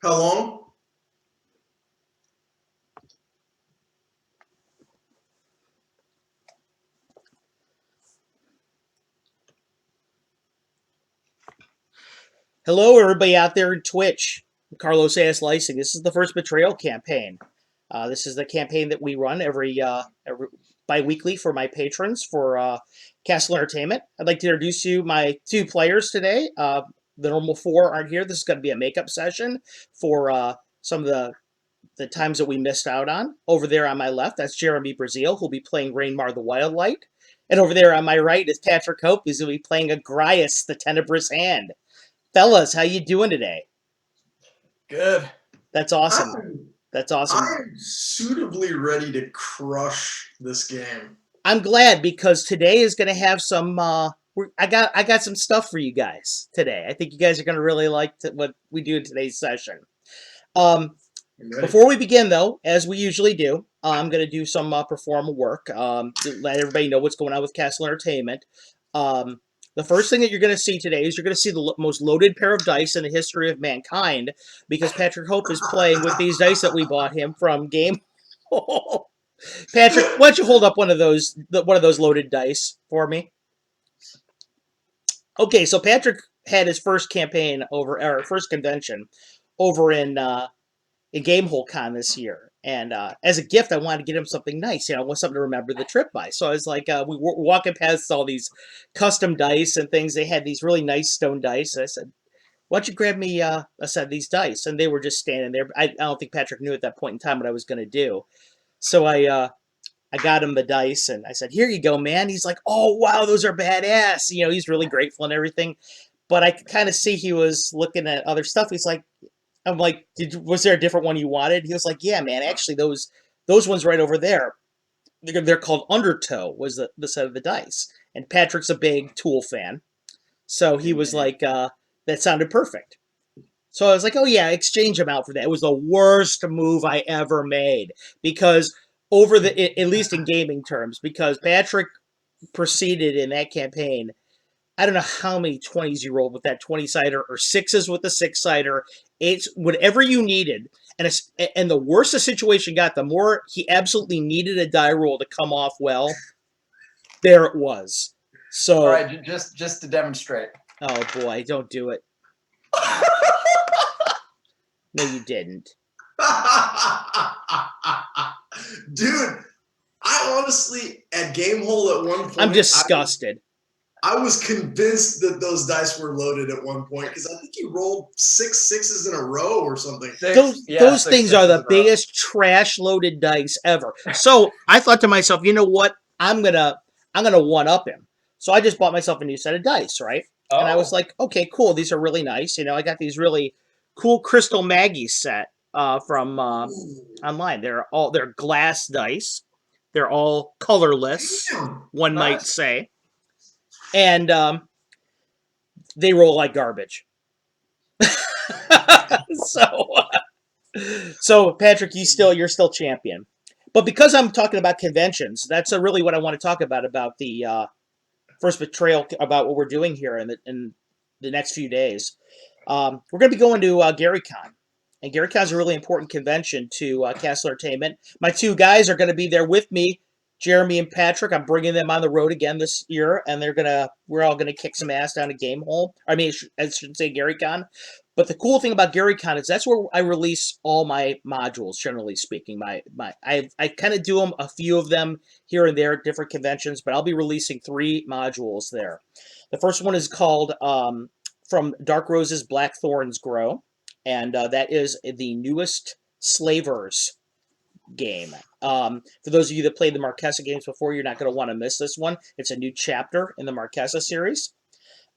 How long? Hello, everybody out there in Twitch. I'm Carlos A.S. Lysing. This is the first Betrayal campaign. This is the campaign that we run every bi-weekly for my patrons for Castle Entertainment. I'd like to introduce you my two players today. The normal four aren't here. This is going to be a makeup session for some of the times that we missed out on. Over there on my left, that's Jeremy Brazil, who'll be playing Rainmar the Wildlight. And over there on my right is Patrick Hope, who's going to be playing Agrias the Tenebrous Hand. Fellas, how you doing today? Good. That's awesome. That's awesome. I'm suitably ready to crush this game. I'm glad because today is going to have some. I got some stuff for you guys today. I think you guys are going to really like what we do in today's session. Before we begin, though, as we usually do, I'm going to do some perform work to let everybody know what's going on with Castle Entertainment. The first thing that you're going to see today is you're going to see the most loaded pair of dice in the history of mankind because Patrick Hope is playing with these dice that we bought him from Game. Patrick, why don't you hold up one of those loaded dice for me? Okay, so Patrick had his first campaign or first convention over in Gamehole Con this year. And as a gift, I wanted to get him something nice. I want something to remember the trip by. So I was like, we were walking past all these custom dice and things. They had these really nice stone dice. And I said, why don't you grab me a set of these dice? And they were just standing there. I don't think Patrick knew at that point in time what I was going to do. So I got him the dice and I said, here you go, man. He's like, oh, wow, those are badass. He's really grateful and everything. But I could kind of see he was looking at other stuff. He's like, I'm like, was there a different one you wanted? He was like, yeah, man, actually those ones right over there, they're called Undertow, was the set of the dice. And Patrick's a big Tool fan. So he was like, that sounded perfect. So I was like, oh yeah, exchange them out for that. It was the worst move I ever made because at least in gaming terms, because Patrick proceeded in that campaign. I don't know how many 20s you rolled with that 20-sider or 6s with the 6-sider. It's whatever you needed. And the worse the situation got, the more he absolutely needed a die roll to come off well. There it was. So, all right, just to demonstrate. Oh boy, don't do it. No, you didn't. Dude, I honestly, at Gamehole at one point... I'm disgusted. I was convinced that those dice were loaded at one point because I think he rolled 6 6s in a row or something. Those things are the biggest trash loaded dice ever. So I thought to myself, you know what? I'm gonna one up him. So I just bought myself a new set of dice, right? Oh. And I was like, okay, cool. These are really nice. I got these really cool Crystal Maggie set from online. They're glass dice. They're all colorless. One might say. And they roll like garbage. So Patrick, you're still champion. But because I'm talking about conventions, that's really what I want to talk about the first Betrayal, about what we're doing here in the next few days. We're going to be going to GaryCon. And GaryCon is a really important convention to Castle Entertainment. My two guys are going to be there with me. Jeremy and Patrick, I'm bringing them on the road again this year, and we're all gonna kick some ass down at Gamehole. I should say GaryCon. But the cool thing about GaryCon is that's where I release all my modules. Generally speaking, I kind of do a few of them here and there at different conventions, but I'll be releasing 3 modules there. The first one is called From Dark Roses Black Thorns Grow, and that is the newest Slavers game. For those of you that played the Marquesa games before, you're not going to want to miss this one. It's a new chapter in the Marquesa series.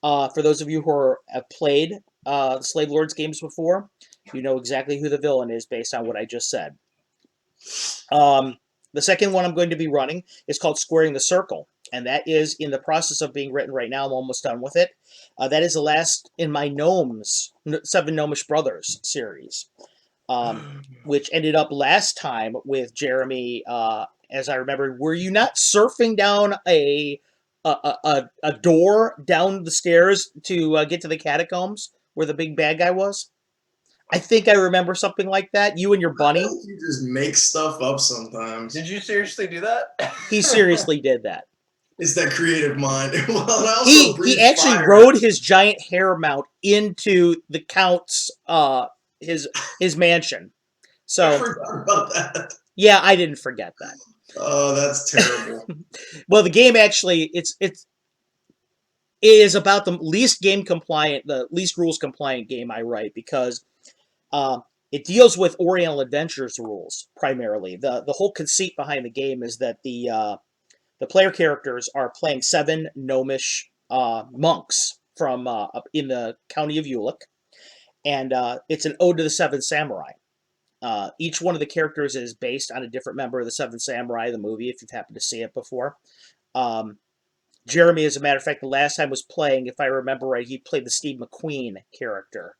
For those of you who have played the Slave Lords games before, you know exactly who the villain is based on what I just said. The second one I'm going to be running is called Squaring the Circle, and that is in the process of being written right now. I'm almost done with it. That is the last in my 7 Gnomish Brothers series. Which ended up last time with Jeremy, as I remember. Were you not surfing down a door down the stairs to get to the catacombs where the big bad guy was? I think I remember something like that. You and your bunny. You just make stuff up sometimes. Did you seriously do that? He seriously did that. It's that creative mind. Well, and I also He breathe actually fire. rode his giant hair mount into the Count's his mansion. I So forgot about that. yeah, I didn't forget that. Oh, that's terrible. Well, the game actually it is about the least rules compliant game I write because it deals with Oriental Adventures rules primarily. The whole conceit behind the game is that the player characters are playing 7 gnomish monks from up in the county of Ulick, and it's an ode to the 7 samurai. Each one of the characters is based on a different member of the 7 samurai, the movie, if you've happened to see it before. Jeremy, as a matter of fact, the last time was playing, if I remember right, he played the Steve McQueen character,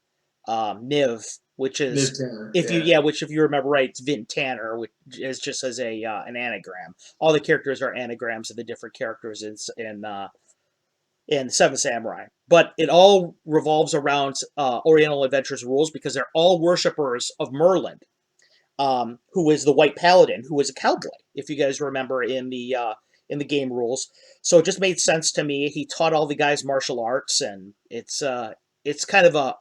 Niv, which is Tanner, if you remember right, it's Vin Tanner, which is just as a an anagram. All the characters are anagrams of the different characters in Seven Samurai, but it all revolves around Oriental Adventures rules because they're all worshippers of Merlin, who is the White Paladin, who is a cowboy. If you guys remember in the game rules, so it just made sense to me. He taught all the guys martial arts, and it's kind of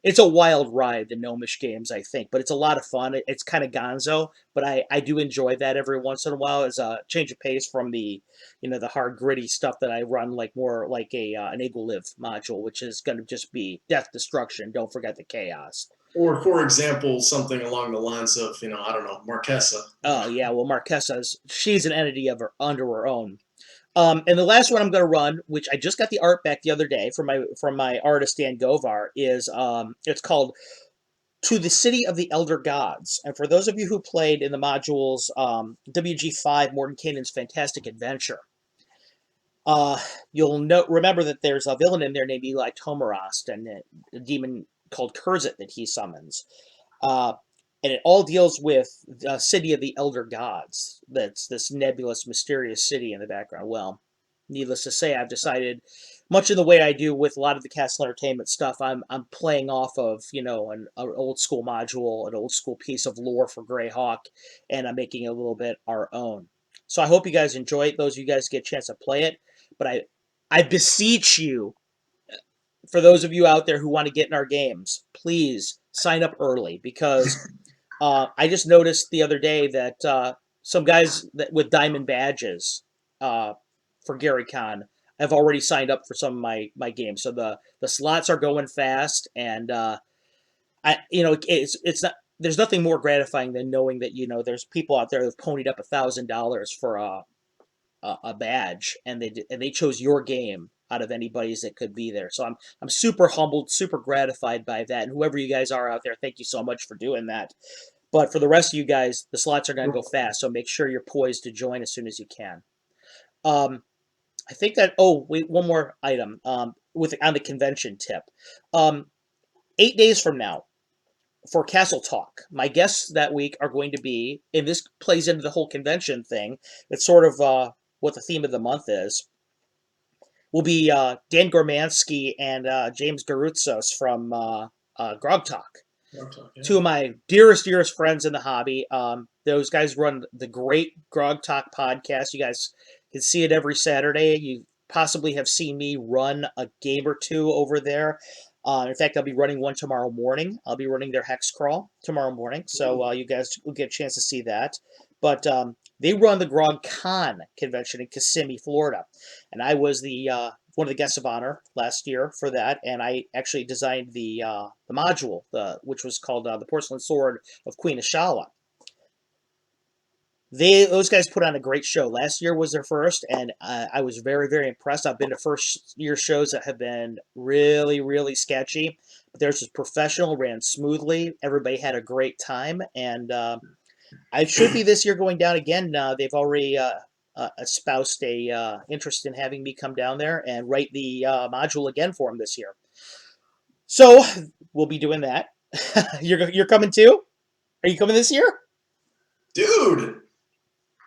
it's a wild ride, the Gnomish games, I think, but it's a lot of fun. It's kind of gonzo, but I do enjoy that every once in a while as a change of pace from the the hard gritty stuff that I run, like more like an Eagle-Live module, which is going to just be death, destruction. Don't forget the chaos. Or, for example, something along the lines of, I don't know, Marquesa. Oh yeah, well she's an entity of her under her own. And the last one I'm going to run, which I just got the art back the other day from my artist Dan Govar, is it's called To the City of the Elder Gods. And for those of you who played in the modules WG5 Mordenkainen's Fantastic Adventure, you'll remember that there's a villain in there named Eli Tomarast and a demon called Kurzit that he summons. And it all deals with the City of the Elder Gods. That's this nebulous, mysterious city in the background. Well, needless to say, I've decided, much in the way I do with a lot of the Castle Entertainment stuff, I'm playing off of an old school module, an old school piece of lore for Greyhawk, and I'm making it a little bit our own. So I hope you guys enjoy it. Those of you guys get a chance to play it, but I beseech you, for those of you out there who want to get in our games, please sign up early because. I just noticed the other day that some guys with diamond badges for GaryCon have already signed up for some of my games. So the slots are going fast, and it's not. There's nothing more gratifying than knowing that there's people out there who've ponied up $1,000 for a badge, and they chose your game out of anybody's that could be there. So I'm super humbled, super gratified by that. And whoever you guys are out there, thank you so much for doing that. But for the rest of you guys, the slots are going to go fast, so make sure you're poised to join as soon as you can. I think that. Oh, wait, one more item. On the convention tip, 8 days from now, for Castle Talk, my guests that week are going to be, and this plays into the whole convention thing. It's sort of what the theme of the month is. Will be Dan Gormansky and James Garutzos from Grog Talk. Two of my dearest friends in the hobby. Those guys run the great Grog Talk podcast. You guys can see it every Saturday. You possibly have seen me run a game or two over there. In fact, I'll be running one tomorrow morning. I'll be running their Hex Crawl tomorrow morning. So you guys will get a chance to see that. But they run the Grog Con convention in Kissimmee, Florida. And I was the one of the guests of honor last year for that, and I actually designed the module, which was called the Porcelain Sword of Queen Ashala. Those guys put on a great show. Last year was their first, and I was very, very impressed. I've been to first year shows that have been really, really sketchy, but theirs was professional, ran smoothly. Everybody had a great time, and I should be this year going down again. They've already espoused a interest in having me come down there and write the module again for them this year. So we'll be doing that. You're coming too? Are you coming this year? Dude.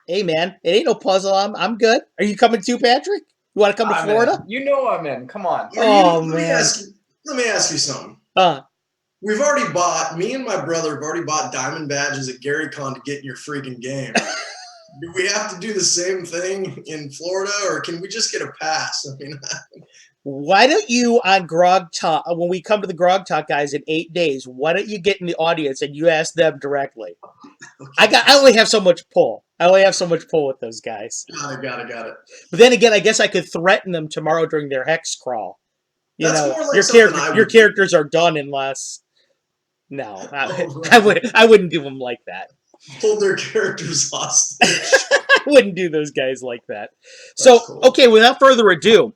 Hey man, it ain't no puzzle. I'm good. Are you coming too, Patrick? You want to come to Florida? You know I'm in. Come on. Oh man. Let me ask you something. we've already bought. Me and my brother have already bought diamond badges at GaryCon to get in your freaking game. Do we have to do the same thing in Florida, or can we just get a pass? I mean, Why don't you on Grog Talk, when we come to the Grog Talk guys in 8 days, why don't you get in the audience and you ask them directly? I only have so much pull. I only have so much pull with those guys. got it. But then again, I guess I could threaten them tomorrow during their hex crawl. You That's know, more like something I would your do. characters are done unless. No, Oh, right. I wouldn't do them like that. Hold their characters hostage. I wouldn't do those guys like that. So, cool. okay, without further ado,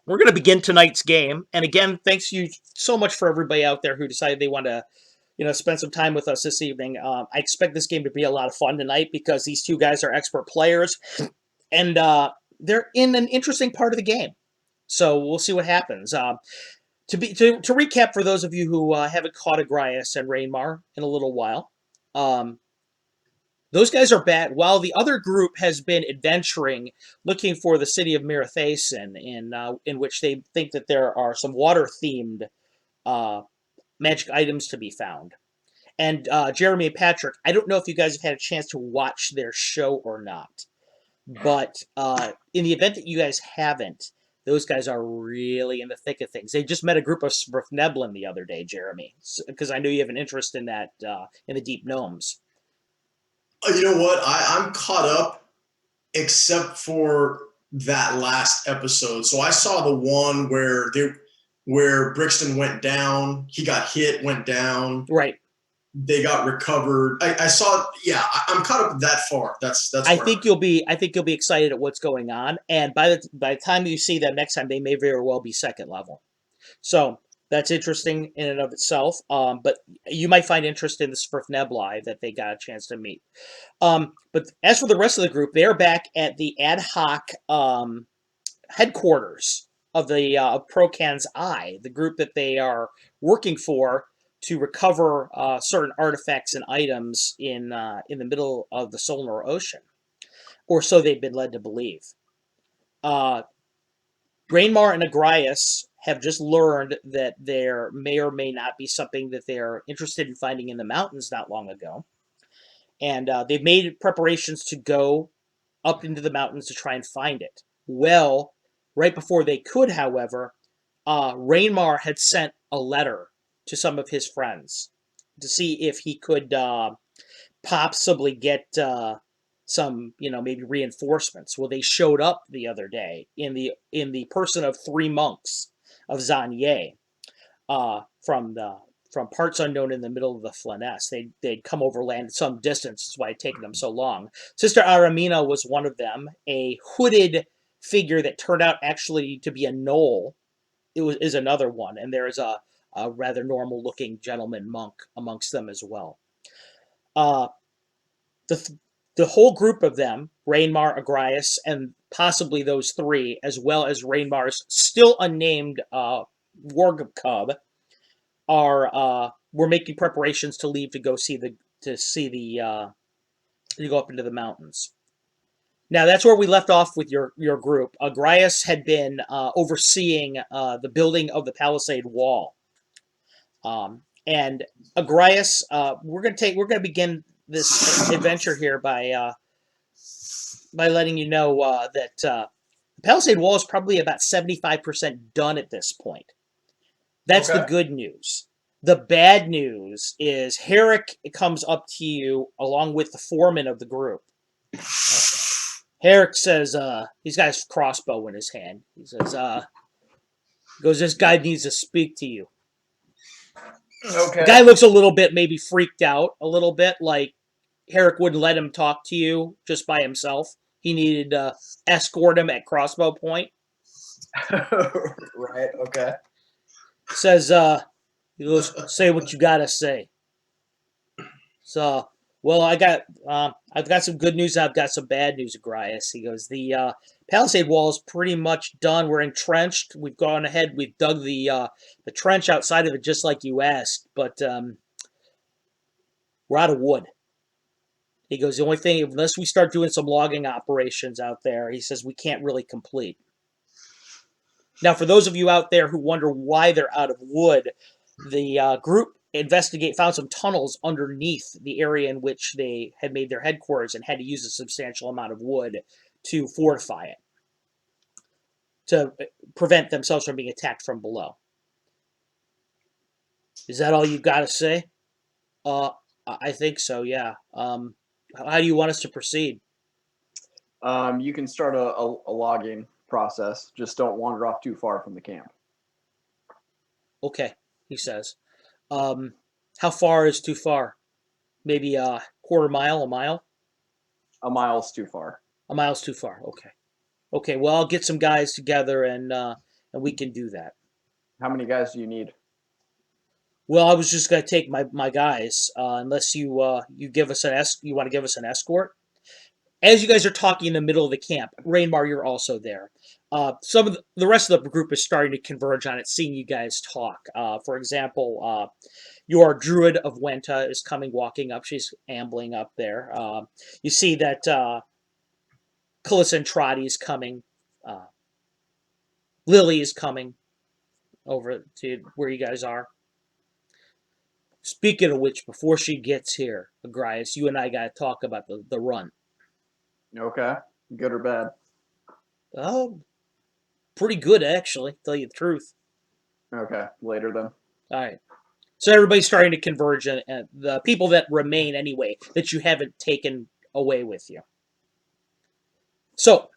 we're going to begin tonight's game. And again, thanks you so much for everybody out there who decided they want to, spend some time with us this evening. I expect this game to be a lot of fun tonight because these two guys are expert players, and they're in an interesting part of the game. So we'll see what happens. To recap for those of you who haven't caught Agrias and Rainmar in a little while, those guys are bad. While the other group has been adventuring, looking for the city of Mirathason, in which they think that there are some water-themed magic items to be found. And Jeremy and Patrick, I don't know if you guys have had a chance to watch their show or not, but in the event that you guys haven't, those guys are really in the thick of things. They just met a group of Svrfneblin the other day, Jeremy, because I know you have an interest in that, in the Deep Gnomes. You know what? I'm caught up, except for that last episode. So I saw the one where Brixton went down. He got hit, went down. Right. They got recovered. I saw. Yeah, I'm caught up that far. That's. I think you'll be excited at what's going on, and by the time you see them next time, they may very well be second level. So that's interesting in and of itself. But you might find interest in the Svrfnebli that they got a chance to meet. But as for the rest of the group, they're back at the ad hoc headquarters of the Procan's Eye, the group that they are working for to recover certain artifacts and items in the middle of the Solar Ocean, or so they've been led to believe. Rainmar and Agrias have just learned that there may or may not be something that they're interested in finding in the mountains not long ago, and they've made preparations to go up into the mountains to try and find it. Well, right before they could, however, Rainmar had sent a letter to some of his friends to see if he could possibly get some, maybe reinforcements. Well, they showed up the other day in the person of 3 monks of Zanye from parts unknown in the middle of the Flanness. They'd come overland some distance. That's why it had taken them so long. Sister Aramina was one of them, a hooded figure that turned out actually to be a gnoll. Is another one, and there is a rather normal-looking gentleman monk amongst them as well. The whole group of them, Rainmar, Agrias, and possibly those 3, as well as Rainmar's still unnamed warg cub, we're making preparations to leave to go go up into the mountains. Now, that's where we left off with your group. Agrias had been overseeing the building of the palisade wall. And Agrias, we're gonna begin this adventure here by letting you know that the palisade wall is probably about 75% done at this point. That's the good news. The bad news is Herrick comes up to you along with the foreman of the group. Herrick says, he's got his crossbow in his hand. He says, this guy needs to speak to you. Okay. The guy looks a little bit maybe freaked out, a little bit like Herrick wouldn't let him talk to you just by himself. He needed to escort him at crossbow point. Right, okay. Says, he goes, say what you gotta say. So, well, I've got some good news. I've got some bad news, Agrias. He goes, the palisade wall is pretty much done. We're entrenched. We've gone ahead. We've dug the trench outside of it just like you asked, but we're out of wood. He goes, the only thing, unless we start doing some logging operations out there, he says, we can't really complete. Now, for those of you out there who wonder why they're out of wood, The group found some tunnels underneath the area in which they had made their headquarters and had to use a substantial amount of wood to fortify it to prevent themselves from being attacked from below. Is that all you've got to say? I think so, yeah. How do you want us to proceed? You can start a logging process. Just don't wander off too far from the camp. Okay, he says. How far is too far? Maybe a quarter mile, a mile? A mile's too far. A mile's too far. Okay. Okay, well, I'll get some guys together and we can do that. How many guys do you need? Well, I was just gonna take my guys, unless you give us you want to give us an escort. As you guys are talking in the middle of the camp, Rainmar, you're also there. Some of the rest of the group is starting to converge on it, seeing you guys talk. For example, your druid of Wenta is walking up. She's ambling up there. You see that Calissa and Trotty is coming. Lily is coming over to where you guys are. Speaking of which, before she gets here, Agrias, you and I got to talk about the run. Okay. Good or bad? Oh, pretty good, actually, to tell you the truth. Okay. Later then. All right. So everybody's starting to converge, and the people that remain anyway, that you haven't taken away with you. So,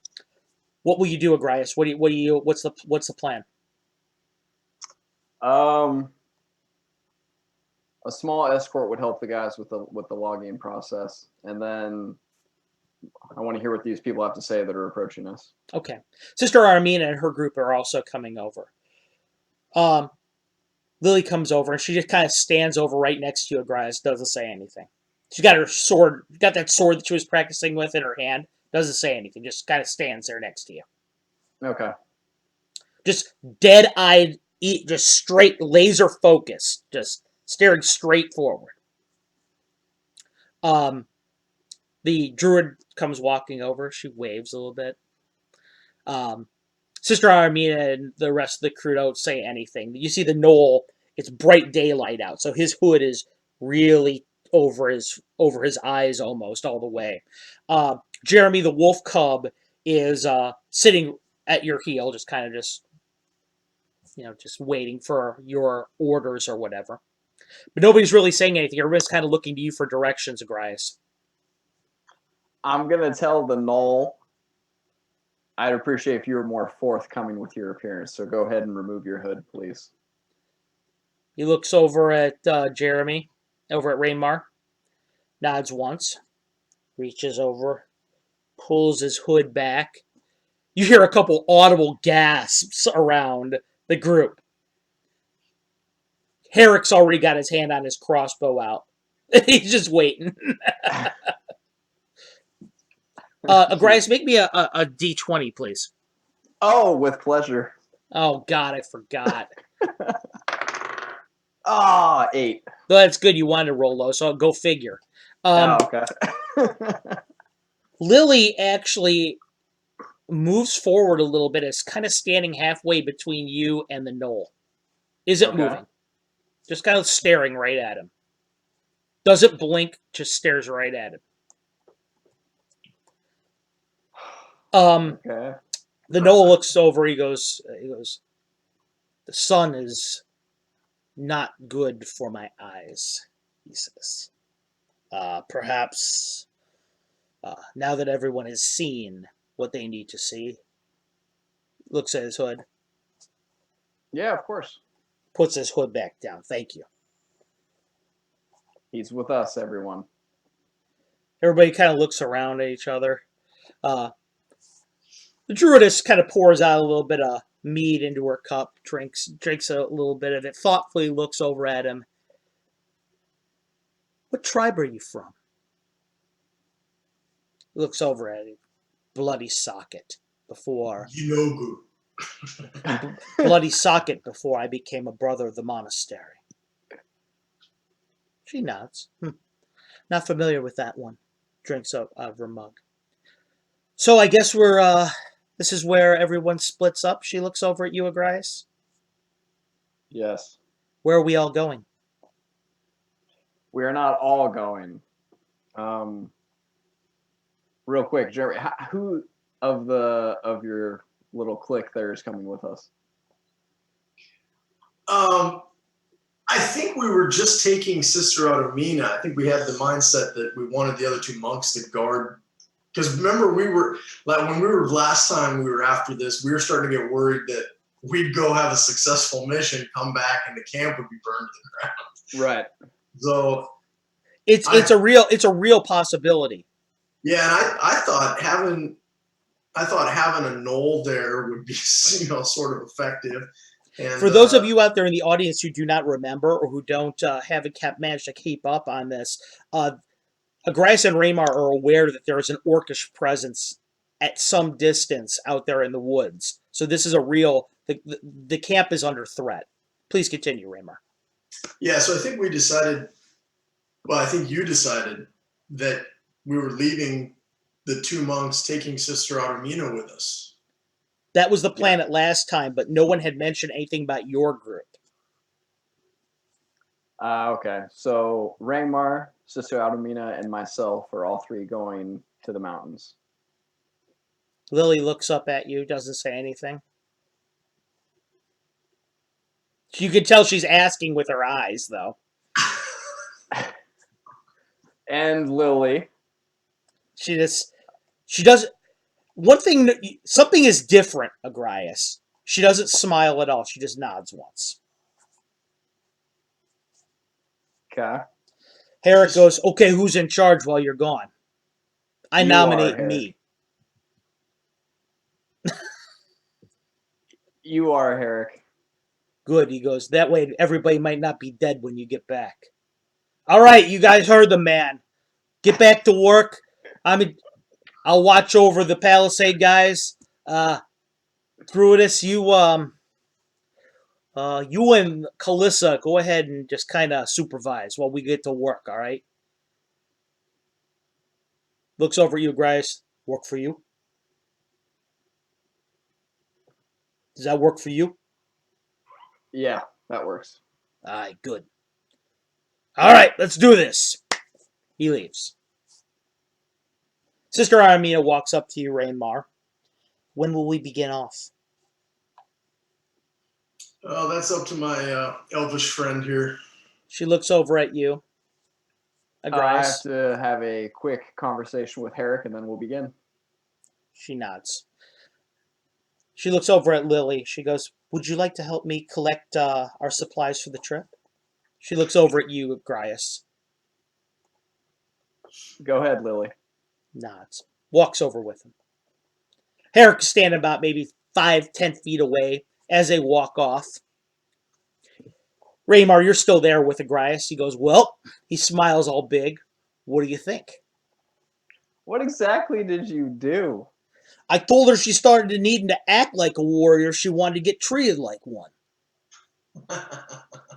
what will you do, Agrias? What's the plan? A small escort would help the guys with the logging process, and then I want to hear what these people have to say that are approaching us. Okay. Sister Armina and her group are also coming over. Lily comes over and she just kind of stands over right next to you, Agrias, doesn't say anything. She's got her sword, got that sword that she was practicing with in her hand, doesn't say anything, just kind of stands there next to you. Okay. Just dead-eyed, just straight, laser focused, just staring straight forward. The druid comes walking over. She waves a little bit. Sister Armina and the rest of the crew don't say anything. You see the knoll. It's bright daylight out, so his hood is really over his eyes almost all the way. Jeremy the wolf cub is sitting at your heel, just waiting for your orders or whatever. But nobody's really saying anything. Everybody's kind of looking to you for directions, Agrias. I'm going to tell the Knoll, I'd appreciate if you were more forthcoming with your appearance, so go ahead and remove your hood, please. He looks over at Jeremy, over at Rainmar, nods once, reaches over, pulls his hood back. You hear a couple audible gasps around the group. Herrick's already got his hand on his crossbow out. He's just waiting. Agrias, make me a D20, please. Oh, with pleasure. Oh, God, I forgot. 8. Well, that's good. You wanted to roll low, so go figure. Okay. Lily actually moves forward a little bit. It's kind of standing halfway between you and the knoll. Isn't moving. Just kind of staring right at him. Doesn't blink, just stares right at him. Okay. The knoll looks over. He goes, the sun is not good for my eyes, he says. Perhaps now that everyone has seen what they need to see, looks at his hood. Yeah, of course. Puts his hood back down. Thank you. He's with us, everyone. Everybody kind of looks around at each other. The druidess kind of pours out a little bit of mead into her cup, drinks a little bit of it, thoughtfully looks over at him. What tribe are you from? Looks over at him. Bloody Socket. Before Bloody Socket before I became a brother of the monastery. She nods. Not familiar with that one. Drinks out of her mug. So I guess this is where everyone splits up. She looks over at you, Agrias. Yes. Where are we all going? We are not all going. Real quick, Jeremy, who of your little clique there is coming with us? I think we were just taking Sister Artemina. I think we had the mindset that we wanted the other two monks to guard. Because remember, we were like when we were last time we were after this, we were starting to get worried that we'd go have a successful mission, come back, and the camp would be burned to the ground. Right. So It's a real possibility. yeah, and I thought having a knoll there would be sort of effective. And, for those of you out there in the audience who do not remember or who don't haven't managed to keep up on this, Agrias and Raymar are aware that there is an orcish presence at some distance out there in the woods. So this is a real. The camp is under threat. Please continue, Raymar. Yeah, so I think we decided. Well, I think you decided that we were leaving the two monks, taking Sister Artemina with us. That was the plan at last time, but no one had mentioned anything about your group. Okay. So Raymar, Sister Aldomina, and myself are all three going to the mountains. Lily looks up at you, doesn't say anything. You can tell she's asking with her eyes, though. And Lily. She doesn't. One thing, something is different, Agrias. She doesn't smile at all. She just nods once. Okay. Herrick goes, okay, who's in charge while you're gone? I You nominate are, Herrick. me. You are, Herrick. Good, he goes. That way everybody might not be dead when you get back. All right, you guys heard the man. Get back to work. I'll watch over the Palisade guys. Druidus, you and Kalissa go ahead and just kind of supervise while we get to work, all right? Looks over at you, Agrias. Work for you? Does that work for you? Yeah, that works. All right, good. All right, let's do this. He leaves. Sister Armina walks up to you, Raymar. When will we begin off? Oh, that's up to my elvish friend here. She looks over at you. I Agrias. have to have a quick conversation with Herrick, and then we'll begin. She nods. She looks over at Lily. She goes, would you like to help me collect our supplies for the trip? She looks over at you, Agrias. Go ahead, Lily. Nods. Walks over with him. Herrick's standing about maybe 5-10 feet away as they walk off. Raymar, you're still there with Agrias. He goes, well, he smiles all big. What do you think? What exactly did you do? I told her she started to needing to act like a warrior. She wanted to get treated like one.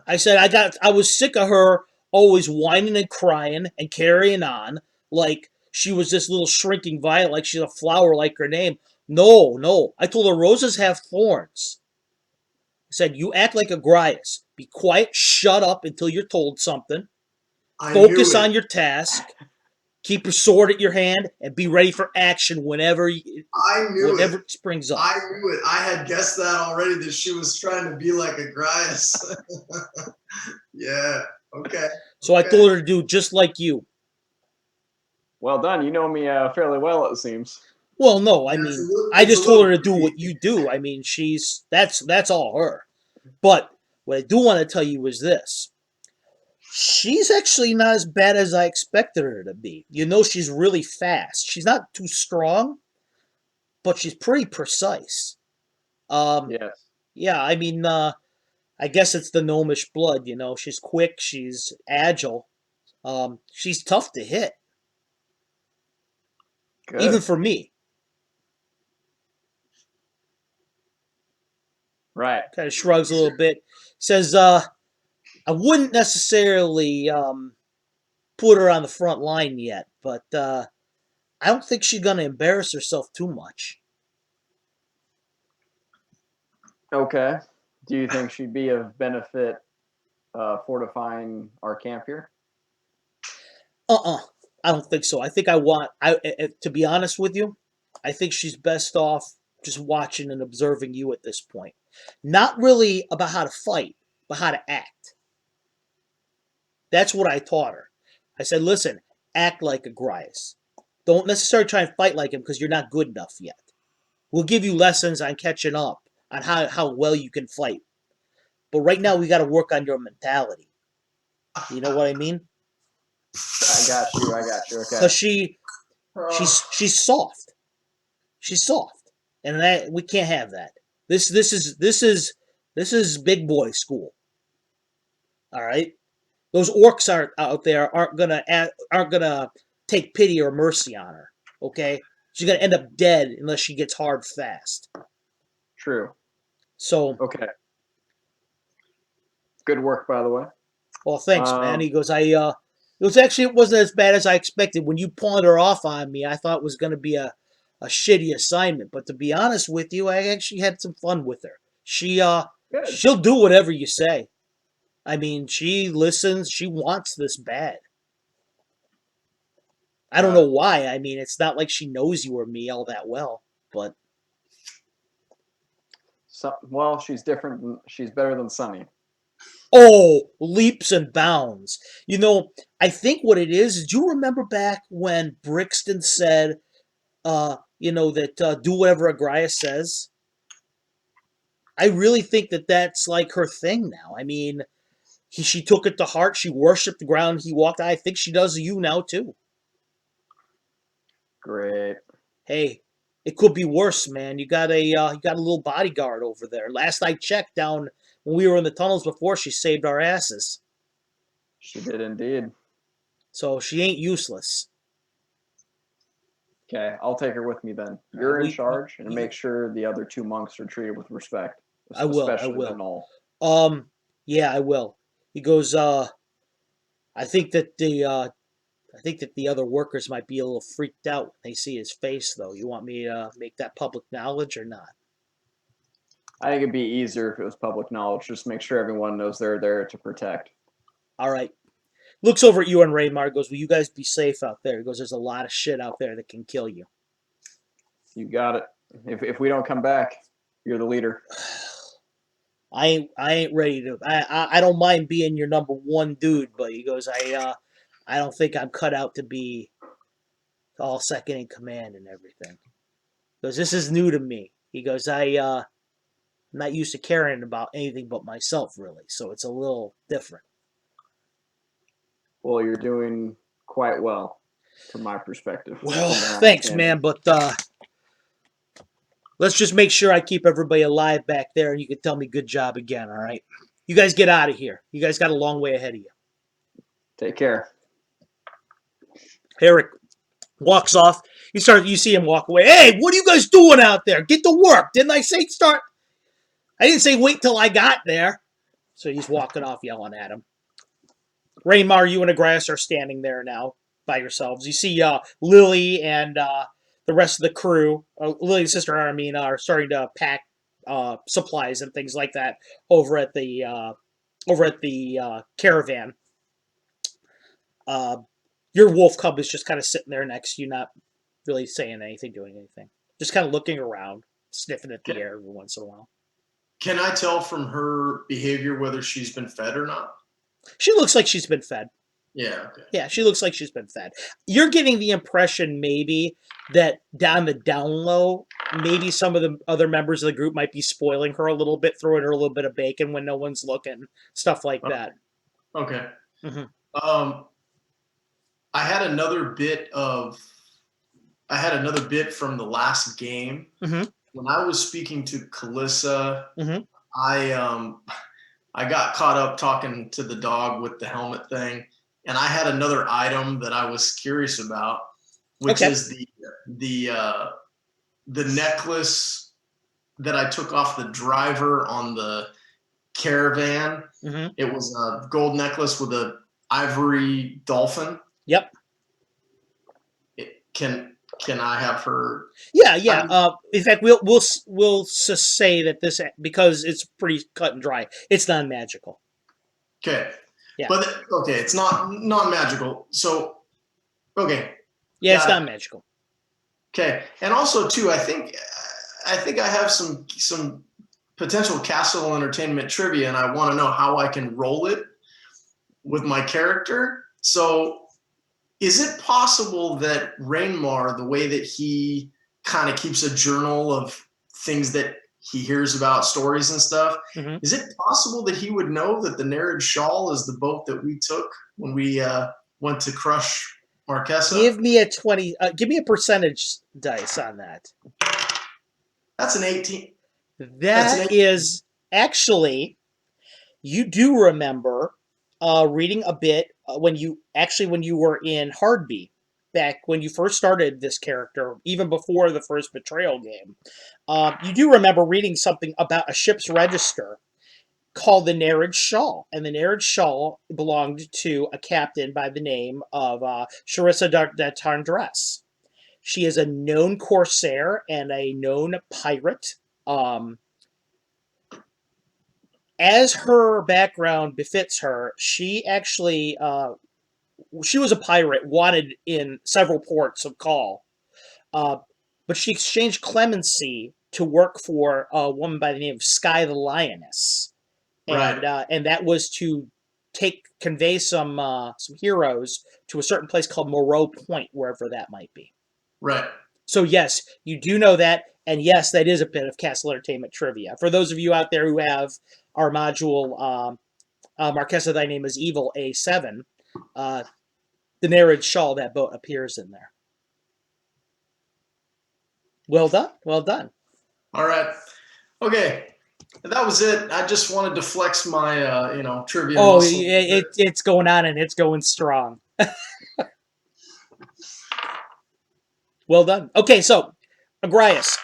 I said I was sick of her always whining and crying and carrying on like she was this little shrinking violet, like she's a flower like her name. No. I told her roses have thorns. I said, you act like Agrias. Be quiet, shut up until you're told something. Focus on your task. Keep your sword at your hand and be ready for action whenever it springs up. I knew it. I had guessed that already, that she was trying to be like Agrias. Yeah, okay. So I told her to do just like you. Well done. You know me fairly well, it seems. Well, no, I mean, I just told her to do what you do. I mean, that's all her. But what I do want to tell you is this. She's actually not as bad as I expected her to be. You know, she's really fast. She's not too strong, but she's pretty precise. Yes. Yeah, I mean, I guess it's the gnomish blood, you know. She's quick, she's agile. She's tough to hit. Good. Even for me. Right. Kind of shrugs a little bit. Says, I wouldn't necessarily put her on the front line yet, but I don't think she's going to embarrass herself too much. Okay. Do you think she'd be of benefit fortifying our camp here? I don't think so. I think to be honest with you, I think she's best off just watching and observing you at this point. Not really about how to fight, but how to act. That's what I taught her. I said, listen, act like a Grias. Don't necessarily try and fight like him because you're not good enough yet. We'll give you lessons on catching up, on how well you can fight. But right now, we got to work on your mentality. You know what I mean? I got you. Okay. Because she's soft. She's soft, and we can't have that. This is big boy school. All right, those orcs out there aren't gonna take pity or mercy on her. Okay, she's gonna end up dead unless she gets hard fast. True. So Okay. Good work, by the way. well, thanks, man. He goes, it wasn't as bad as I expected. When you pawned her off on me, I thought it was going to be a shitty assignment. But to be honest with you, I actually had some fun with her. Good. She'll do whatever you say. I mean, she listens. She wants this bad. I don't know why. I mean, it's not like she knows you or me all that well, but Well, she's different. She's better than Sunny. oh, leaps and bounds. You know, I think what it is, do you remember back when Brixton said, that do whatever Agraya says? I really think that that's like her thing now. I mean, she took it to heart. She worshipped the ground he walked. I think she does you now too. Great. Hey, it could be worse, man. You got a little bodyguard over there. Last I checked, down when we were in the tunnels before, she saved our asses. She did indeed. So she ain't useless. Okay, I'll take her with me then. You're in charge, and make sure the other two monks are treated with respect. I will. Especially the Null. Yeah, I will. He goes, I think that the other workers might be a little freaked out when they see his face, though. You want me to make that public knowledge or not? I think it'd be easier if it was public knowledge. Just make sure everyone knows they're there to protect. All right. Looks over at you and Raymar, goes, will you guys be safe out there? He goes, there's a lot of shit out there that can kill you. You got it. If we don't come back, you're the leader. I ain't ready to. I don't mind being your number one dude, but he goes, I don't think I'm cut out to be all second in command and everything. He goes, this is new to me. He goes, I'm not used to caring about anything but myself, really, so it's a little different. Well, you're doing quite well, from my perspective. Well, thanks, man, but let's just make sure I keep everybody alive back there, and you can tell me good job again, all right? You guys get out of here. You guys got a long way ahead of you. Take care. Eric walks off. You see him walk away. Hey, what are you guys doing out there? Get to work. Didn't I say start? I didn't say wait till I got there. So he's walking off yelling at him. Raymar, you and Agras are standing there now by yourselves. You see Lily and the rest of the crew, Lily's sister Armin, are starting to pack supplies and things like that over at the caravan. Your wolf cub is just kind of sitting there next to you, not really saying anything, doing anything. Just kind of looking around, sniffing at the air every once in a while. Can I tell from her behavior whether she's been fed or not? She looks like she's been fed. Yeah, okay. Yeah, she looks like she's been fed. You're getting the impression maybe that down the down low, maybe some of the other members of the group might be spoiling her a little bit, throwing her a little bit of bacon when no one's looking, stuff like that. Okay. Mm-hmm. I had another bit from the last game. Mm-hmm. When I was speaking to Kalissa, Mm-hmm. I got caught up talking to the dog with the helmet thing, and I had another item that I was curious about, which is the necklace that I took off the driver on the caravan. Mm-hmm. It was a gold necklace with a ivory dolphin. Yep. Can I have her? Yeah. In fact, we'll just say that this, because it's pretty cut and dry, it's non-magical. Okay. Yeah. But okay, it's not magical. So okay. Yeah, it's Got not it. magical. Okay. And also too, I think I have some potential castle entertainment trivia, and I want to know how I can roll it with my character. So is it possible that Rainmar, the way that he kind of keeps a journal of things that he hears about, stories and stuff, Mhm. is it possible that he would know that the Nereid Shawl is the boat that we took when we went to crush Marquesa? Give me a 20. Give me a percentage dice on that. That's an 18. That is actually, you do remember reading a bit when you were in Hardby, back when you first started this character, even before the first Betrayal game. You do remember reading something about a ship's register called the Nereid Shawl, and the Nereid Shawl belonged to a captain by the name of Charissa de Tendresse. She is a known corsair and a known pirate. As her background befits her, she actually she was a pirate wanted in several ports of call, uh, but she exchanged clemency to work for a woman by the name of Sky the Lioness, Right. and that was to convey some heroes to a certain place called Moreau Point, wherever that might be. Right. So yes, you do know that, and yes, that is a bit of Castle Entertainment trivia. For those of you out there who have our module, Marquesa, Thy Name is Evil A7, the Nereid Shawl, that boat appears in there. Well done, well done. All right. Okay. That was it. I just wanted to flex my trivia Oh, muscle. it's going on, and it's going strong. Well done. Okay, so Agrias,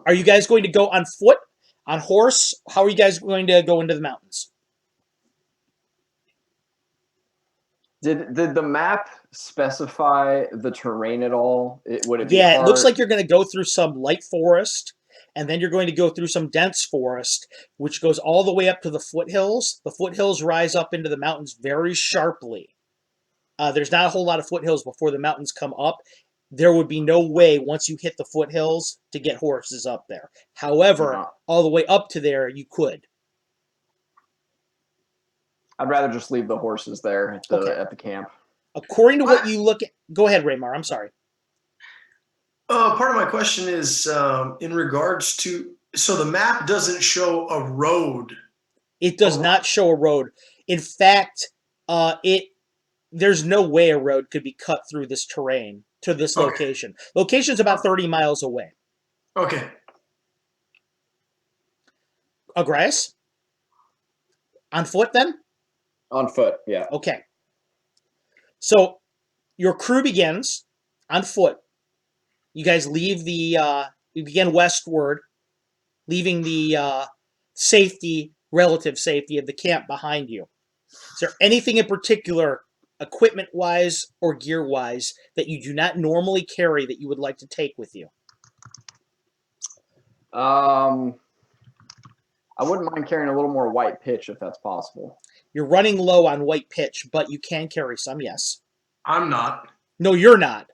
are you guys going to go on foot, on horse? How are you guys going to go into the mountains? Did the map specify the terrain at all? Would it be Yeah, hard? it looks like you're going to go through some light forest, and then you're going to go through some dense forest, which goes all the way up to the foothills. The foothills rise up into the mountains very sharply. There's not a whole lot of foothills before the mountains come up. There would be no way once you hit the foothills to get horses up there. However, No. all the way up to there, you could. I'd rather just leave the horses there at the Okay. at the camp. According to what you look at, go ahead, Raymar. I'm sorry. Part of my question is in regards to, so the map doesn't show a road. It does not show a road. In fact, there's no way a road could be cut through this terrain to this Okay. location. Location's about 30 miles away. Okay. Agrias? On foot then? On foot, yeah. Okay. So your crew begins on foot. You guys leave you begin westward, leaving the relative safety of the camp behind you. Is there anything in particular, equipment-wise or gear-wise, that you do not normally carry that you would like to take with you? I wouldn't mind carrying a little more white pitch if that's possible. You're running low on white pitch, but you can carry some, yes. I'm not. No, you're not.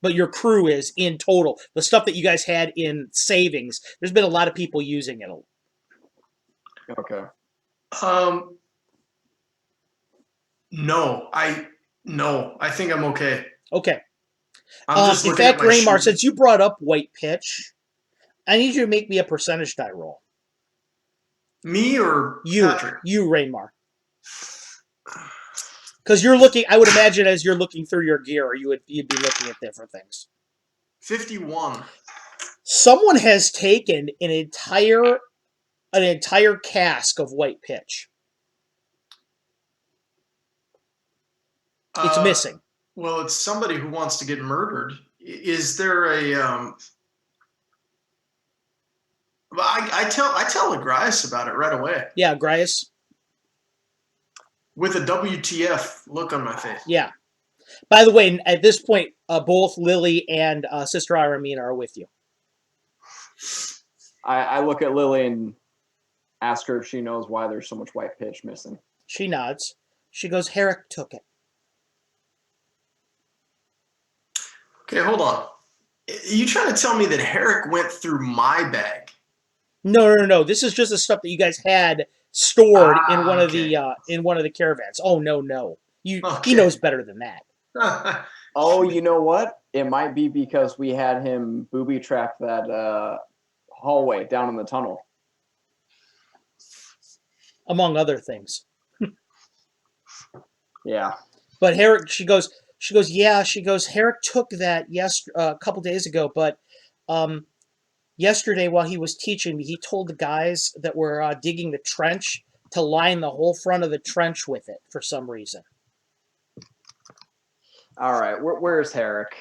But your crew is in total. The stuff that you guys had in savings, there's been a lot of people using it. Okay. No, I think I'm okay. Okay. I'm just In looking at fact, my Raymar, shoes. since you brought up white pitch, I need you to make me a percentage die roll. Me or You, Patrick? Raymar. Because you're looking, I would imagine as you're looking through your gear, you'd be looking at different things. 51. Someone has taken an entire cask of white pitch. It's missing. Well, it's somebody who wants to get murdered. Is there a I tell Agrias about it right away. Yeah, Agrias. With a WTF look on my face. Yeah. By the way, at this point, both Lily and Sister Iramine are with you. I look at Lily and ask her if she knows why there's so much white pitch missing. She nods. She goes, Herrick took it. Okay, hold on. You trying to tell me that Herrick went through my bag? No. This is just the stuff that you guys had stored in one of Okay. the caravans. Oh no. He Okay. knows better than that. Oh, you know what? It might be because we had him booby trap that hallway down in the tunnel. Among other things. Yeah. But Herrick, she goes, yeah, Herrick took that a couple days ago, but yesterday while he was teaching me, he told the guys that were digging the trench to line the whole front of the trench with it for some reason. All right. Where's Herrick?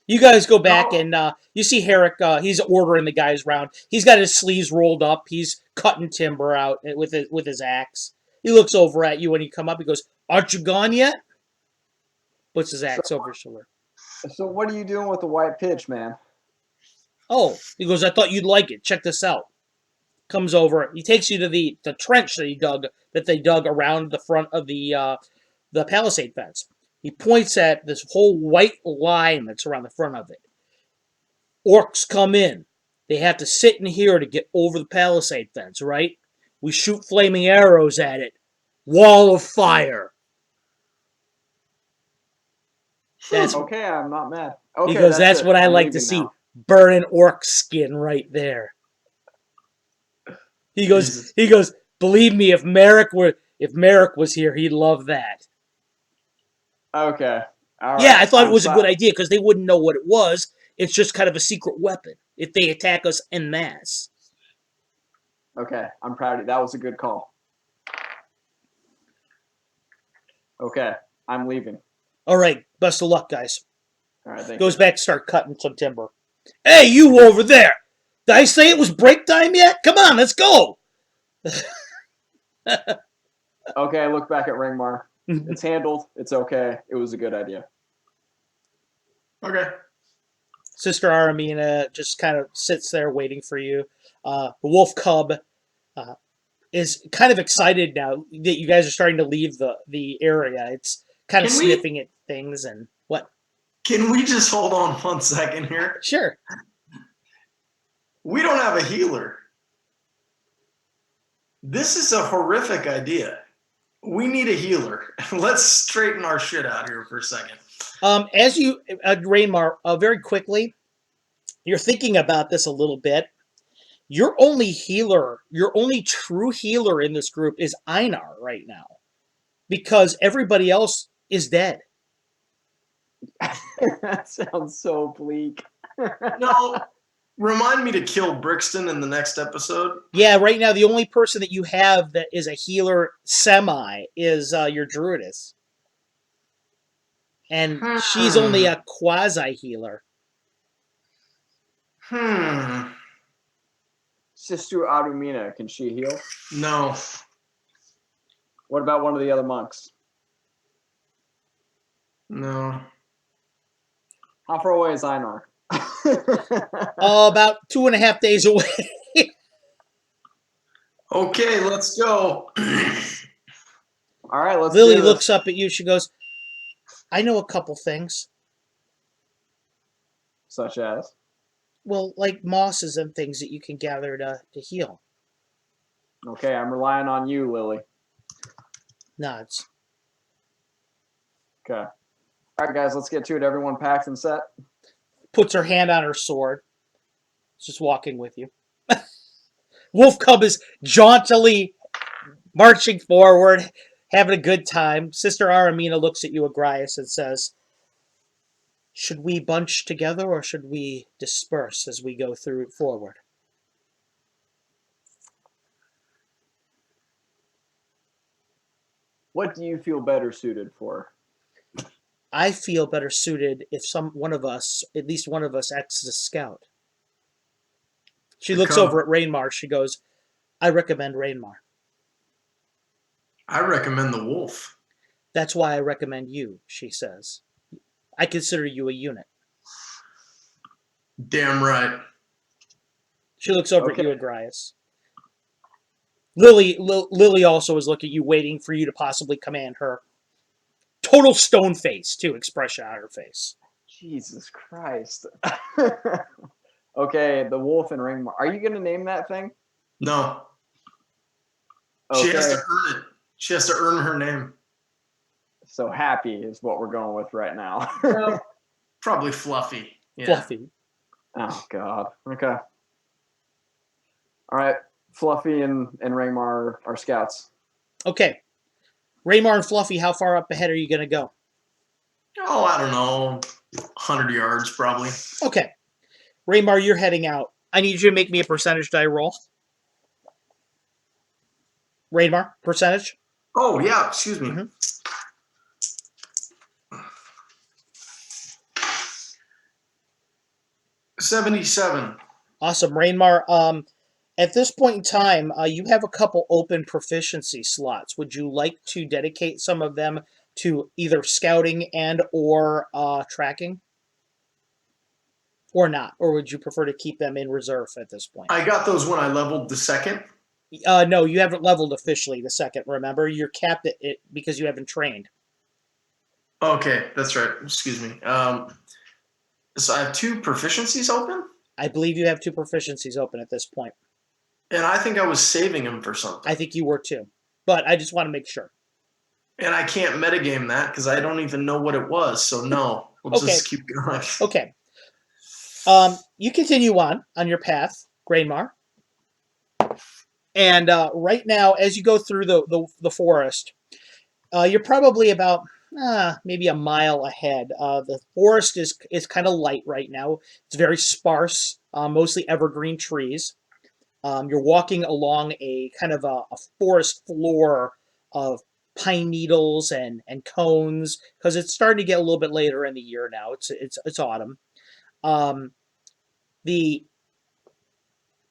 You guys go back and you see Herrick. He's ordering the guys round. He's got his sleeves rolled up. He's cutting timber out with his axe. He looks over at you when you come up. He goes, "Aren't you gone yet?" Puts his axe over his shoulder. So what are you doing with the white pitch, man? Oh, he goes, "I thought you'd like it. Check this out." Comes over. He takes you to the trench that they dug around the front of the palisade fence. He points at this whole white line that's around the front of it. Orcs come in. They have to sit in here to get over the palisade fence, right? We shoot flaming arrows at it. Wall of fire. That's Okay, I'm not mad. Okay, he goes, that's it. what I I'm like to leaving see. now. Burning orc skin right there. He goes, believe me, if Merrick was here, he'd love that. Okay. All right. Yeah, I thought it was a sorry. good idea because they wouldn't know what it was. It's just kind of a secret weapon if they attack us en masse. Okay, I'm proud of you. That was a good call. Okay, I'm leaving. All right, best of luck, guys. All right, thank Goes you. back to start cutting some timber. Hey, you over there! Did I say it was break time yet? Come on, let's go! Okay, I look back at Ringmar. It's handled. It's okay. It was a good idea. Okay. Sister Aramina just kind of sits there waiting for you. The wolf cub is kind of excited now that you guys are starting to leave the area. It's kind of sniffing at things and what? Can we just hold on 1 second here? Sure. We don't have a healer. This is a horrific idea. We need a healer. Let's straighten our shit out here for a second. As you, Raymar, very quickly, you're thinking about this a little bit. Your only true healer in this group is Einar right now, because everybody else is dead. That sounds so bleak. No, remind me to kill Brixton in the next episode. Yeah, right now the only person that you have that is a healer semi is your druidess. And she's only a quasi-healer. Sister Arumina, can she heal? No. What about one of the other monks? No. How far away is Einar? About 2.5 days away. Okay, let's go. All right, let's Lily do this. looks up at you. She goes, I know a couple things. Such as? Well, like mosses and things that you can gather to heal. Okay, I'm relying on you, Lily. Nods. Okay. All right, guys, let's get to it. Everyone packed and set? Puts her hand on her sword. Just walking with you. Wolf Cub is jauntily marching forward, having a good time. Sister Aramina looks at you, Agrias, and says, should we bunch together or should we disperse as we go through forward? What do you feel better suited for? I feel better suited if at least one of us, acts as a scout. She looks over at Rainmar. She goes, I recommend Rainmar. I recommend the wolf. That's why I recommend you, she says. I consider you a unit. Damn right. She looks over at you, Agrias. Lily also is looking at you, waiting for you to possibly command her. Total stone face, too, expression on her face. Jesus Christ. Okay, the wolf and Ringmar. Are you going to name that thing? No. Okay. She has to earn it. She has to earn her name. So Happy is what we're going with right now. Well, probably Fluffy. Yeah. Fluffy. Oh, God. Okay. All right. Fluffy and Ringmar are scouts. Okay. Raymar and Fluffy, how far up ahead are you going to go? Oh, I don't know. 100 yards, probably. Okay. Raymar, you're heading out. I need you to make me a percentage die roll. Raymar, percentage? Oh, yeah. Excuse me. Mhm. 77. Awesome. Raymar, at this point in time, you have a couple open proficiency slots. Would you like to dedicate some of them to either scouting and or tracking? Or not? Or would you prefer to keep them in reserve at this point? I got those when I leveled the second. No, you haven't leveled officially the second, remember? You're capped at it because you haven't trained. Okay, that's right. Excuse me. So I have 2 proficiencies open, I believe you have 2 proficiencies open at this point. and I think I was saving them for something. I think you were too. But I just want to make sure. And I can't metagame that because I don't even know what it was. So no, we'll Okay. just keep going. Okay. You continue on your path, Grainmar. And right now, as you go through the forest, you're probably about maybe a mile ahead. The forest is kind of light right now. It's very sparse, mostly evergreen trees. You're walking along a kind of a forest floor of pine needles and cones because it's starting to get a little bit later in the year now. It's autumn. The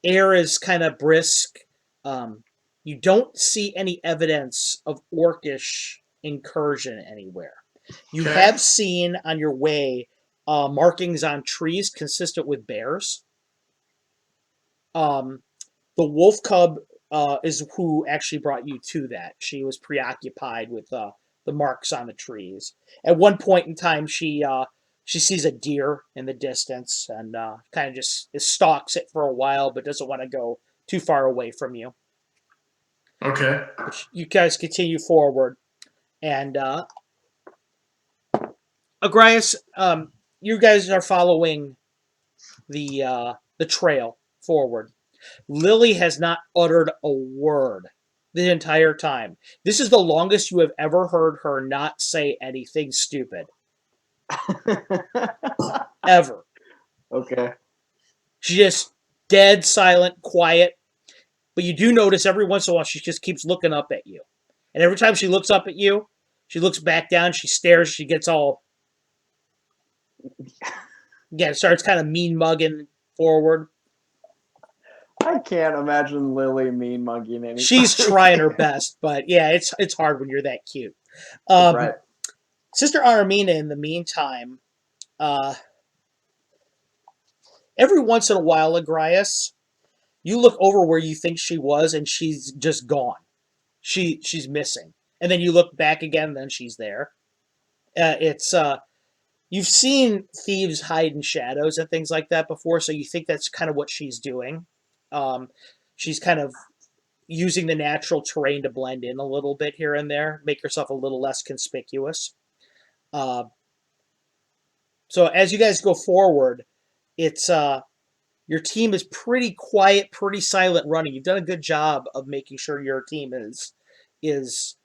air is kind of brisk. You don't see any evidence of orcish incursion anywhere. You Okay. have seen on your way markings on trees consistent with bears. The wolf cub is who actually brought you to that. She was preoccupied with the marks on the trees. At one point in time, she sees a deer in the distance and kind of just stalks it for a while, but doesn't want to go too far away from you. Okay. But you guys continue forward, and Agrias, you guys are following the trail forward. Lily has not uttered a word the entire time. This is the longest you have ever heard her not say anything stupid. Ever. Okay. She's just dead, silent, quiet. But you do notice every once in a while she just keeps looking up at you. And every time she looks up at you, she looks back down, she stares, she gets all... Yeah, starts kind of mean mugging forward. I can't imagine Lily mean mugging anything. She's trying her best, but yeah, it's hard when you're that cute. Right. Sister Armina, in the meantime, every once in a while, Agrias, you look over where you think she was, and she's just gone. She's missing, and then you look back again, and then she's there. You've seen thieves hide in shadows and things like that before, so you think that's kind of what she's doing. She's kind of using the natural terrain to blend in a little bit here and there, make herself a little less conspicuous. So as you guys go forward, it's your team is pretty quiet, pretty silent running. You've done a good job of making sure your team is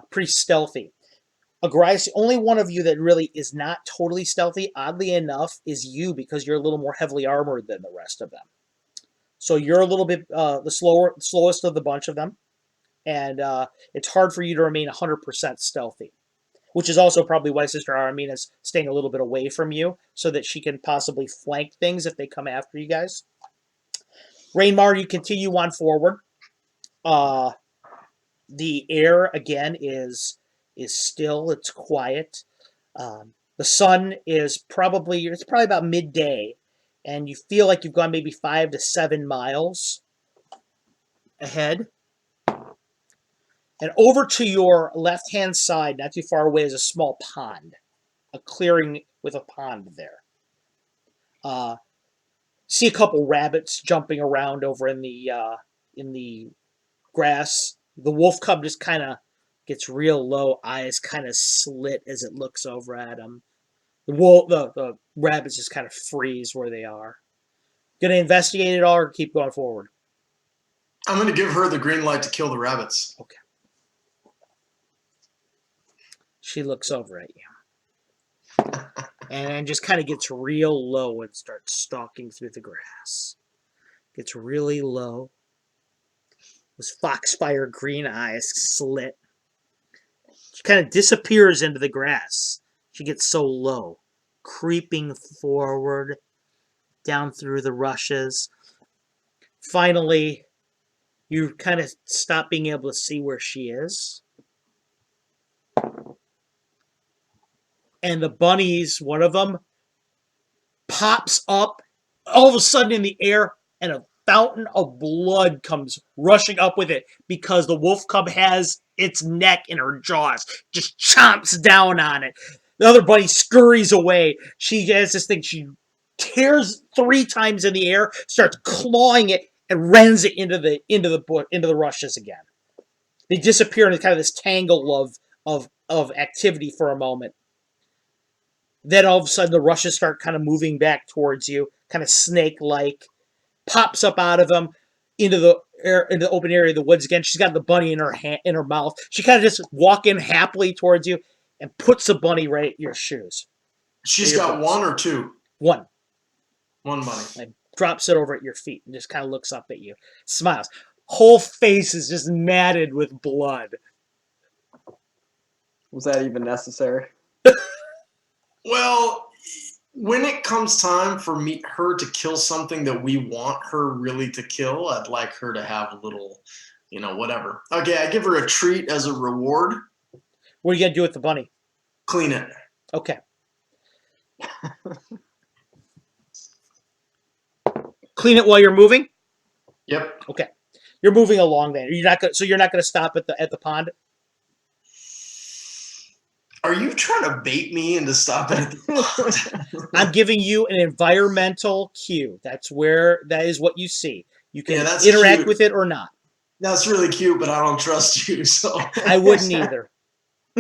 pretty stealthy. Agrias, the only one of you that really is not totally stealthy, oddly enough, is you because you're a little more heavily armored than the rest of them. So you're a little bit the slowest of the bunch of them, and it's hard for you to remain 100% stealthy, which is also probably why Sister Aramina is staying a little bit away from you so that she can possibly flank things if they come after you guys. Rainmar, you continue on forward. The air, again, is still. It's quiet. The sun is probably about midday, and you feel like you've gone maybe 5 to 7 miles ahead. And over to your left-hand side, not too far away, is a small pond. A clearing with a pond there. See a couple rabbits jumping around over in the grass. The wolf cub just kind of gets real low, eyes kind of slit as it looks over at him. The rabbits just kind of freeze where they are. Gonna investigate it all or keep going forward? I'm going to give her the green light to kill the rabbits. Okay. She looks over at you. And just kind of gets real low and starts stalking through the grass. Gets really low. Those foxfire green eyes slit. She kind of disappears into the grass. She gets so low. Creeping forward, down through the rushes. Finally, you kind of stop being able to see where she is. And the bunnies, one of them, pops up all of a sudden in the air, and a fountain of blood comes rushing up with it because the wolf cub has its neck in her jaws, just chomps down on it. The other bunny scurries away. She has this thing, she tears 3 times in the air, starts clawing it, and rends it into the rushes again. They disappear in kind of this tangle of activity for a moment. Then all of a sudden the rushes start kind of moving back towards you, kind of snake-like. Pops up out of them into the open area of the woods again. She's got the bunny in her mouth. She kind of just walking happily towards you and puts the bunny right at your shoes. She's got boots. 1 or 2? One. One bunny. And drops it over at your feet and just kind of looks up at you. Smiles. Whole face is just matted with blood. Was that even necessary? Well, when it comes time for her to kill something that we want her really to kill, I'd like her to have a little, whatever. Okay, I give her a treat as a reward. What are you going to do with the bunny? Clean it. Okay. Clean it while you're moving? Yep. Okay. You're moving along then. You're not going to stop at the pond? Are you trying to bait me into stopping at the pond? I'm giving you an environmental cue. That is what you see. You can that's interact cute. with it or not. That's really cute, but I don't trust you, so. I wouldn't either.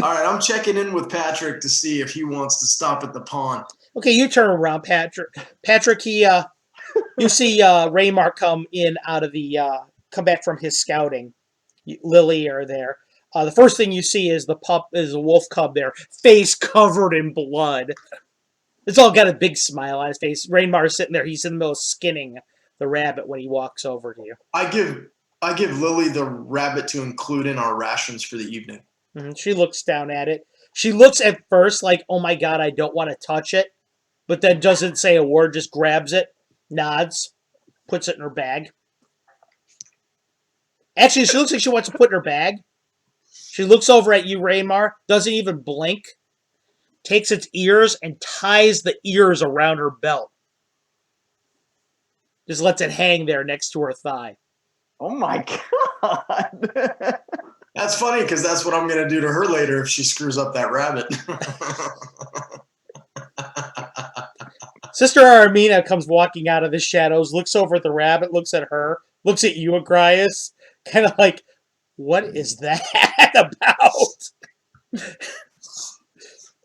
All right, I'm checking in with Patrick to see if he wants to stop at the pond. Okay, you turn around, Patrick. Patrick, you see Raymar come back from his scouting. Lily are there. The first thing you see is the wolf cub there, face covered in blood. It's all got a big smile on his face. Rainmar's sitting there. He's in the middle of skinning the rabbit when he walks over to you. I give Lily the rabbit to include in our rations for the evening. Mm-hmm. She looks down at it. She looks at first like, oh my God, I don't want to touch it. But then doesn't say a word, just grabs it, nods, puts it in her bag. Actually, she looks like she wants to put it in her bag. She looks over at you, Raymar, doesn't even blink, takes its ears and ties the ears around her belt. Just lets it hang there next to her thigh. Oh my God. That's funny because that's what I'm going to do to her later if she screws up that rabbit. Sister Armina comes walking out of the shadows, looks over at the rabbit, looks at her, looks at you, Agrias, kind of like, what is that about?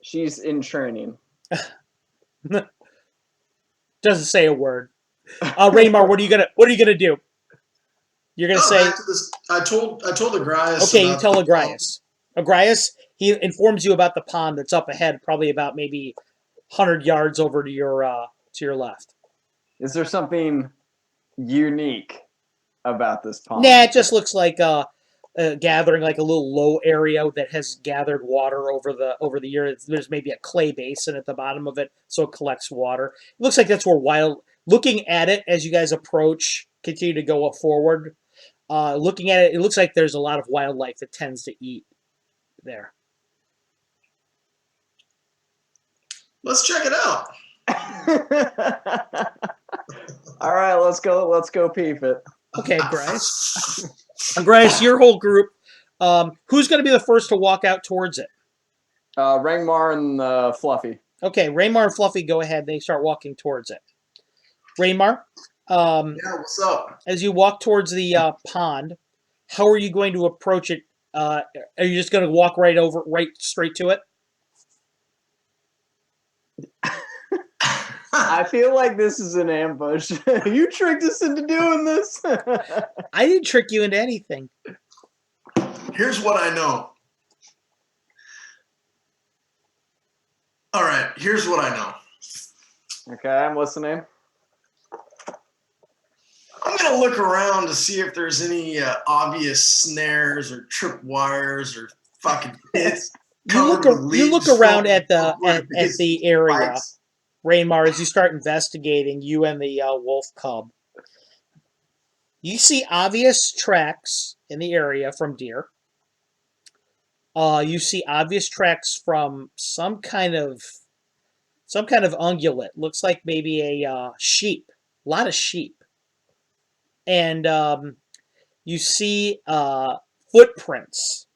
She's in training. Doesn't say a word. Raymar, what are you gonna do? You're gonna say. I told Agrias. Okay, you tell Agrias. Agrias, he informs you about the pond that's up ahead, probably about maybe 100 yards over to your left. Is there something unique about this pond? Nah, it just looks like gathering, like a little low area that has gathered water over the year. There's maybe a clay basin at the bottom of it, so it collects water. It looks like that's where looking at it as you guys approach, continue to go forward. Looking at it, it looks like there's a lot of wildlife that tends to eat there. Let's check it out. All right, let's go peep it. Okay, Grace. Grace, your whole group Who's going to be the first to walk out towards it? Rangmar and Fluffy. Okay, Raymar and Fluffy go ahead. They start walking towards it. Raymar, Yeah, what's up? as you walk towards the pond, how are you going to approach it? Are you just going to walk right straight to it? I feel like this is an ambush. You tricked us into doing this. I didn't trick you into anything. Here's what I know. All right, here's what I know. Okay, I'm listening. I'm gonna look around to see if there's any obvious snares or trip wires or fucking pits. You look around at the area, Raymar, as you start investigating. You and the wolf cub. You see obvious tracks in the area from deer. You see obvious tracks from some kind of ungulate. Looks like maybe a sheep. A lot of sheep. And you see footprints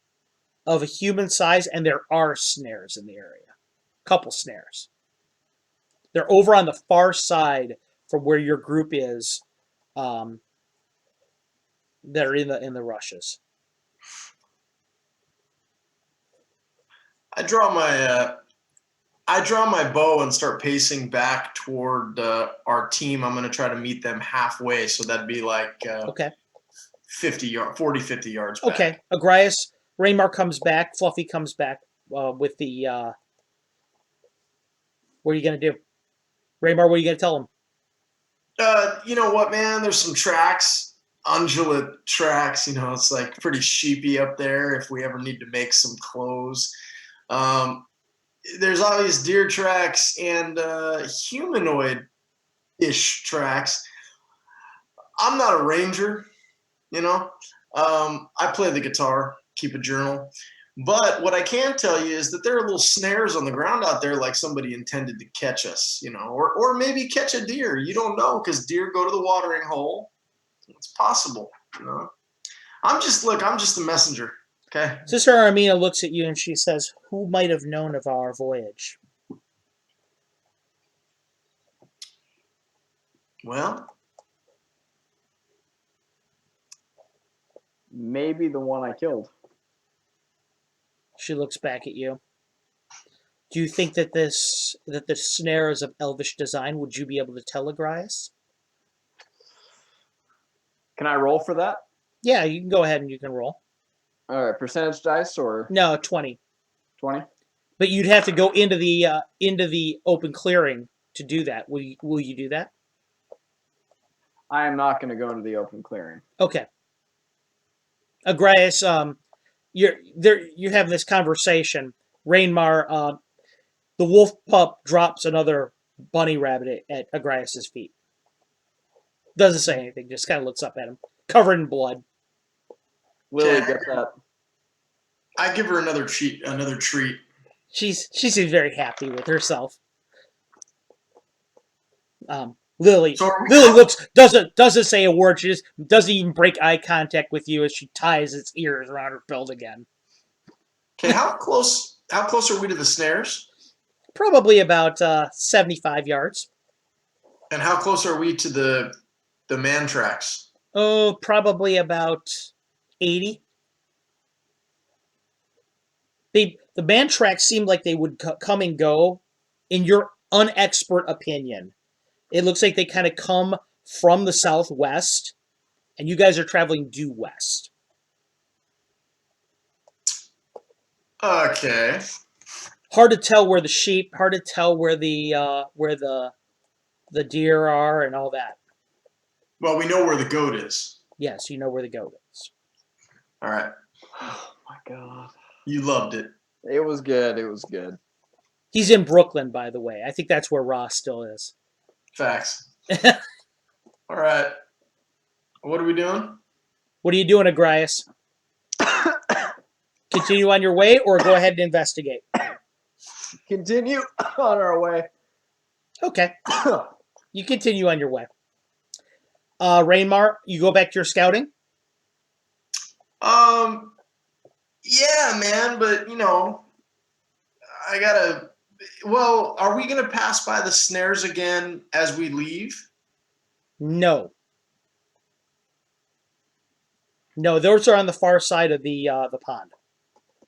of a human size, and there are snares in the area. Couple snares. They're over on the far side from where your group is. That are in the rushes. I draw my bow and start pacing back toward our team. I'm going to try to meet them halfway, so that'd be like Okay. 50 yards back. Okay. Agrias, Raymar comes back. Fluffy comes back with the. What are you going to do? Raymar, what are you going to tell him? You know what, man? There's some tracks, undulate tracks. You know, it's like pretty sheepy up there if we ever need to make some clothes. There's obvious deer tracks and humanoid-ish tracks. I'm not a ranger, you know. I play the guitar, keep a journal. But what I can tell you is that there are little snares on the ground out there like somebody intended to catch us, you know, or maybe catch a deer. You don't know because deer go to the watering hole. It's possible, you know. I'm just the messenger, okay? Sister Armina looks at you and she says, "Who might have known of our voyage?" Well, maybe the one I killed. She looks back at you. Do you think that the snare is of elvish design? Would you be able to tell Agrias? Can I roll for that? Yeah, you can go ahead and you can roll. All right, percentage dice or No, 20. 20? But you'd have to go into the open clearing to do that. Will you do that? I am not going to go into the open clearing. Okay. Agrias, you're having this conversation. Rainmar, the wolf pup drops another bunny rabbit at Agrias's feet. Doesn't say anything, just kind of looks up at him, covered in blood. Lily Okay. gets that. I give her another treat. She seems very happy with herself. Lily So doesn't say a word. She just doesn't even break eye contact with you as she ties its ears around her belt again. Okay, how close are we to the snares? Probably about 75 yards. And how close are we to the man tracks? Oh, probably about 80. The man tracks seemed like they would come and go. In your unexpert opinion, it looks like they kind of come from the southwest, and you guys are traveling due west. Okay. Hard to tell where the sheep, hard to tell where the deer are and all that. Well, we know where the goat is. Yes, you know where the goat is. All right. Oh my god. You loved it. It was good. It was good. He's in Brooklyn, by the way. I think that's where Ross still is. Facts. All right. What are we doing? What are you doing, Agrias? Continue on your way or go ahead and investigate? Continue on our way. Okay. You continue on your way. Rainmar, you go back to your scouting? Yeah, man, but I gotta. Well, are we gonna pass by the snares again as we leave? No. No, those are on the far side of the pond.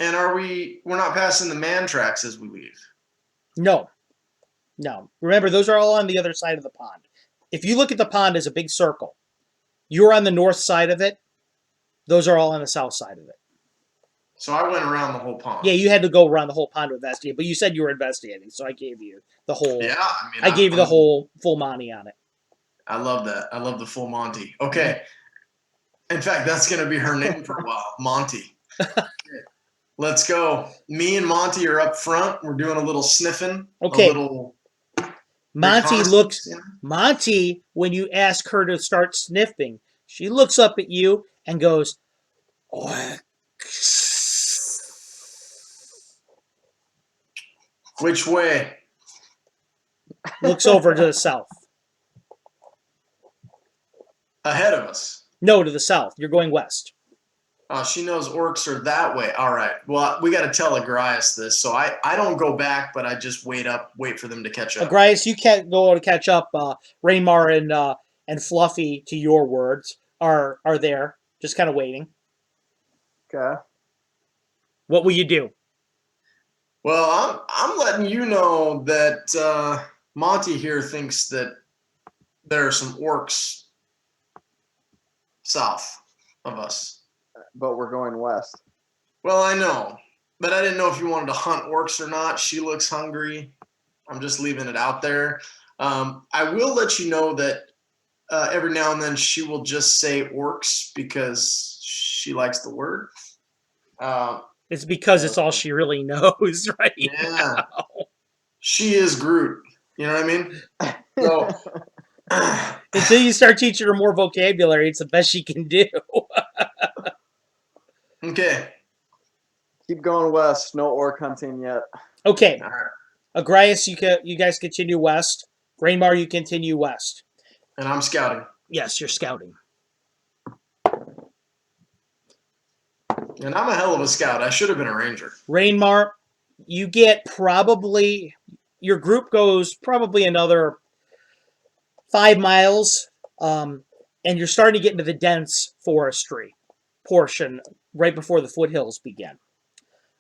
And we're not passing the man tracks as we leave? No. No. Remember, those are all on the other side of the pond. If you look at the pond as a big circle, you're on the north side of it. Those are all on the south side of it. So I went around the whole pond. Yeah, you had to go around the whole pond to investigate, but you said you were investigating, so I gave you the whole. Yeah, I mean, I gave you the whole full Monty on it. I love that. I love the full Monty. Okay. In fact, that's going to be her name for a while, Monty. Let's go. Me and Monty are up front. We're doing a little sniffing. Okay. A little Monty reconnaissance, looks. you know? Monty, when you ask her to start sniffing, she looks up at you and goes, Which way? looks over to the south. Ahead of us. No, to the south. You're going west. Oh, she knows orcs are that way. All right. Well, we got to tell Agrias this. So I don't go back, but I just wait for them to catch up. Agrias, you can't go to catch up. Raymar and Fluffy, to your words, are there, just kind of waiting. Okay. What will you do? Well, I'm letting you know that Monty here thinks that there are some orcs south of us. But we're going west. Well, I know, but I didn't know if you wanted to hunt orcs or not. She looks hungry. I'm just leaving it out there. I will let you know that every now and then she will just say orcs because she likes the word. It's because it's all she really knows, right? Yeah. now. She is Groot. You know what I mean? So Until you start teaching her more vocabulary, it's the best she can do. okay. Keep going west. No orc hunting yet. Okay. All right. Agrias, you guys continue west. Rainmar, you continue west. And I'm scouting. Yes, you're scouting. And I'm a hell of a scout. I should have been a ranger. Rainmar, you get probably, your group goes probably another 5 miles, and you're starting to get into the dense forestry portion right before the foothills begin.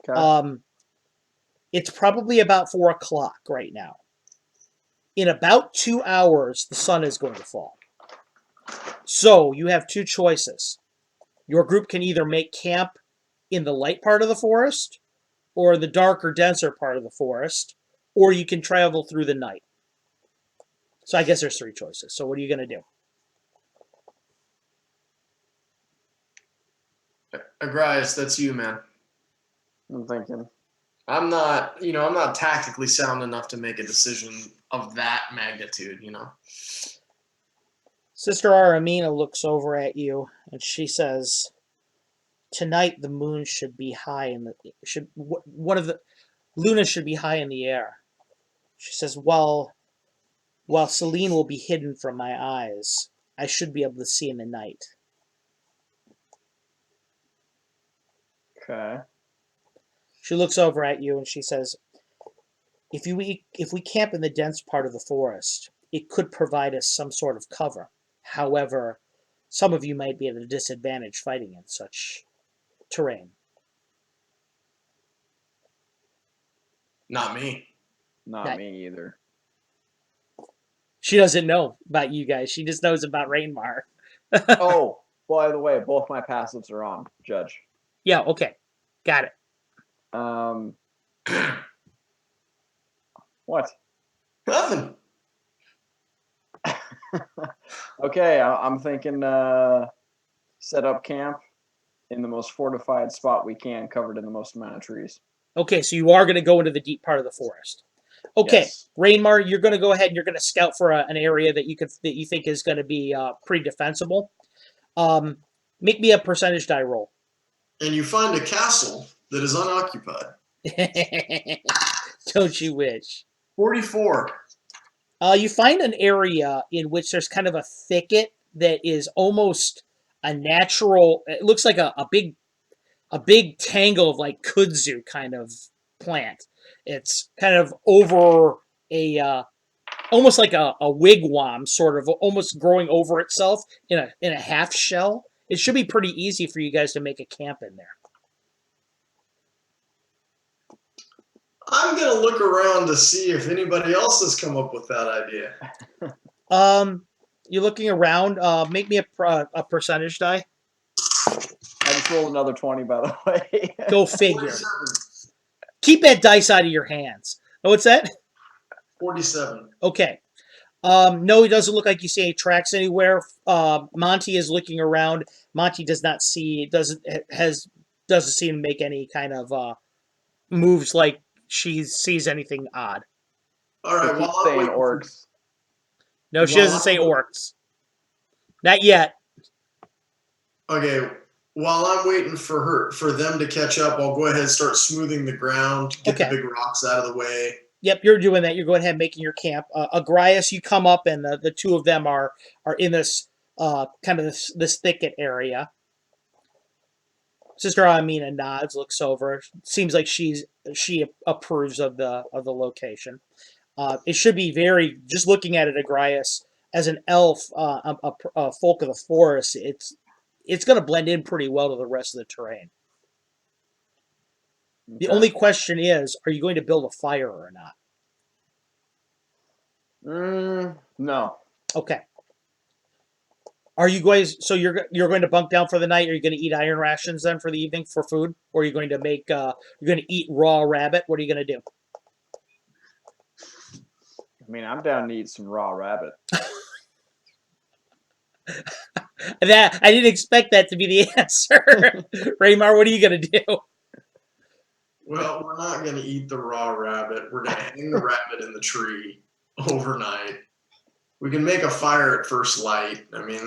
Okay. It's probably about 4 o'clock right now. In about 2 hours, the sun is going to fall. So you have two choices. Your group can either make camp in the light part of the forest, or the darker, denser part of the forest, or you can travel through the night. So I guess there's 3 choices. So what are you going to do? Agrias, that's you, man. I'm thinking. I'm not tactically sound enough to make a decision of that magnitude, Sister Aramina looks over at you and she says, "Tonight the moon should be high in the one of the Luna should be high in the air." She says, "While Celine will be hidden from my eyes, I should be able to see in the night." Okay. She looks over at you and she says, if we camp in the dense part of the forest, it could provide us some sort of cover. However, some of you might be at a disadvantage fighting in such terrain." Not me. Not me either. She doesn't know about you guys. She just knows about Rainmar. Oh, by the way, both my passives are on, Judge. Yeah, okay. Got it. What? Nothing. Okay, I'm thinking set up camp in the most fortified spot we can, covered in the most amount of trees. Okay, so you are going to go into the deep part of the forest. Okay, Yes. Rainmar, you're going to go ahead and you're going to scout for an area that you think is going to be pretty defensible. Make me a percentage die roll. And you find a castle that is unoccupied. Don't you wish? 44. You find an area in which there's kind of a thicket that is almost a natural. It looks like a a big tangle of like kudzu kind of plant. It's kind of over a almost like a wigwam, sort of almost growing over itself in a half shell. It should be pretty easy for you guys to make a camp in there. I'm gonna look around to see if anybody else has come up with that idea. You're looking around. Make me a percentage die. I just rolled another 20, by the way. Go figure. 47. Keep that dice out of your hands. Oh, what's that? 47. Okay. No, it doesn't look like you see any tracks anywhere. Monty is looking around. Monty does not see. Doesn't seem to make any kind of moves like she sees anything odd. All right. Keep Well, I'm saying waiting orcs. No, she Well, doesn't say orcs. Not yet. Okay. While I'm waiting for them to catch up, I'll go ahead and start smoothing the ground, get Okay. the big rocks out of the way. Yep, you're doing that. You're going ahead and making your camp. Agrias, you come up, and the two of them are in this kind of this thicket area. Sister Amina nods, looks over. Seems like she approves of the location. It should be very, just looking at it, Agrias, as an elf, a folk of the forest, it's going to blend in pretty well to the rest of the terrain. The Okay. only question is, are you going to build a fire or not? No. Okay. Are you guys? So you're going to bunk down for the night? Are you going to eat iron rations then for the evening for food, or are you going to make? You're going to eat raw rabbit? What are you going to do? I mean, I'm down to eat some raw rabbit. That I didn't expect that to be the answer. Raymar, what are you going to do? Well, we're not going to eat the raw rabbit. We're going to hang the rabbit in the tree overnight. We can make a fire at first light. I mean,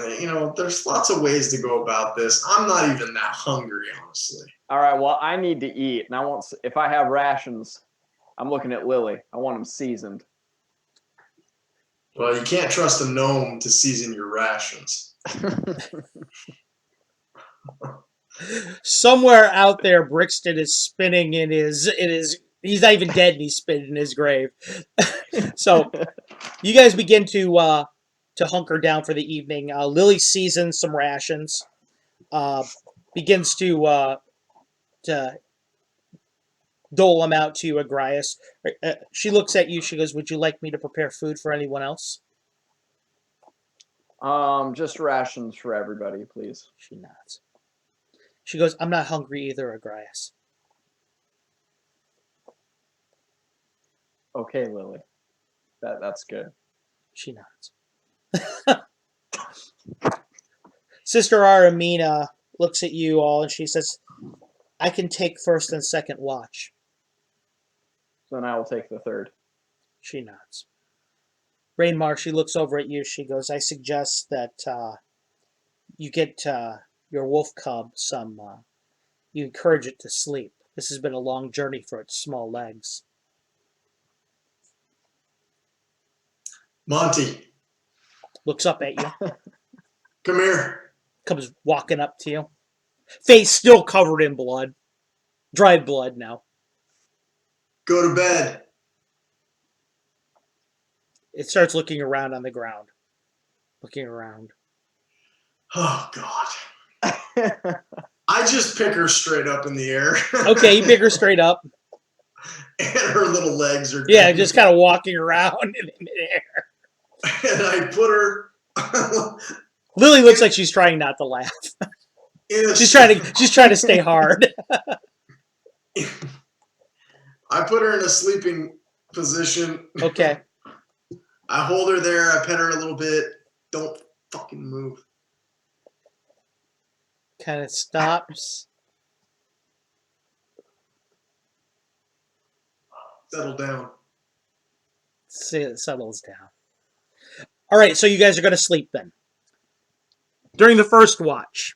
there's lots of ways to go about this. I'm not even that hungry, honestly. All right, well, I need to eat, and if I have rations, I'm looking at Lily. I want them seasoned. Well, you can't trust a gnome to season your rations. Somewhere out there, Brixton is spinning in his. He's not even dead, and he's spinning in his grave. So, you guys begin to hunker down for the evening. Lily seasons some rations. Begins to dole them out to Agrias. She looks at you. She goes, "Would you like me to prepare food for anyone else?" Just rations for everybody, please. She nods. She goes, "I'm not hungry either, Agrias." Okay, Lily. That's good. She nods. Sister Aramina looks at you all and she says, "I can take first and second watch." So then I will take the third. She nods. Rainmar, she looks over at you. She goes, "I suggest that you get your wolf cub some, you encourage it to sleep. This has been a long journey for its small legs." Monty, Looks up at you. come here. Comes walking up to you. Face still covered in blood. Dried blood now. Go to bed. It starts looking around on the ground. Looking around. Oh, God. I just pick her straight up in the air. Okay, you pick her straight up. And her little legs are Yeah, just kind of walking around in midair. And I put her. Lily looks like she's trying not to laugh. She's trying to stay hard. I put her in a sleeping position. Okay. I hold her there. I pet her a little bit. Don't fucking move. Kind of stops. Settle down. It settles down. All right, so you guys are going to sleep then. During the first watch.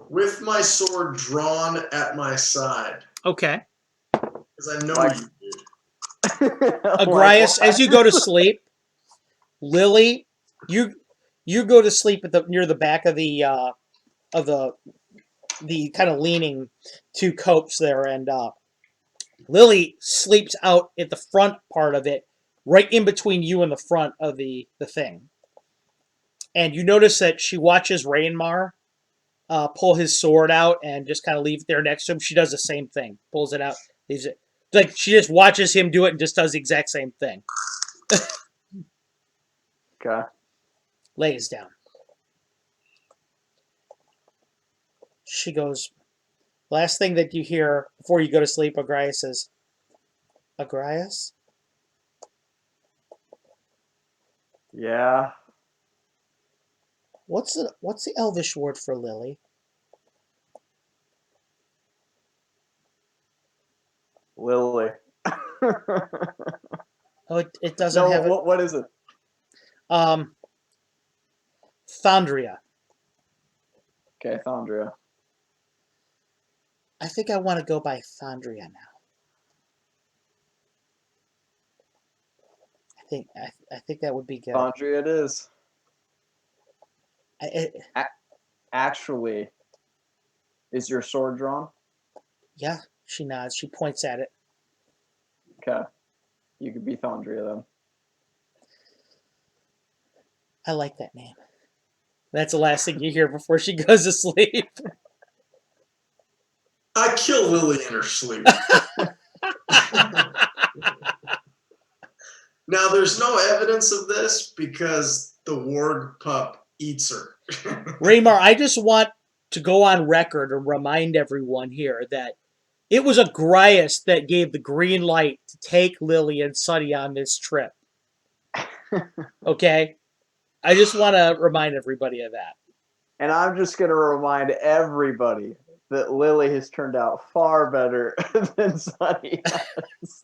With my sword drawn at my side. Okay. Because I know Like- you did. Agrias, as you go to sleep, Lily, you go to sleep near the back of the kind of leaning two copes there, and Lily sleeps out at the front part of it, right in between you and the front of the thing. And you notice that she watches Rainmar pull his sword out and just kind of leave it there next to him. She does the same thing, pulls it out, leaves it. Like she just watches him do it and just does the exact same thing. Okay. Lays down. She goes, last thing that you hear before you go to sleep, Agrias says, Agrias? Yeah. What's the Elvish word for Lily? Lily. Oh, it doesn't No, have it. what is it? Thondria. Okay, Thondria. I think I want to go by Thondria now. I think that would be good. Thondria it is. It, Actually, is your sword drawn? yeah, she nods. She points at it. Okay. You could be Thondria then. I like that name. That's the last thing you hear before she goes to sleep. I kill Lily in her sleep. Now, there's no evidence of this because the warg pup eats her. Raymar, I just want to go on record and remind everyone here that it was Agrias that gave the green light to take Lily and Sunny on this trip. Okay? I just want to remind everybody of that. And I'm just going to remind everybody that Lily has turned out far better than Sunny has.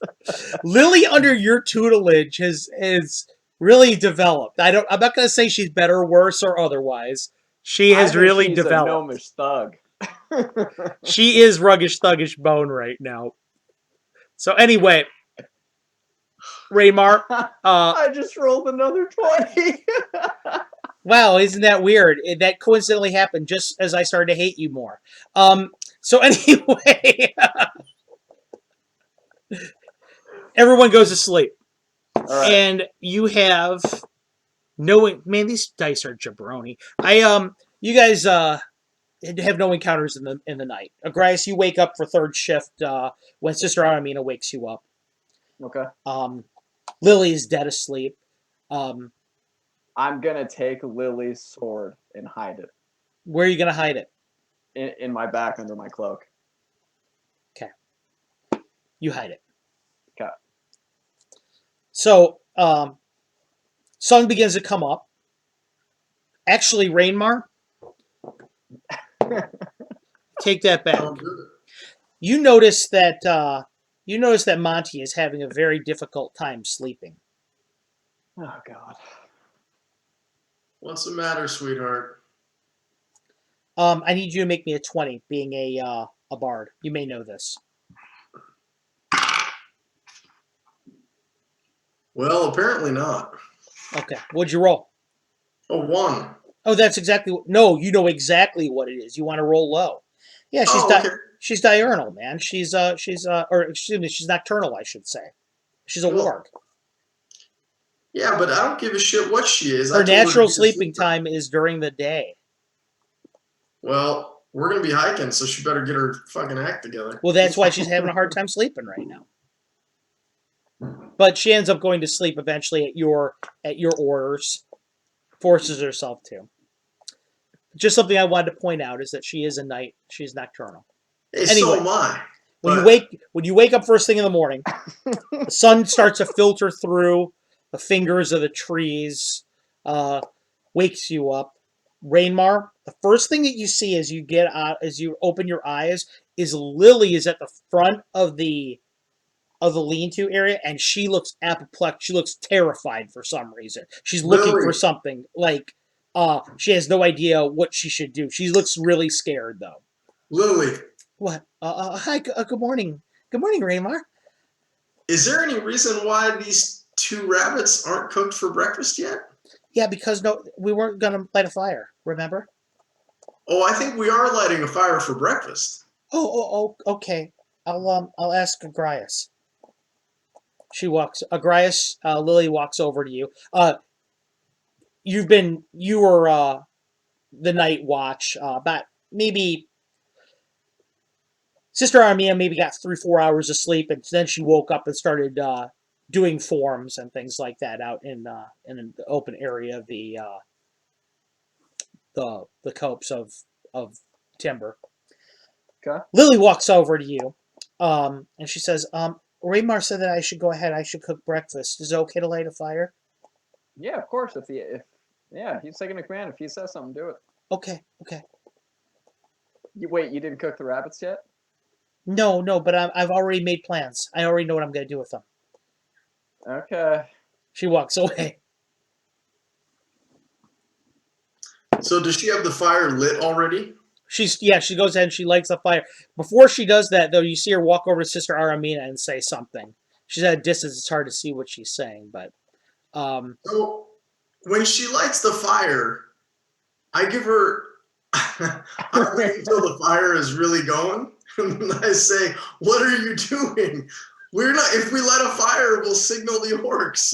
Lily, under your tutelage, has really developed. I'm not going to say she's better, or worse, or otherwise. She has really she's developed. A gnomish thug. She is ruggish, thuggish bone right now. So anyway, Raymar, I just rolled another 20. wow, isn't that weird? That coincidentally happened just as I started to hate you more. So anyway, everyone goes to sleep. Right. And you have man, these dice are jabroni. You guys have no encounters in the night. Agrias, you wake up for third shift when Sister Aramina wakes you up. Okay. Lily is dead asleep. I'm gonna take Lily's sword and hide it Where are you gonna hide it? in my back under my cloak. Okay. You hide it. Okay. So, sun begins to come up. Actually, Rainmar, take that back. You notice that Monty is having a very difficult time sleeping. Oh God. What's the matter, sweetheart? I need you to make me a 20, being a bard. You may know this. Well, apparently not. Okay. What'd you roll? A 1. Oh, that's exactly no. You know exactly what it is. You want to roll low. Yeah, Okay. she's diurnal, man. She's or excuse me, she's nocturnal, I should say. She's a warg. Yeah, but I don't give a shit what she is. Her natural sleeping time is during the day. Well, we're gonna be hiking, so she better get her fucking act together. Well, that's why she's having a hard time sleeping right now. But she ends up going to sleep eventually at your orders. Forces herself to. Just something I wanted to point out is that she is a night. She's nocturnal. Hey, Anyway, so am I. When you wake up first thing in the morning, the sun starts to filter through the fingers of the trees, wakes you up. Rainmar, the first thing that you see as you get out, as you open your eyes, is Lily is at the front of the lean-to area, and she looks apoplectic. She looks terrified for some reason. She's looking for something. Like, she has no idea what she should do. She looks really scared, though. Lily. What? Hi, good morning. Good morning, Raymar. Is there any reason why these 2 rabbits aren't cooked for breakfast yet? Yeah, because we weren't going to light a fire, remember? Oh, I think we are lighting a fire for breakfast. Okay. I'll ask Agrias. Lily walks over to you. You were the night watch. About maybe Sister Armia maybe got 3-4 hours of sleep, and then she woke up and started doing forms and things like that out in the open area of the copse of timber. Okay. Lily walks over to you, and she says, Raymar said that I should go ahead. I should cook breakfast. Is it okay to light a fire? Yeah, of course. If he's taking the command. If he says something, do it. Okay. Wait, you didn't cook the rabbits yet? No, but I've already made plans. I already know what I'm going to do with them. Okay. She walks away. So does she have the fire lit already? She goes ahead and she lights the fire. Before she does that, though, you see her walk over to Sister Aramina and say something. She's at a distance. It's hard to see what she's saying, but... So when she lights the fire, I give her... I wait until the fire is really going. And I say, what are you doing? We're not... If we light a fire, we'll signal the orcs.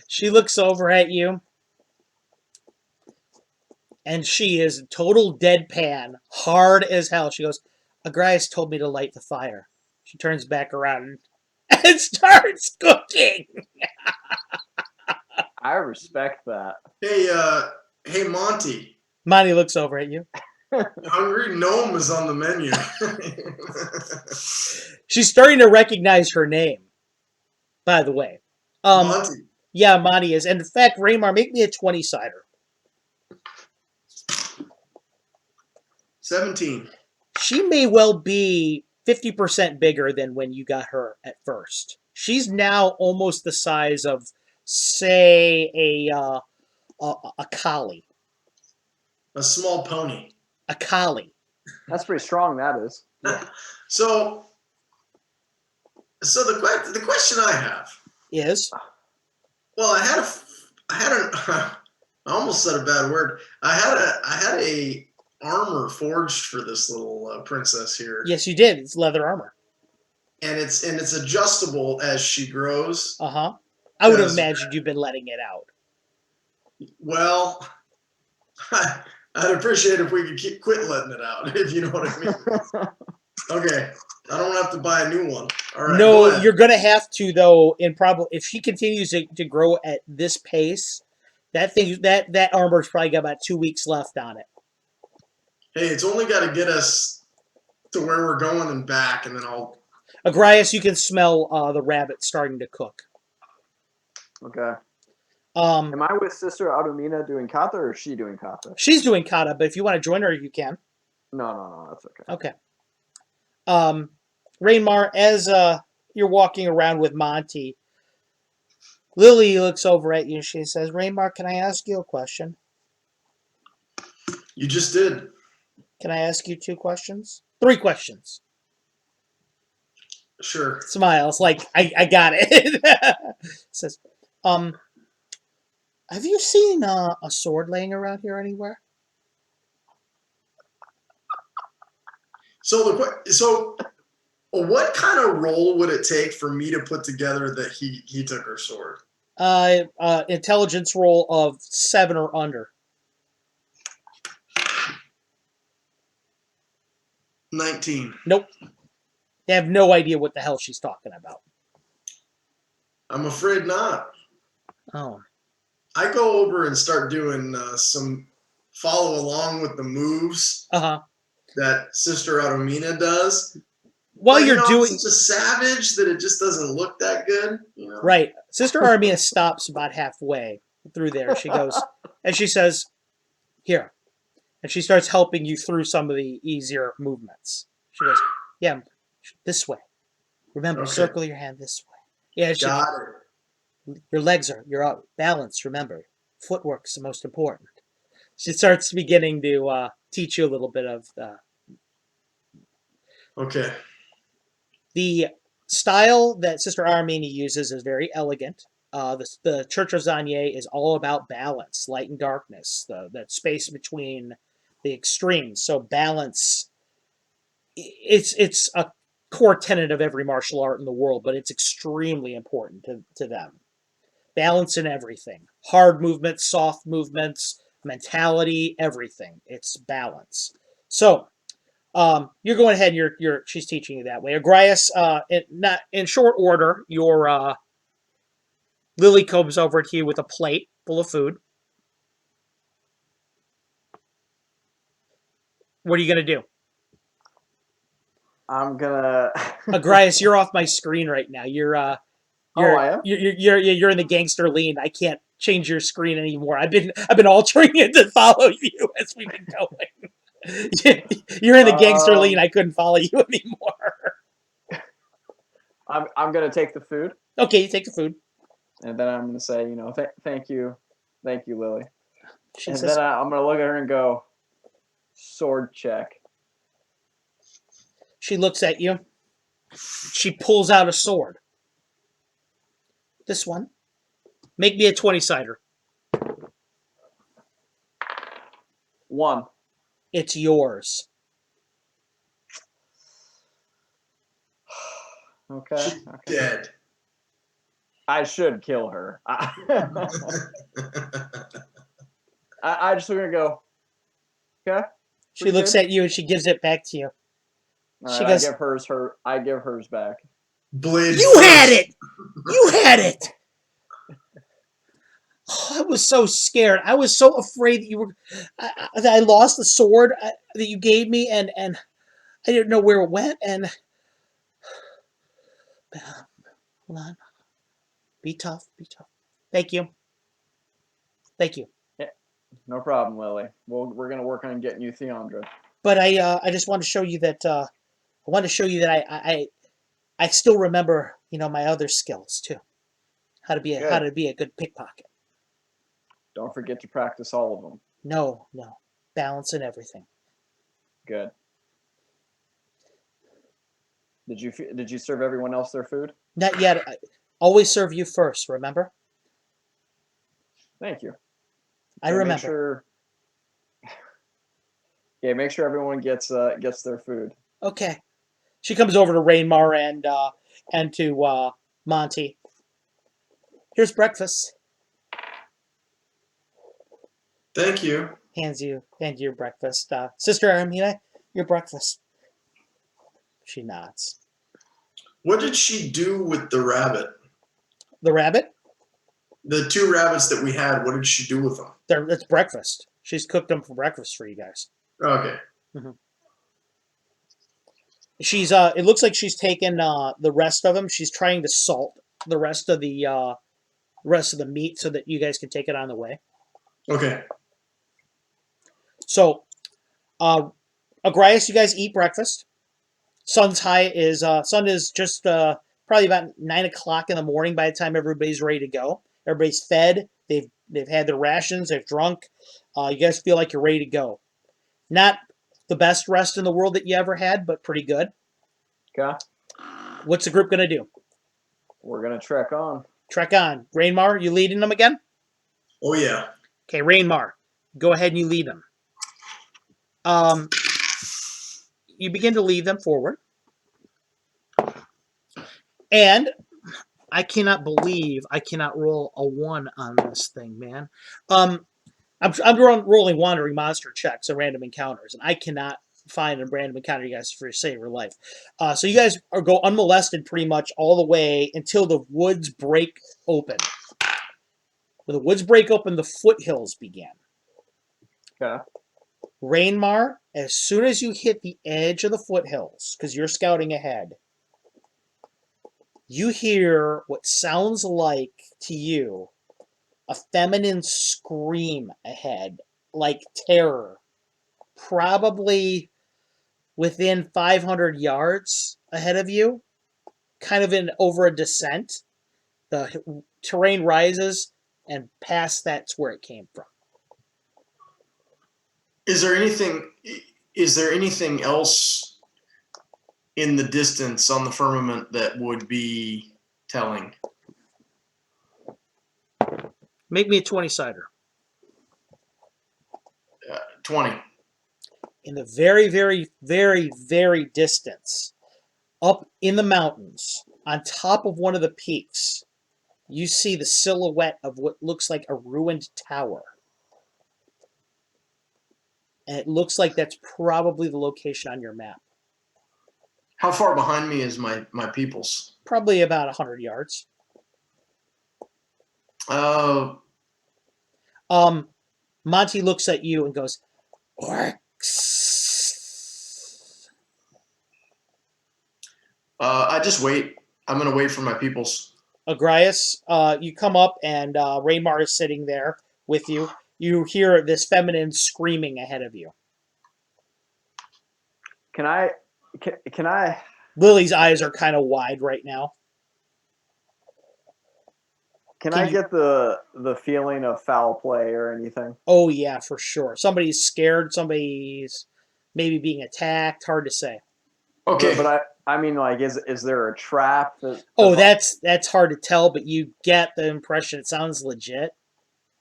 She looks over at you, and she is total deadpan, hard as hell. She goes, Agrias told me to light the fire. She turns back around and starts cooking. I respect that. Hey, Monty. Monty looks over at you. Hungry Gnome is on the menu. She's starting to recognize her name, by the way. Monty. Yeah, Monty is. And in fact, Raymar, make me a 20-sider. 17. She may well be 50% bigger than when you got her at first. She's now almost the size of, say, a collie. A small pony. A collie. That's pretty strong. That is. Yeah. So the question I have Is? Well, I almost said a bad word. I had a armor forged for this little princess here. Yes, you did. It's leather armor. And it's adjustable as she grows. Uh-huh. I would have imagined you've been letting it out. Well, I'd appreciate if we could quit letting it out, if you know what I mean. Okay. I don't have to buy a new one. All right. No, you're gonna have to though. If she continues to grow at this pace, that armor's probably got about 2 weeks left on it. Hey, it's only got to get us to where we're going and back, and then I'll. Agrias, you can smell the rabbit starting to cook. Okay. Am I with Sister Adomina doing kata, or is she doing kata? She's doing kata, but if you want to join her, you can. No, that's okay. Okay. Rainmar, as you're walking around with Monty, Lily looks over at you and she says, Rainmar, can I ask you a question? You just did. Can I ask you 2 questions? 3 questions. Sure. Smiles like I got it. Says, have you seen a sword laying around here anywhere? So what kind of role would it take for me to put together that he took her sword? Intelligence roll of 7 or under. 19. Nope. They have no idea what the hell she's talking about. I'm afraid not. Oh. I go over and start doing some follow along with the moves that Sister Adomina does. While you're doing, I'm such a savage that it just doesn't look that good. You know? Right. Sister Armia stops about halfway through there. She goes, and she says, here. And she starts helping you through some of the easier movements. She goes, yeah, this way. Remember, circle your hand this way. Yeah, Got it. Your legs you're out. Balance, remember. Footwork's the most important. She starts beginning to teach you a little bit of Okay. the style that Sister Armini uses is very elegant. The Church of Zanye is all about balance, light and darkness, that space between the extremes. So balance, it's a core tenet of every martial art in the world, but it's extremely important to them. Balance in everything. Hard movements, soft movements, mentality, everything. It's balance. So you're going ahead and she's teaching you that way. Agrias, not in short order, your Lily comes over to you with a plate full of food. What are you going to do? I'm gonna. Agrias, you're off my screen right now. You're I am? you're in the gangster lean. I can't change your screen anymore. I've been altering it to follow you as we've been going. You're in the gangster lean. I couldn't follow you anymore. I'm gonna take the food. Okay, you take the food. And then I'm gonna say, thank you, Lily. She and says, then I'm gonna look at her and go, sword check. She looks at you. She pulls out a sword. This one. Make me a 20-sider. 1. It's yours. Okay. Dead. I should kill her. I just gonna go. Okay. She looks at you and she gives it back to you. All She right, goes, I give hers back. Blade You first. had it! You had it! Oh, I was so scared. I was so afraid that you were that I lost the sword that you gave me, and I didn't know where it went. And hold on, be tough, be tough. Thank you, thank you. Yeah, no problem, Lily. We're gonna work on getting you Theandra. But I just want to show you that I want to show you that I still remember my other skills too. How to be a good pickpocket. Don't forget to practice all of them. No, balance and everything. Good. Did you serve everyone else their food? Not yet. I always serve you first. Remember? Thank you. I remember. Make sure everyone gets their food. Okay. She comes over to Rainmar and to Monty. Here's breakfast. Thank you. Hands you your breakfast. Sister Aramina, your breakfast. She nods. What did she do with the rabbit? The rabbit? The 2 rabbits that we had, what did she do with them? It's breakfast. She's cooked them for breakfast for you guys. Okay. Mm-hmm. She's it looks like she's taken the rest of them. She's trying to salt the rest of the meat so that you guys can take it on the way. Okay. So, Agrias, you guys eat breakfast. Sun is just probably about 9 o'clock in the morning by the time everybody's ready to go. Everybody's fed. They've had their rations. They've drunk. You guys feel like you're ready to go. Not the best rest in the world that you ever had, but pretty good. Okay. What's the group gonna do? We're gonna trek on. Trek on. Rainmar, you leading them again? Oh yeah. Okay, Rainmar, go ahead and you lead them. You begin to lead them forward. And I cannot believe I cannot roll a 1 on this thing, man. I'm rolling wandering monster checks and random encounters, and I cannot find a random encounter you guys for save your life. So you guys go unmolested pretty much all the way until the woods break open. When the woods break open, the foothills begin. Okay. Rainmar, as soon as you hit the edge of the foothills, because you're scouting ahead, you hear what sounds like to you a feminine scream ahead, like terror. Probably within 500 yards ahead of you, kind of over a descent. The terrain rises, and past that's where it came from. Is there anything else in the distance on the firmament that would be telling? Make me a 20-sider. 20. In the very, very, very, very distance, up in the mountains, on top of one of the peaks, you see the silhouette of what looks like a ruined tower. And it looks like that's probably the location on your map. How far behind me is my peoples? Probably about 100 yards. Monty looks at you and goes, Orcs. I just wait. I'm going to wait for my peoples. Agrias, you come up and Raymar is sitting there with you. You hear this feminine screaming ahead of you. Can I? Lily's eyes are kind of wide right now. Can I get the feeling of foul play or anything? Oh yeah, for sure. Somebody's scared. Somebody's maybe being attacked. Hard to say. Okay. But I mean, like, is there a trap? Oh, that's hard to tell, but you get the impression it sounds legit.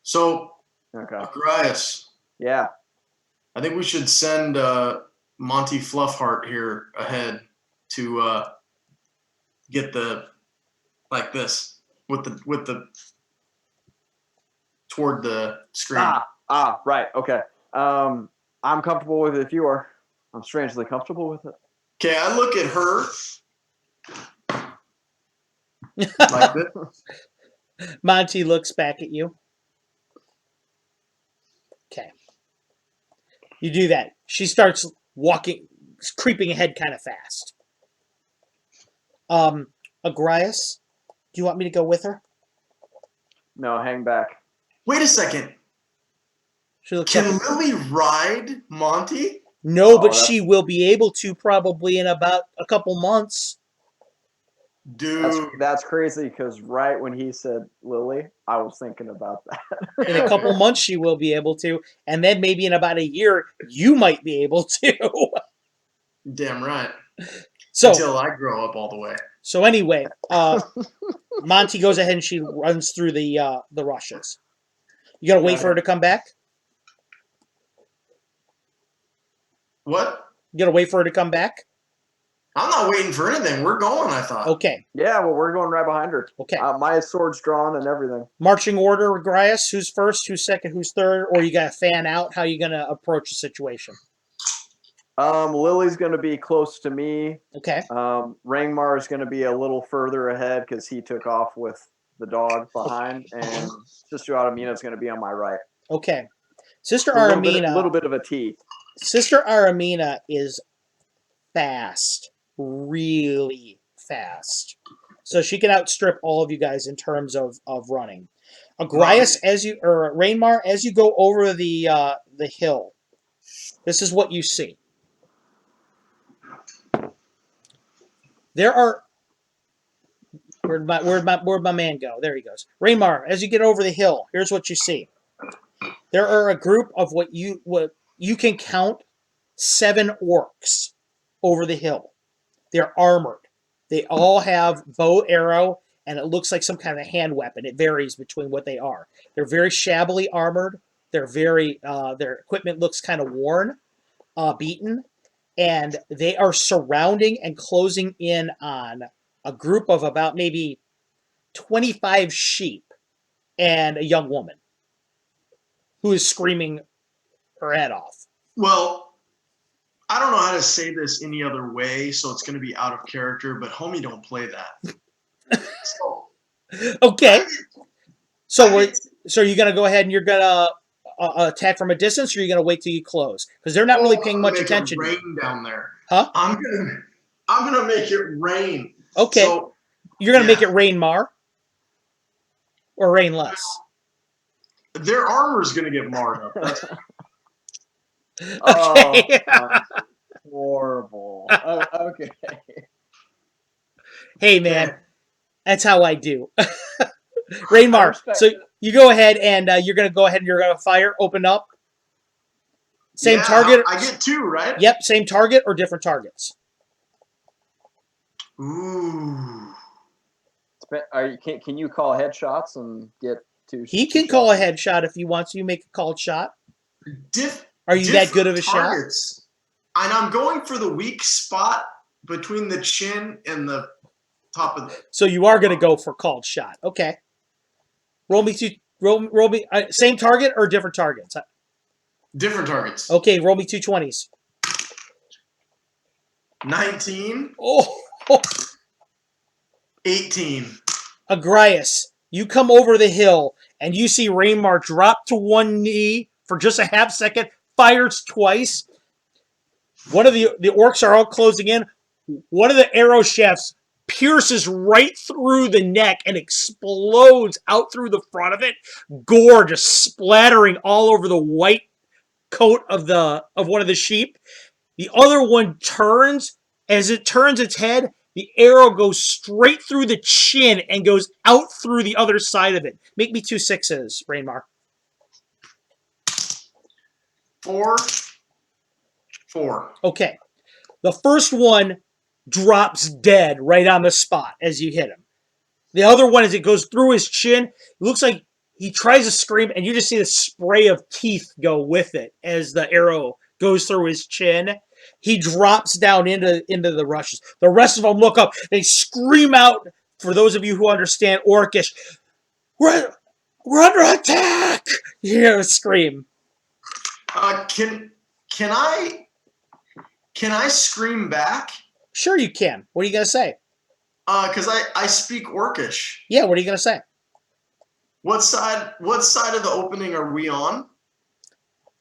So, okay. Agrias, Yeah. I think we should send Monty Fluffheart here ahead to get the like this with the toward the screen. Right. Okay. I'm comfortable with it if you are. I'm strangely comfortable with it. Okay, I look at her like this. Monty looks back at you. Okay. You do that. She starts walking, creeping ahead kind of fast. Agrias, do you want me to go with her? No, hang back. Wait a second. She looks Can up. Lily ride Monty? No, but she will be able to probably in about a couple months. Dude. That's crazy because right when he said Lily, I was thinking about that. In a couple months, she will be able to. And then maybe in about a year, you might be able to. Damn right. So, until I grow up all the way. So anyway, Monty goes ahead and she runs through the rushes. You gotta wait for her to come back? What? You gotta wait for her to come back? I'm not waiting for anything. We're going, I thought. Okay. Yeah, well, we're going right behind her. Okay. My sword's drawn and everything. Marching order, Agrias. Who's first, who's second, who's third? Or you gotta fan out? How you gonna approach the situation? Lily's going to be close to me. Okay. Rangmar is going to be a little further ahead because he took off with the dog behind, and Sister Aramina is going to be on my right. Okay. Sister Aramina. A little bit of a T. Sister Aramina is fast, really fast, so she can outstrip all of you guys in terms of running. Agrias, Rainmar, as you go over the hill, this is what you see. There are where'd my man go? There he goes. Raymar, as you get over the hill, here's what you see. There are a group of what you can count 7 orcs over the hill. They're armored. They all have bow, arrow, and it looks like some kind of hand weapon. It varies between what they are. They're very shabbily armored. They're very their equipment looks kind of worn, beaten. And they are surrounding and closing in on a group of about maybe 25 sheep and a young woman who is screaming her head off. Well, I don't know how to say this any other way, so it's going to be out of character, but homie don't play that. Okay. So you're going to go ahead and you're going to attack from a distance, or are you going to wait till you close? Because they're not really paying much attention. It rain down there. Huh? I'm gonna make it rain. Okay. So, you're gonna make it rain more, or rain less. Their armor's gonna get marred up. That's okay. Horrible. Okay. Hey man, that's how I do. Rainmar, so you go ahead and you're going to fire, open up. Same target. I get 2, right? Yep, same target or different targets. Ooh. Can you call headshots and get two. He can call a headshot if he wants to. You make a called shot. Are you that good of a targets. And I'm going for the weak spot between the chin and the top of the... So you are going to go for called shot. Okay. Roll me same target or different targets? Different targets. Okay, roll me 2 20s. 19. Oh, 18. Agrias, you come over the hill and you see Raymar drop to one knee for just a half second, fires twice. One of the orcs are all closing in. One of the arrow shafts pierces right through the neck and explodes out through the front of it. Gore just splattering all over the white coat of one of the sheep. The other one turns. As it turns its head, the arrow goes straight through the chin and goes out through the other side of it. Make me 2 6s, Rainmar. 4. 4. Okay. The first one drops dead right on the spot as you hit him. The other one, as it goes through his chin, it looks like he tries to scream, and you just see the spray of teeth go with it as the arrow goes through his chin. He drops down into the rushes. The rest of them look up. They scream out, for those of you who understand Orcish, we're under attack! You hear a scream. Can I scream back? Sure you can. What are you going to say? Because I speak Orcish. Yeah, what are you going to say? What side of the opening are we on?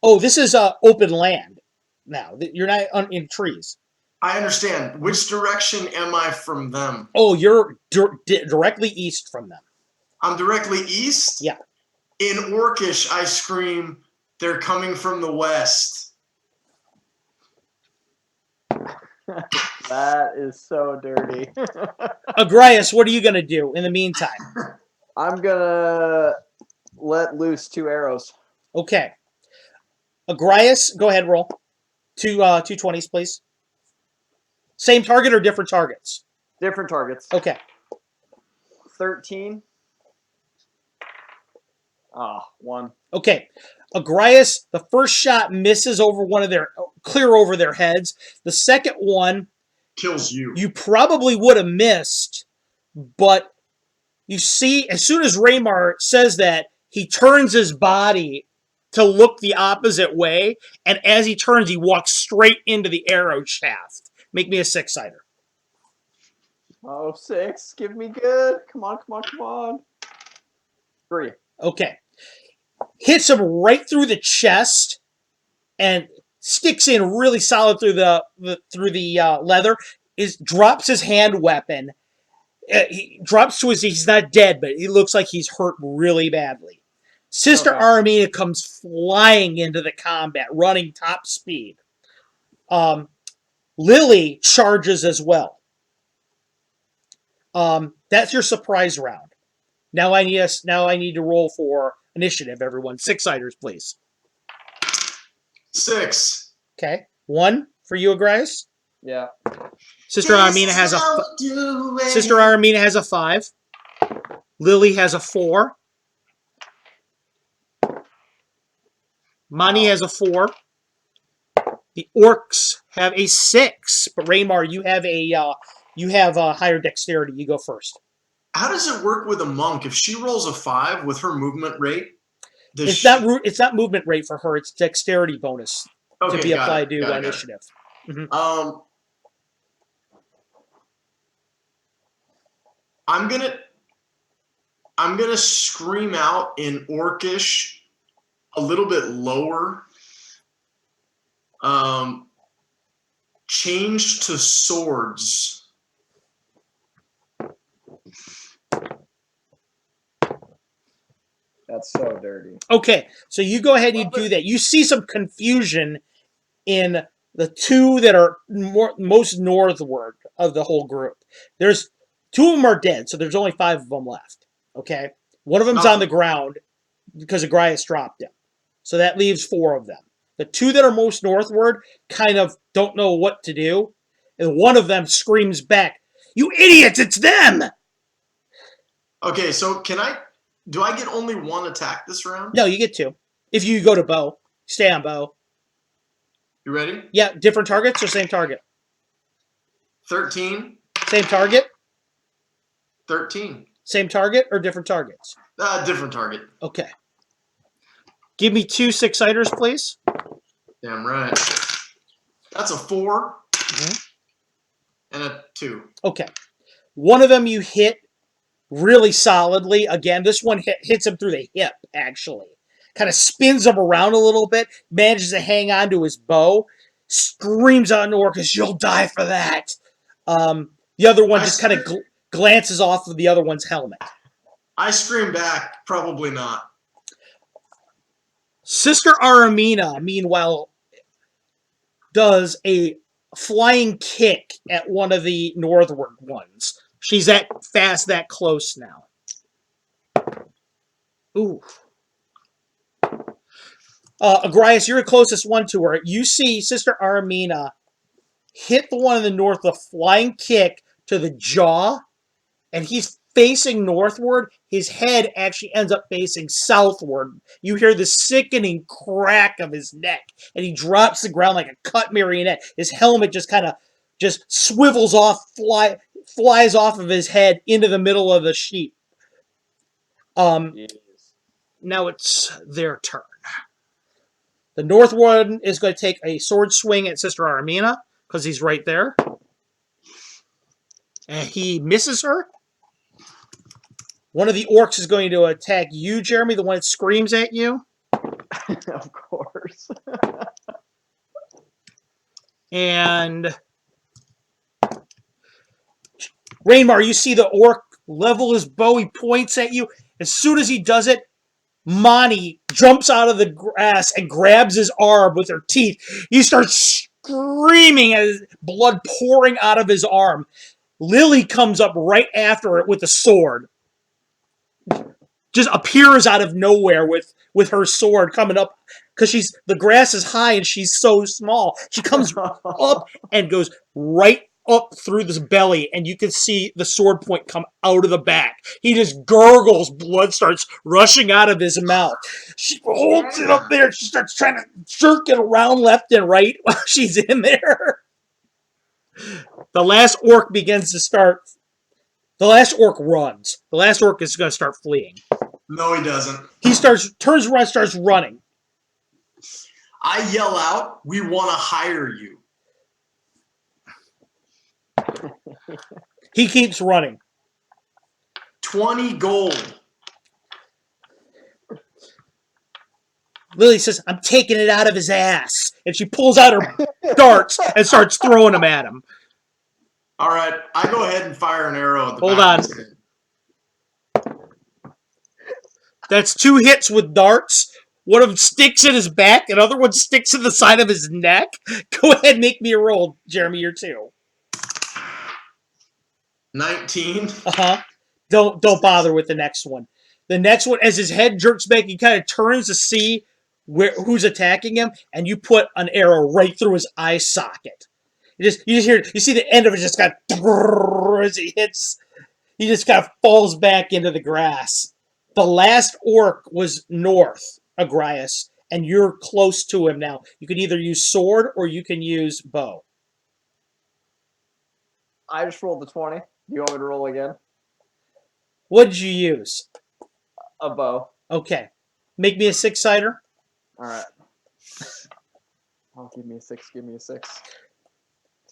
Oh, this is open land now. You're not in trees. I understand. Which direction am I from them? Oh, you're directly east from them. I'm directly east? Yeah. In Orcish, I scream, they're coming from the west. That is so dirty. Agrias, what are you going to do in the meantime? I'm going to let loose 2 arrows. Okay. Agrias, go ahead, roll. 2 20s, please. Same target or different targets? Different targets. Okay. 13. 1. Okay. Agrias, the first shot misses over clear over their heads. The second one Kills you. you probably would have missed, but you see, as soon as Raymar says that, he turns his body to look the opposite way, and as he turns, he walks straight into the arrow shaft. Make me a 6-sider. Oh, 6. Give me good. Come on. 3. Okay. Hits him right through the chest and sticks in really solid through the leather. Drops his hand weapon. He drops to his. He's not dead, but he looks like he's hurt really badly. Sister Aramina comes flying into the combat, running top speed. Lily charges as well. That's your surprise round. Now I need to roll for initiative, everyone. 6-siders, please. 6. Okay. 1 for you, Agrias. Yeah. Sister Aramina has a 5. Lily has a 4. Mani has a 4. The orcs have a 6. But Raymar, you have a higher dexterity. You go first. How does it work with a monk? If she rolls a 5 with her movement rate, It's not movement rate for her. It's dexterity bonus to be applied to initiative. Mm-hmm. I'm gonna scream out in Orcish a little bit lower. Change to swords. That's so dirty. Okay, so you go ahead and you do that. You see some confusion in the 2 that are most northward of the whole group. There's 2 of them are dead, so there's only 5 of them left. Okay, one of them's on the ground because Agrias dropped him, so that leaves 4 of them. The 2 that are most northward kind of don't know what to do, and one of them screams back, "You idiots! It's them!" Okay, so can I Do I get only one attack this round? No, you get 2. If you go to bow, stay on bow. You ready? Yeah, different targets or same target? 13. Same target? 13. Same target or different targets? Different target. Okay. Give me 2 6-siders, please. Damn right. That's a 4 Mhm. and a 2. Okay. One of them you hit really solidly. Again, this one hits him through the hip, actually. Kind of spins him around a little bit, manages to hang on to his bow, screams out in Orcus, "You'll die for that!" The other one just kind of glances off of the other one's helmet. I scream back, probably not. Sister Aramina, meanwhile, does a flying kick at one of the northward ones. She's that fast, that close now. Ooh. Agrias, you're the closest one to her. You see Sister Aramina hit the one in the north, the flying kick to the jaw, and he's facing northward. His head actually ends up facing southward. You hear the sickening crack of his neck, and he drops to the ground like a cut marionette. His helmet just kind of just swivels off, flies off of his head into the middle of the sheet. Now it's their turn. The north one is going to take a sword swing at Sister Aramina because he's right there. And he misses her. One of the orcs is going to attack you, Jeremy, the one that screams at you. Of course. And Rainmar, you see the orc level his bow. He points at you. As soon as he does it, Monty jumps out of the grass and grabs his arm with her teeth. He starts screaming as blood pouring out of his arm. Lily comes up right after it with a sword. Just appears out of nowhere with her sword coming up because the grass is high and she's so small. She comes up and goes right up through this belly, and you can see the sword point come out of the back. He just gurgles, blood starts rushing out of his mouth. She holds it up there. She starts trying to jerk it around left and right while she's in there. The last orc begins to start. The last orc runs. The last orc is going to start fleeing. No, he doesn't. He turns around, starts running. I yell out, "We want to hire you." He keeps running. 20 gold. Lily says, "I'm taking it out of his ass." And she pulls out her darts and starts throwing them at him. All right, I go ahead and fire an arrow at the Hold back on. of his head. That's 2 hits with darts. One of them sticks in his back, and other one sticks in the side of his neck. Go ahead and make me a roll, Jeremy, you're 2. 19. Don't bother with the next one. The next one, as his head jerks back, he kind of turns to see who's attacking him, and you put an arrow right through his eye socket. You see the end of it just kind of as he hits. He just kind of falls back into the grass. The last orc was north, Agrias, and you're close to him now. You can either use sword or you can use bow. I just rolled the 20. Do you want me to roll again? What did you use? A bow. Okay. Make me a 6-sider. All right. Oh, give me a 6. Give me a 6.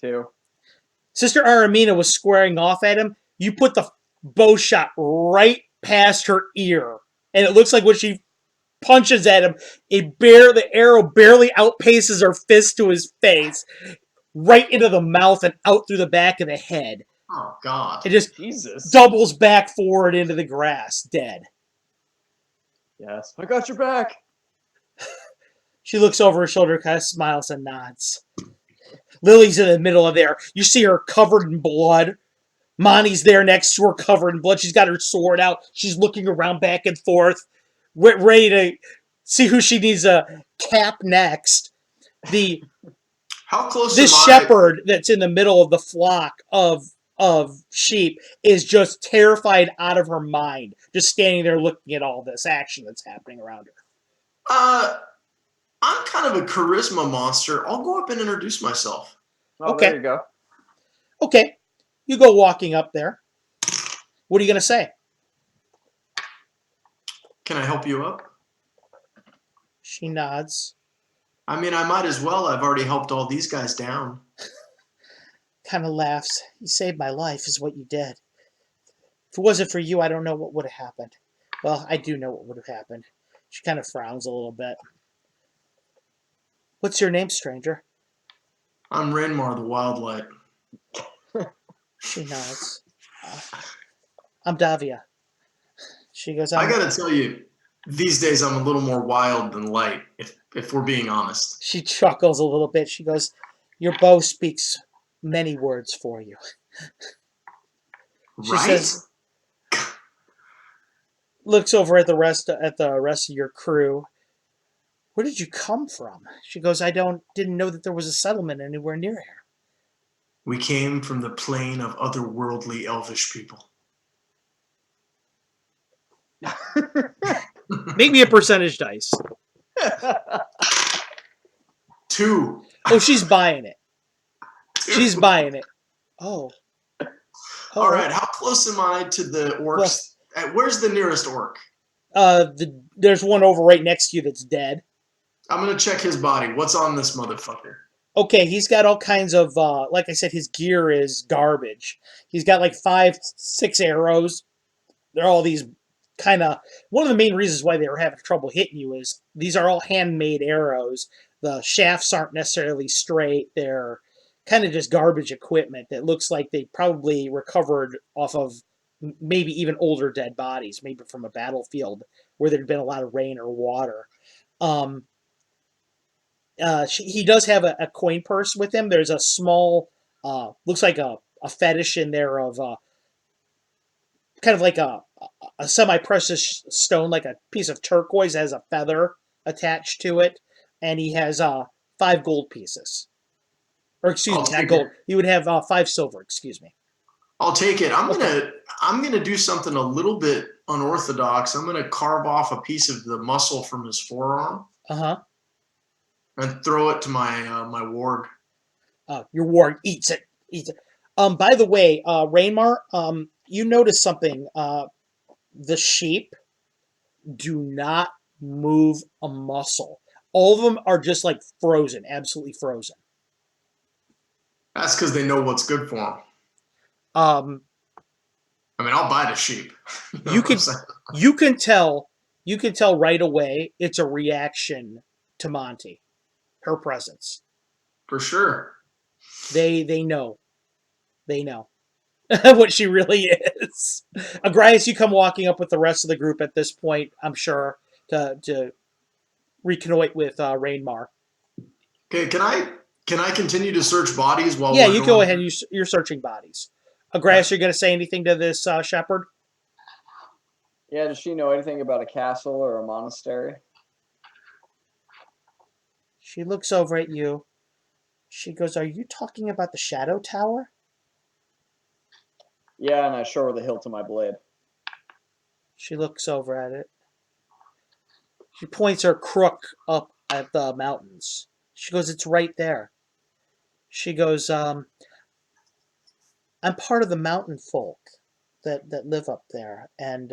2. Sister Aramina was squaring off at him. You put the bow shot right past her ear. And it looks like when she punches at him, the arrow barely outpaces her fist to his face. Right into the mouth and out through the back of the head. Oh, God. It just Jesus. doubles back forward into the grass, dead. Yes. I got your back. She looks over her shoulder, kind of smiles and nods. Lily's in the middle of there. You see her covered in blood. Monty's there next to her, covered in blood. She's got her sword out. She's looking around back and forth, ready to see who she needs to cap next. How close This am I? shepherd that's in the middle of the flock of of sheep is just terrified out of her mind, just standing there looking at all this action that's happening around her. I'm kind of a charisma monster. I'll go up and introduce myself. Oh, Okay. there you go. Okay, you go walking up there. What are you going to say? Can I help you up? She nods, I mean, I might as well. I've already helped all these guys down. kind of laughs. You saved my life, is what you did. If it wasn't for you, I don't know what would have happened. Well, I do know what would have happened. She kind of frowns a little bit. What's your name, stranger? I'm Renmar the Wildlight. She nods. I'm Davia. She goes, I gotta tell you, these days I'm a little more wild than light, if we're being honest. She chuckles a little bit. She goes, your bow speaks many words for you. She Right? says, looks over at the rest of your crew. Where did you come from? She goes, didn't know that there was a settlement anywhere near here. We came from the plane of otherworldly elvish people. Make me a percentage dice. 2. Oh, she's buying it. She's buying it. Oh. All right, how close am I to the orcs? Where's the nearest orc? There's one over right next to you that's dead. I'm gonna check his body. What's on this motherfucker? Okay, he's got all kinds of, like I said, his gear is garbage. He's got like 5, 6 arrows. They're all these kind of, one of the main reasons why they were having trouble hitting you is these are all handmade arrows. The shafts aren't necessarily straight. They're kind of just garbage equipment that looks like they probably recovered off of maybe even older dead bodies, maybe from a battlefield where there'd been a lot of rain or water. He does have a coin purse with him. There's a small, looks like a fetish in there of kind of like a semi-precious stone, like a piece of turquoise has a feather attached to it, and he has 5 gold pieces. Or excuse me, not gold. He would have 5 silver. Excuse me. I'll take it. I'm gonna do something a little bit unorthodox. I'm gonna carve off a piece of the muscle from his forearm. And throw it to my my warg. Your warg eats it. By the way, Rainmar, you notice something. The sheep do not move a muscle. All of them are just like frozen, absolutely frozen. That's because they know what's good for them. I mean, I'll buy the sheep. You can tell right away it's a reaction to Monty, her presence. For sure. They know what she really is. Agrias, you come walking up with the rest of the group at this point, I'm sure, to reconnoit with Rainmar. Okay, can I continue to search bodies while Yeah, you go ahead. You're searching bodies. Agrias, you're going to say anything to this shepherd? Yeah, does she know anything about a castle or a monastery? She looks over at you. She goes, are you talking about the Shadow Tower? Yeah, and I show her the hilt of my blade. She looks over at it. She points her crook up at the mountains. She goes, it's right there. She goes, I'm part of the mountain folk that live up there. And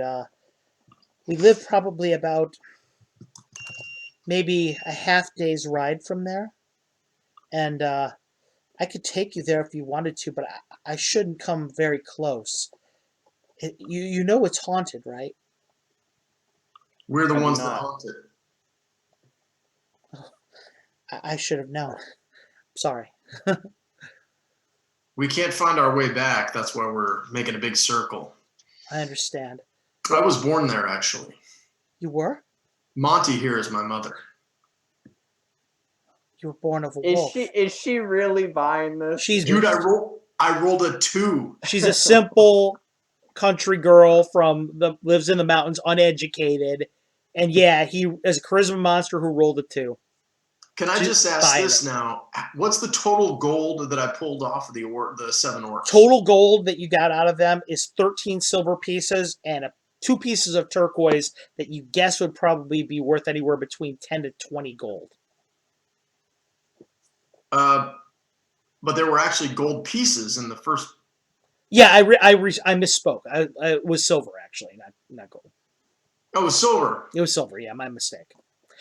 we live probably about maybe a half day's ride from there. And I could take you there if you wanted to, but I shouldn't come very close. You know it's haunted, right? We're the ones that haunt it. I should have known. Sorry. We can't find our way back. That's why we're making a big circle. I understand. I was born there, actually. You were? Monty here is my mother. You were born of a wolf. Is she really buying this? Dude, I rolled a 2. She's a simple country girl lives in the mountains, uneducated, and yeah, he is a charisma monster who rolled a 2. Can I just ask buying this it. now? What's the total gold that I pulled off of the 7 orcs? Total gold that you got out of them is 13 silver pieces and 2 pieces of turquoise that you guess would probably be worth anywhere between 10 to 20 gold. But there were actually gold pieces in the first. Yeah, I misspoke. It was silver, actually, not gold. Oh, it was silver. It was silver, yeah, my mistake.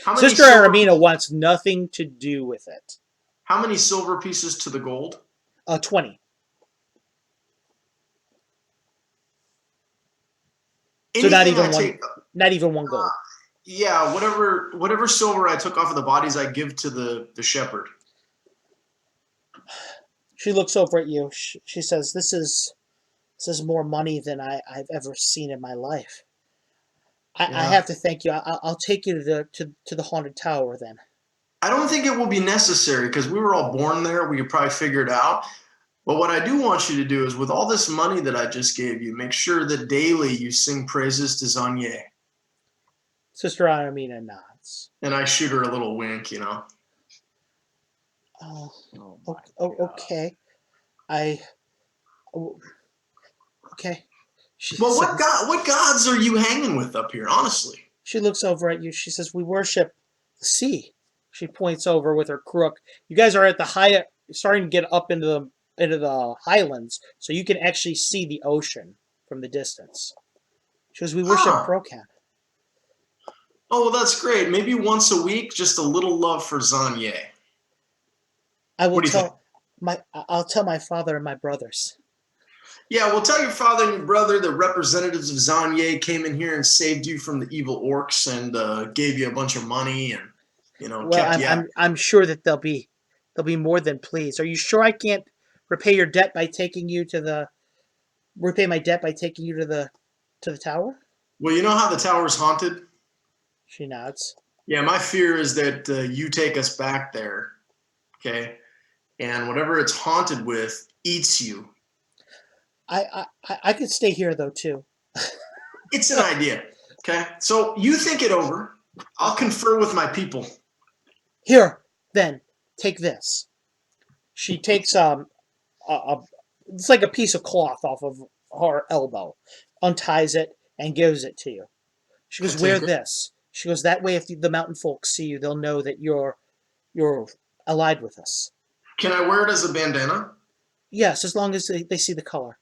How many Sister silver, Aramina wants nothing to do with it. How many silver pieces to the gold? 20. So not even one gold. Yeah, whatever silver I took off of the bodies, I give to the shepherd. She looks over at you. She says, "This is more money than I've ever seen in my life. I have to thank you. I'll take you to the haunted tower then." I don't think it will be necessary because we were all born there. We could probably figure it out. But what I do want you to do is, with all this money that I just gave you, make sure that daily you sing praises to Zanye. Sister Aramina nods. And I shoot her a little wink, Okay. Okay. Well, what gods are you hanging with up here, honestly? She looks over at you. She says, "We worship the sea." She points over with her crook. You guys are at the starting to get up into the highlands, so you can actually see the ocean from the distance. She goes, "We worship Brokan." Oh, well, that's great. Maybe once a week, just a little love for Zanye. I'll tell my father and my brothers. Yeah, well, tell your father and your brother that representatives of Zanye came in here and saved you from the evil orcs and gave you a bunch of money and kept you out. I'm sure that they'll be more than pleased. Are you sure I can't repay your debt by taking you to the tower? Well, you know how the tower's haunted? She nods. Yeah, my fear is that you take us back there, okay? And whatever it's haunted with eats you. I could stay here though too. It's an idea, okay? So you think it over. I'll confer with my people. Here, then, take this. She takes it's like a piece of cloth off of her elbow, unties it, and gives it to you. She goes, "Wear this." She goes, "That way, if the mountain folks see you, they'll know that you're allied with us." Can I wear it as a bandana? Yes, as long as they see the color.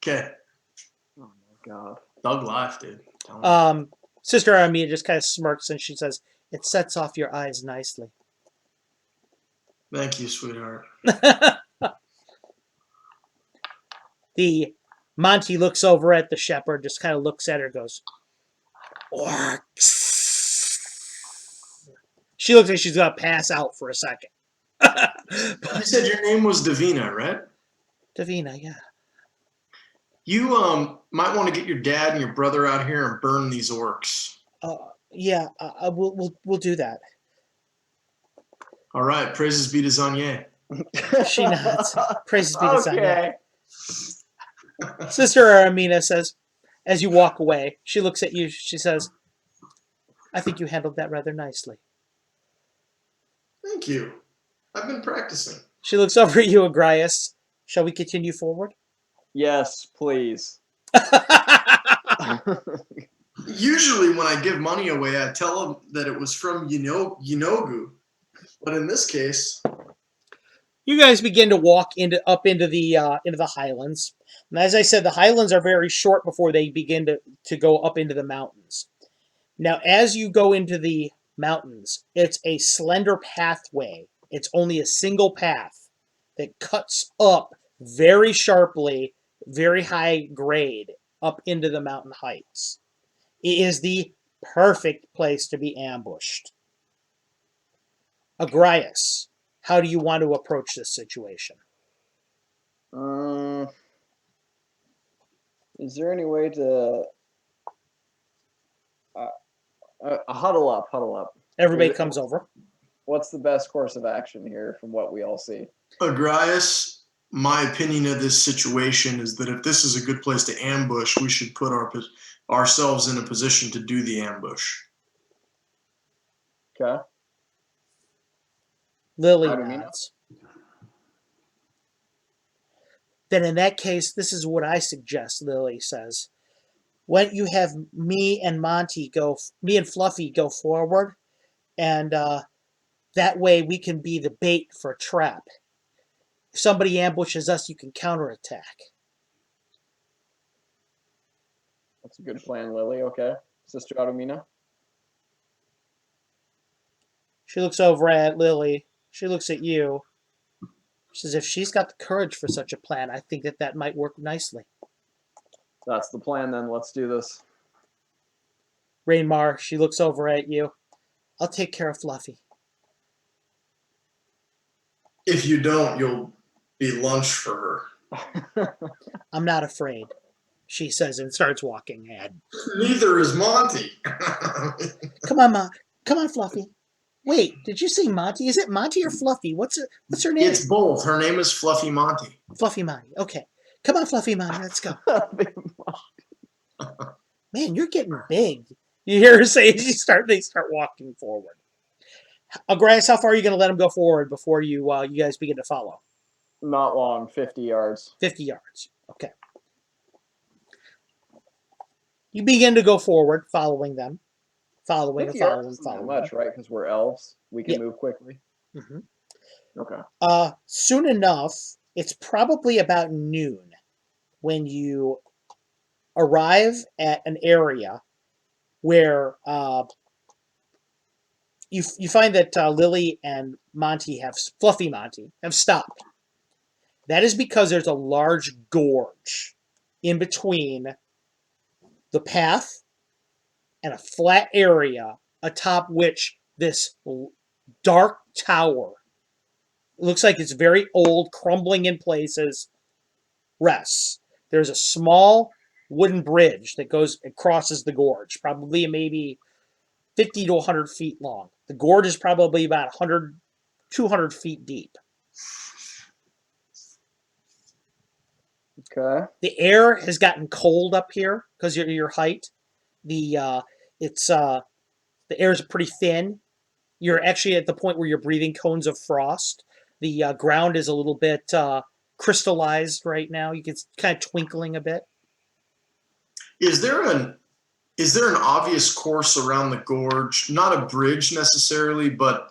Okay. Oh my god. Thug life, dude. Sister Aramia just kind of smirks and she says, "It sets off your eyes nicely." Thank you, sweetheart. The Monty looks over at the shepherd, just kind of looks at her, goes, "Orcs." She looks like she's gonna pass out for a second. You said your name was Davina, right? Davina, yeah. You might want to get your dad and your brother out here and burn these orcs. Yeah, we'll do that. All right, praises be to Zanye. She nods. Praises be to Zanye. Sister Aramina says, as you walk away, she looks at you. She says, "I think you handled that rather nicely." Thank you. I've been practicing. She looks over at you, Agrias. "Shall we continue forward?" Yes, please. Usually when I give money away, I tell them that it was from Yinogu. But in this case... You guys begin to walk up into the highlands. And as I said, the highlands are very short before they begin to go up into the mountains. Now, as you go into the mountains, it's a slender pathway. It's only a single path that cuts up very sharply, very high grade, up into the mountain heights. It is the perfect place to be ambushed. Agrias, how do you want to approach this situation? Is there any way to huddle up? Everybody comes over. What's the best course of action here from what we all see? Agrias, my opinion of this situation is that if this is a good place to ambush, we should put ourselves in a position to do the ambush. Okay. Lily I don't mean nods. Then in that case, this is what I suggest, Lily says. Why don't you have me and Fluffy go forward, and that way we can be the bait for a trap. If somebody ambushes us, you can counterattack. That's a good plan, Lily. Okay. Sister Adomina? She looks over at Lily. She looks at you. She says, if she's got the courage for such a plan, I think that might work nicely. That's the plan then. Let's do this. Rainmar, she looks over at you. I'll take care of Fluffy. If you don't, you'll be lunch for her. I'm not afraid, she says and starts walking ahead. Neither is Monty. Come on, Ma. Come on, Fluffy. Wait, did you say Monty? Is it Monty or Fluffy? What's her name? It's both. Her name is Fluffy Monty. Fluffy Monty. Okay. Come on, Fluffy Monty. Let's go. Man, you're getting big. You hear her say they start walking forward. Grace, how far are you going to let them go forward before you guys begin to follow? Not long, 50 yards. 50 yards. Okay. You begin to go forward, following them. Following. Not much, right? Because we're elves. We can move quickly. Mm-hmm. Okay. Soon enough, it's probably about noon when you arrive at an area where you find that Lily and Fluffy Monty have stopped. That is because there's a large gorge in between the path and a flat area atop which this dark tower, it looks like it's very old, crumbling in places, rests. There's a small wooden bridge that crosses the gorge, probably maybe 50 to 100 feet long. The gorge is probably about 100, 200 feet deep. Okay. The air has gotten cold up here because of your height. The air is pretty thin. You're actually at the point where you're breathing cones of frost. The ground is a little bit crystallized right now. You can kind of twinkling a bit. Is there an obvious course around the gorge? Not a bridge necessarily, but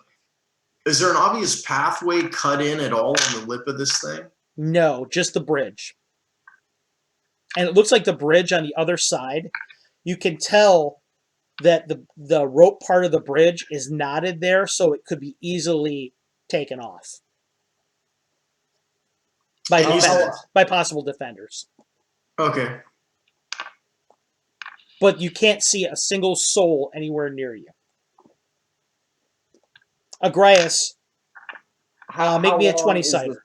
is there an obvious pathway cut in at all on the lip of this thing? No, just the bridge. And it looks like the bridge on the other side, you can tell that the rope part of the bridge is knotted there, so it could be easily taken off by possible defenders. Okay. But you can't see a single soul anywhere near you. Agrias, make me a 20-sider.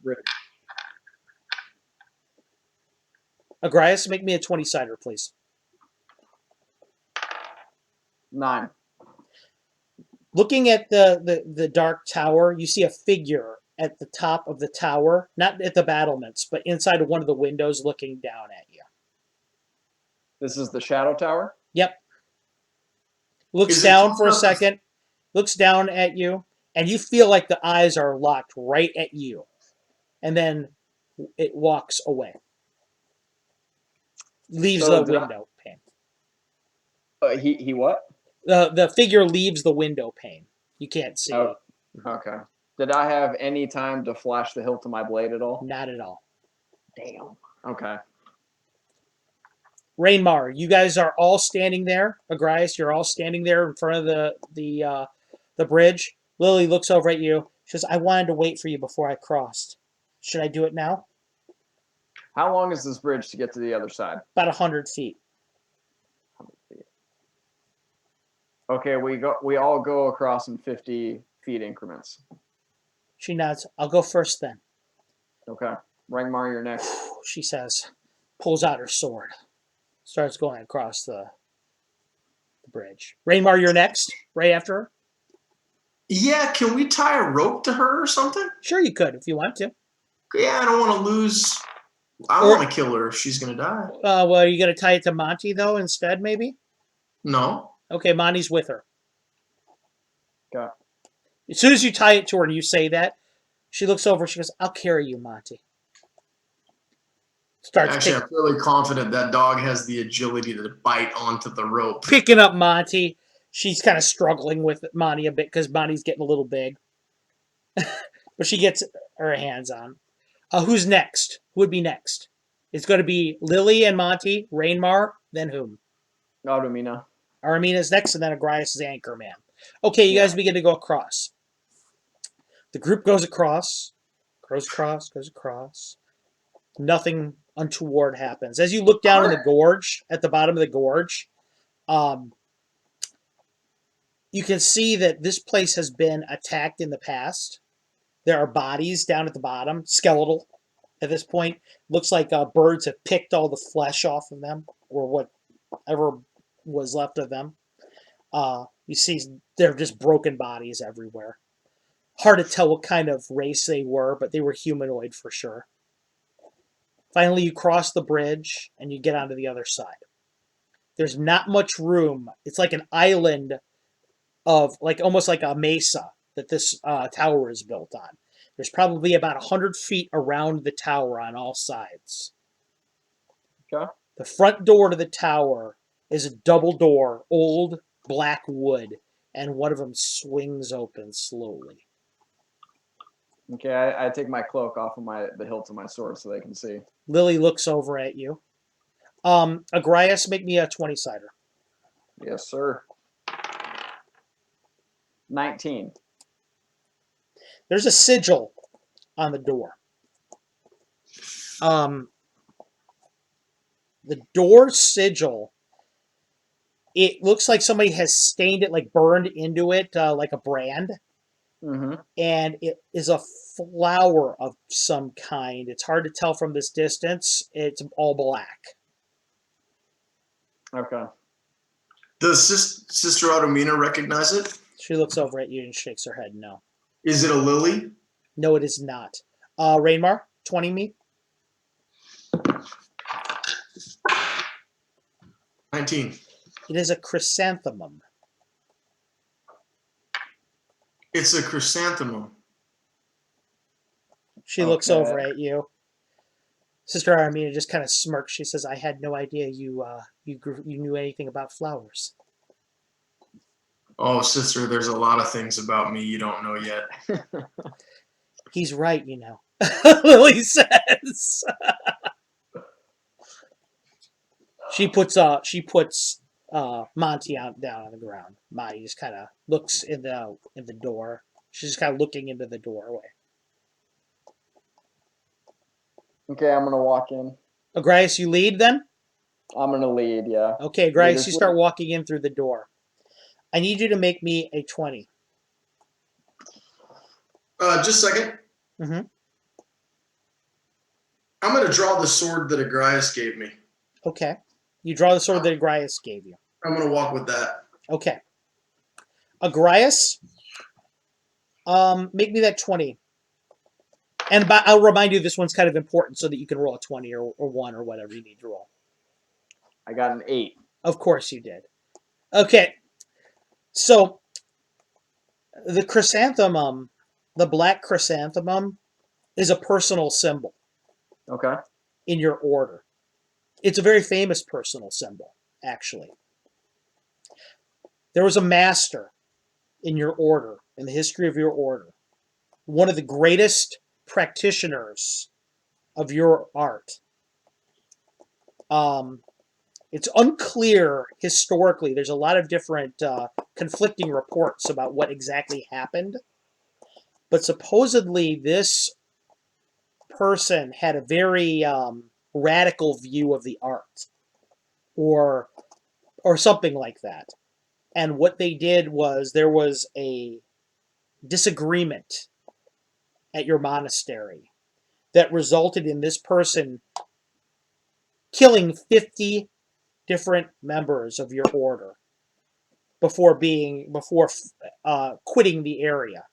Agrias, make me a 20-sider, please. 9. Looking at the dark tower, you see a figure at the top of the tower, not at the battlements, but inside of one of the windows looking down at you. This is the Shadow Tower? Yep. Looks down for a second, looks down at you, and you feel like the eyes are locked right at you. And then it walks away. Leaves the window pane. He what? The figure leaves the window pane. You can't see. Oh, okay. Did I have any time to flash the hilt of my blade at all? Not at all. Damn. Okay. Rainmar, you guys are all standing there. Agrias, you're all standing there in front of the bridge. Lily looks over at you. She says, I wanted to wait for you before I crossed. Should I do it now? How long is this bridge to get to the other side? About 100 feet. 100 feet. Okay, we all go across in 50 feet increments. She nods. I'll go first then. Okay. Rangmar, you're next. She says, pulls out her sword. Starts going across the bridge. Rainmar, you're next, right after her? Yeah, can we tie a rope to her or something? Sure, you could if you want to. Yeah, I don't want to lose. I want to kill her if she's going to die. Well, are you going to tie it to Monty, though, instead, maybe? No. Okay, Monty's with her. Okay. As soon as you tie it to her and you say that, she looks over. She goes, "I'll carry you, Monty." Starts Actually, I'm fairly confident that dog has the agility to bite onto the rope. picking up Monty. She's kind of struggling with Monty a bit because Monty's getting a little big. But she gets her hands on. Who's next? Who would be next? It's going to be Lily and Monty, Rainmar, then whom? Automina. Aramina's next, and then Agrias is Anchorman. Okay, you Yeah. guys begin to go across. The group goes across. Goes across. Nothing untoward happens. As you look down in the gorge, at the bottom of the gorge, you can see that this place has been attacked in the past. There are bodies down at the bottom, skeletal at this point. Looks like birds have picked all the flesh off of them, or whatever was left of them. You see they're just broken bodies everywhere. Hard to tell what kind of race they were, but they were humanoid for sure. Finally, you cross the bridge and you get onto the other side. There's not much room. It's like an island of, like, almost like a mesa that this tower is built on. There's probably about 100 feet around the tower on all sides. Okay. The front door to the tower is a double door, old black wood, and one of them swings open slowly. Okay, I take my cloak off of the hilt of my sword so they can see. Lily looks over at you. Agrias, make me a 20-sider. Yes, sir. 19. There's a sigil on the door. The door sigil, it looks like somebody has stained it, like burned into it, like a brand. Mm-hmm. And it is a flower of some kind. It's hard to tell from this distance. It's all black. Okay. Does Sister Automina recognize it? She looks over at you and shakes her head. No. Is it a lily? No, it is not. Rainmar, 20 me. 19. It is a chrysanthemum. It's a chrysanthemum. She looks Okay. over at you. Sister Armina just kind of smirks. She says, "I had no idea you knew anything about flowers." Oh, sister, there's a lot of things about me you don't know yet. He's right, you know. Lily says. She puts Monty down on the ground. Monty just kind of looks in the door. She's just kind of looking into the doorway. Okay, I'm gonna walk in. Agrias, you lead then? I'm gonna lead, yeah. Okay, Agrias, Leader's you start walking in through the door. I need you to make me a 20. Just a second. Mm-hmm. I'm going to draw the sword that Agrias gave me. Okay. You draw the sword that Agrias gave you. I'm going to walk with that. Okay. Agrias, make me that 20. And I'll remind you this one's kind of important so that you can roll a 20 or 1 or whatever you need to roll. I got an 8. Of course you did. Okay. So, the chrysanthemum, the black chrysanthemum, is a personal symbol Okay. in your order. It's a very famous personal symbol, actually. There was a master in your order, in the history of your order, one of the greatest practitioners of your art. It's unclear historically. There's a lot of different conflicting reports about what exactly happened. But supposedly this person had a very radical view of the art, or something like that. And what they did was there was a disagreement at your monastery that resulted in this person killing 50 different members of your order before quitting the area.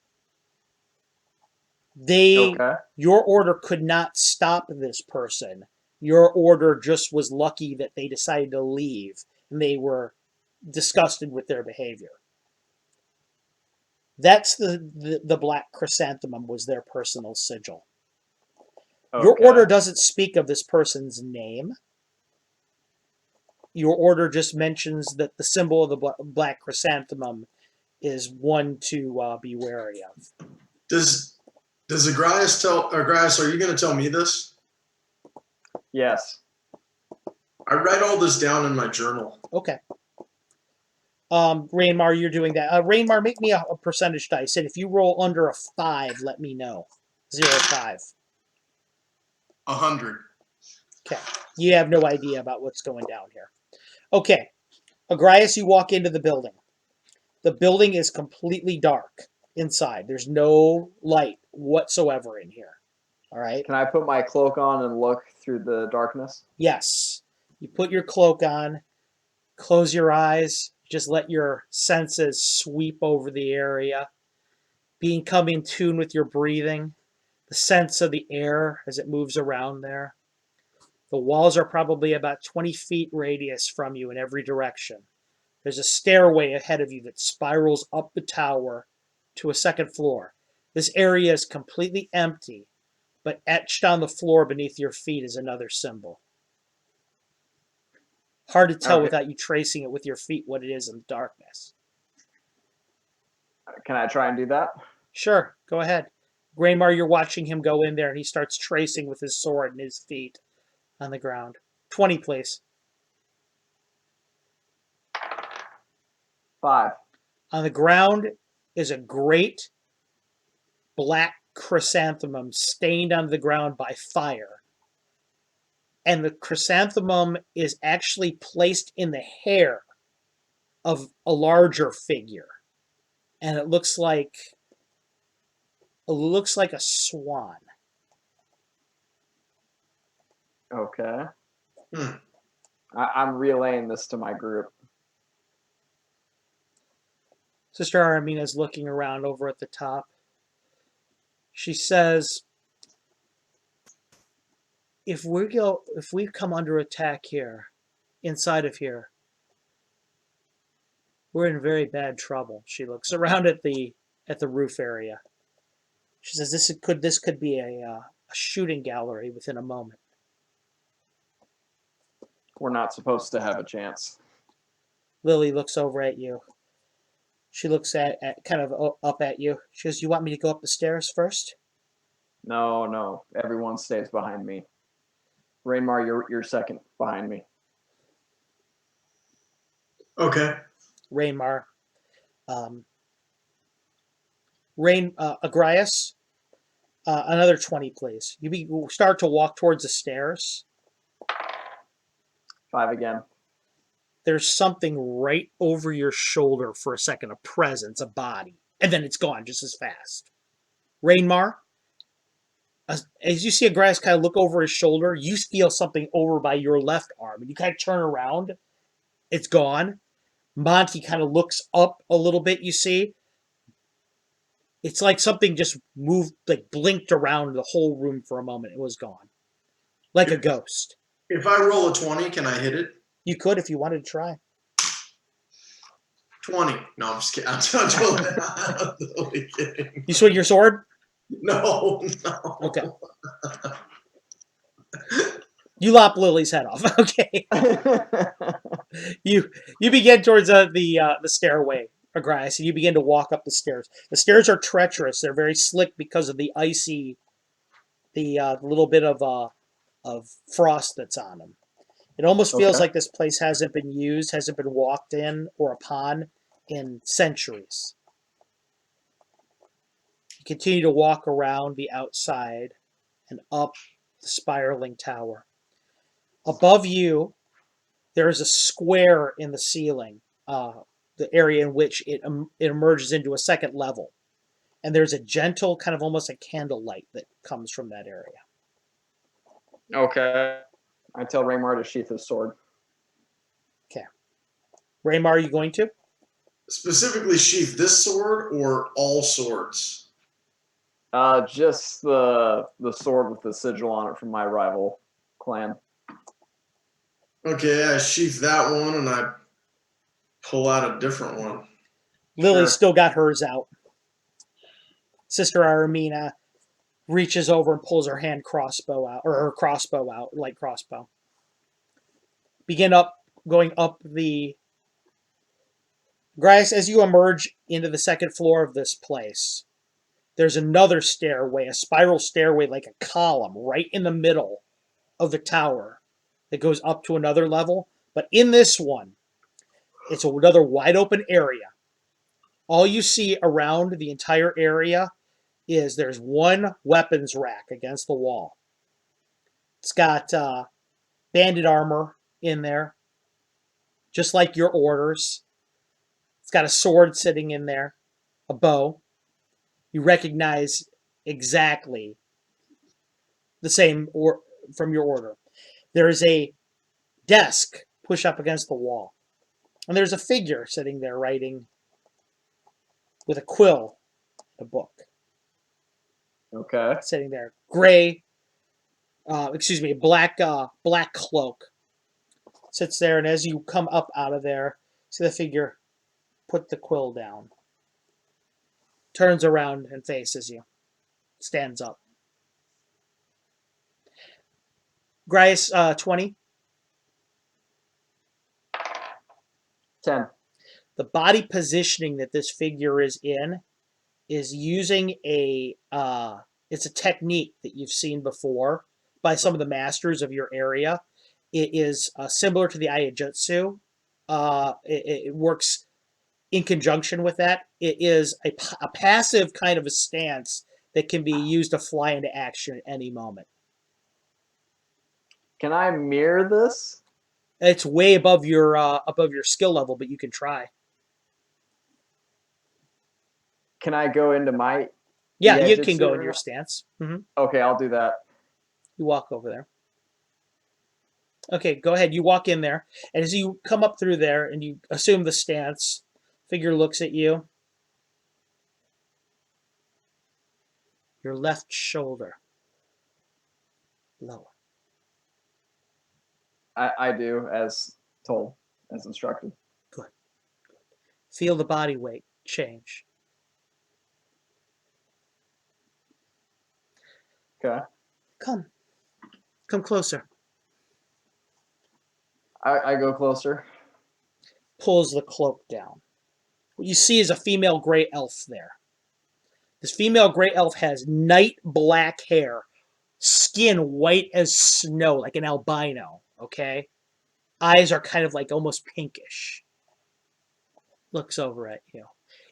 Okay. Your order could not stop this person. Your order just was lucky that they decided to leave, and they were disgusted with their behavior. That's the black chrysanthemum was their personal sigil. Your Okay. order doesn't speak of this person's name. Your order just mentions that the symbol of the black chrysanthemum is one to be wary of. Does Agrias Agrias, are you going to tell me this? Yes. I write all this down in my journal. Okay. Rainmar, you're doing that. Rainmar, make me a percentage dice, and if you roll under a 5, let me know. 0 5. 100. Okay. You have no idea about what's going down here. Okay. Agrias, you walk into the building. The building is completely dark inside. There's no light whatsoever in here. All right? Can I put my cloak on and look through the darkness? Yes. You put your cloak on, close your eyes, just let your senses sweep over the area, become in tune with your breathing, the sense of the air as it moves around there. The walls are probably about 20 feet radius from you in every direction. There's a stairway ahead of you that spirals up the tower to a second floor. This area is completely empty, but etched on the floor beneath your feet is another symbol. Hard to tell Okay. without you tracing it with your feet what it is in the darkness. Can I try and do that? Sure, go ahead. Graymar, you're watching him go in there, and he starts tracing with his sword and his feet on the ground. 20, please. 5. On the ground is a great black chrysanthemum stained on the ground by fire. And the chrysanthemum is actually placed in the hair of a larger figure. And it looks like a swan. Okay. Hmm. I'm relaying this to my group. Sister Aramina's looking around over at the top. She says, if we come under attack here, inside of here, we're in very bad trouble. She looks around at the roof area. She says this could be a shooting gallery within a moment. We're not supposed to have a chance. Lily looks over at you. She looks at kind of up at you. She goes, "You want me to go up the stairs first?" No. Everyone stays behind me. Rainmar, you're second behind me. Okay. Rainmar. Agrias, another 20, please. You start to walk towards the stairs. 5 again. There's something right over your shoulder for a second, a presence, a body, and then it's gone just as fast. Rainmar, as you see Agrias kind of look over his shoulder, you feel something over by your left arm, and you kind of turn around. It's gone. Monty kind of looks up a little bit, you see. It's like something just moved, like blinked around the whole room for a moment. It was gone. Like a ghost. If I roll a 20, can I hit it? You could if you wanted to try. 20. No, I'm just kidding. I'm totally kidding. You swing your sword? No. Okay. You lop Lily's head off. Okay. You begin towards the stairway, Agrias, and you begin to walk up the stairs. The stairs are treacherous. They're very slick because of the icy, the little bit of frost that's on them. It almost feels Okay. like this place hasn't been used, hasn't been walked in or upon in centuries. You continue to walk around the outside and up the spiraling tower. Above you, there is a square in the ceiling, the area in which it emerges into a second level. And there's a gentle, kind of almost a candlelight that comes from that area. Okay. I tell Raymar to sheath his sword. Okay. Raymar, are you going to? Specifically sheath this sword or all swords? Just the sword with the sigil on it from my rival clan. Okay, I sheath that one and I pull out a different one. Lily's Sure. still got hers out. Sister Aramina reaches over and pulls her hand crossbow out, or her crossbow out, light crossbow. Going up the grass as you emerge into the second floor of this place. There's another stairway, a spiral stairway like a column right in the middle of the tower that goes up to another level. But in this one, it's another wide open area. All you see around the entire area is there's one weapons rack against the wall. It's got bandit armor in there, just like your orders. It's got a sword sitting in there, a bow. You recognize exactly the same from your order. There is a desk pushed up against the wall. And there's a figure sitting there writing with a quill, a book. Okay. Sitting there. Gray, black cloak. Sits there, and as you come up out of there, see the figure put the quill down. Turns around and faces you. Stands up. Grice, 20. 10. The body positioning that this figure is in is using it's a technique that you've seen before by some of the masters of your area. It is similar to the Aiajutsu. It works in conjunction with that. It is a passive kind of a stance that can be used to fly into action at any moment. Can I mirror this? It's way above your skill level, but you can try. Can I go into my... Yeah, you can Jitsu go in or your not? stance. Mm-hmm. Okay, I'll do that. You walk over there. Okay, go ahead. You walk in there, and as you come up through there and you assume the stance, figure looks at you. Your left shoulder. Lower. I do, as told, as instructed. Good. Feel the body weight change. Okay. Come closer. I go closer. Pulls the cloak down. What you see is a female gray elf there. This female gray elf has night black hair, skin white as snow, like an albino, okay? Eyes are kind of like almost pinkish. Looks over at you.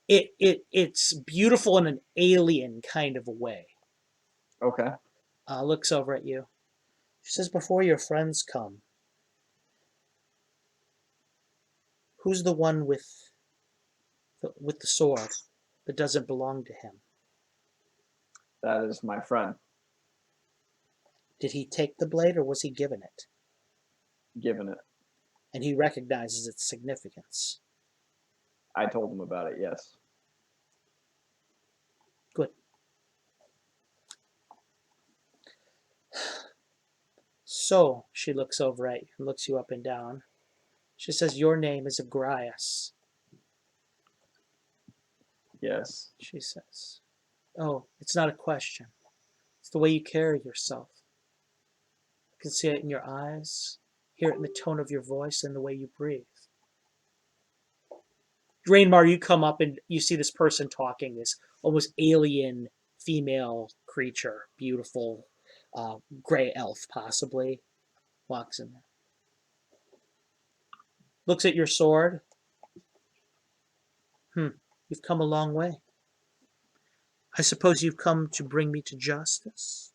It's beautiful in an alien kind of a way. Okay. Looks over at you. She says, before your friends come, who's the one with the sword that doesn't belong to him? That is my friend. Did he take the blade or was he given it? Given it. And he recognizes its significance. I told him about it, yes. Good. So, she looks over at you and looks you up and down. She says, your name is Agrias. Yes. She says, oh, it's not a question. It's the way you carry yourself. I can see it in your eyes, hear it in the tone of your voice and the way you breathe. Draenmar, you come up and you see this person talking, this almost alien female creature, beautiful, gray elf possibly, walks in there. Looks at your sword. You've come a long way. I suppose you've come to bring me to justice?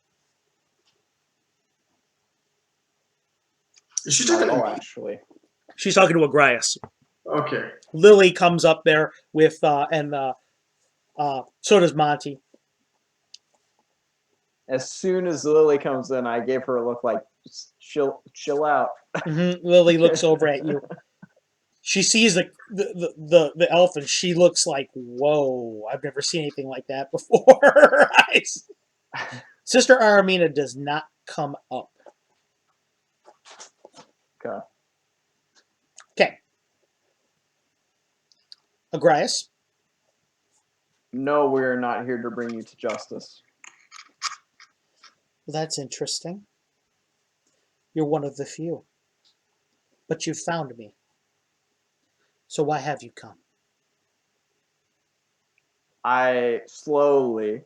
Is she Not talking at to all, me? actually. She's talking to Agrias. Okay. Lily comes up there with, so does Monty. As soon as Lily comes in, I gave her a look like, just chill out. Lily looks over at you. She sees the elf and she looks like, whoa, I've never seen anything like that before. Her eyes. Sister Aramina does not come up. Okay. Okay. Agrias, No, we are not here to bring you to justice. Well, that's interesting. You're one of the few. But you found me. So why have you come? I slowly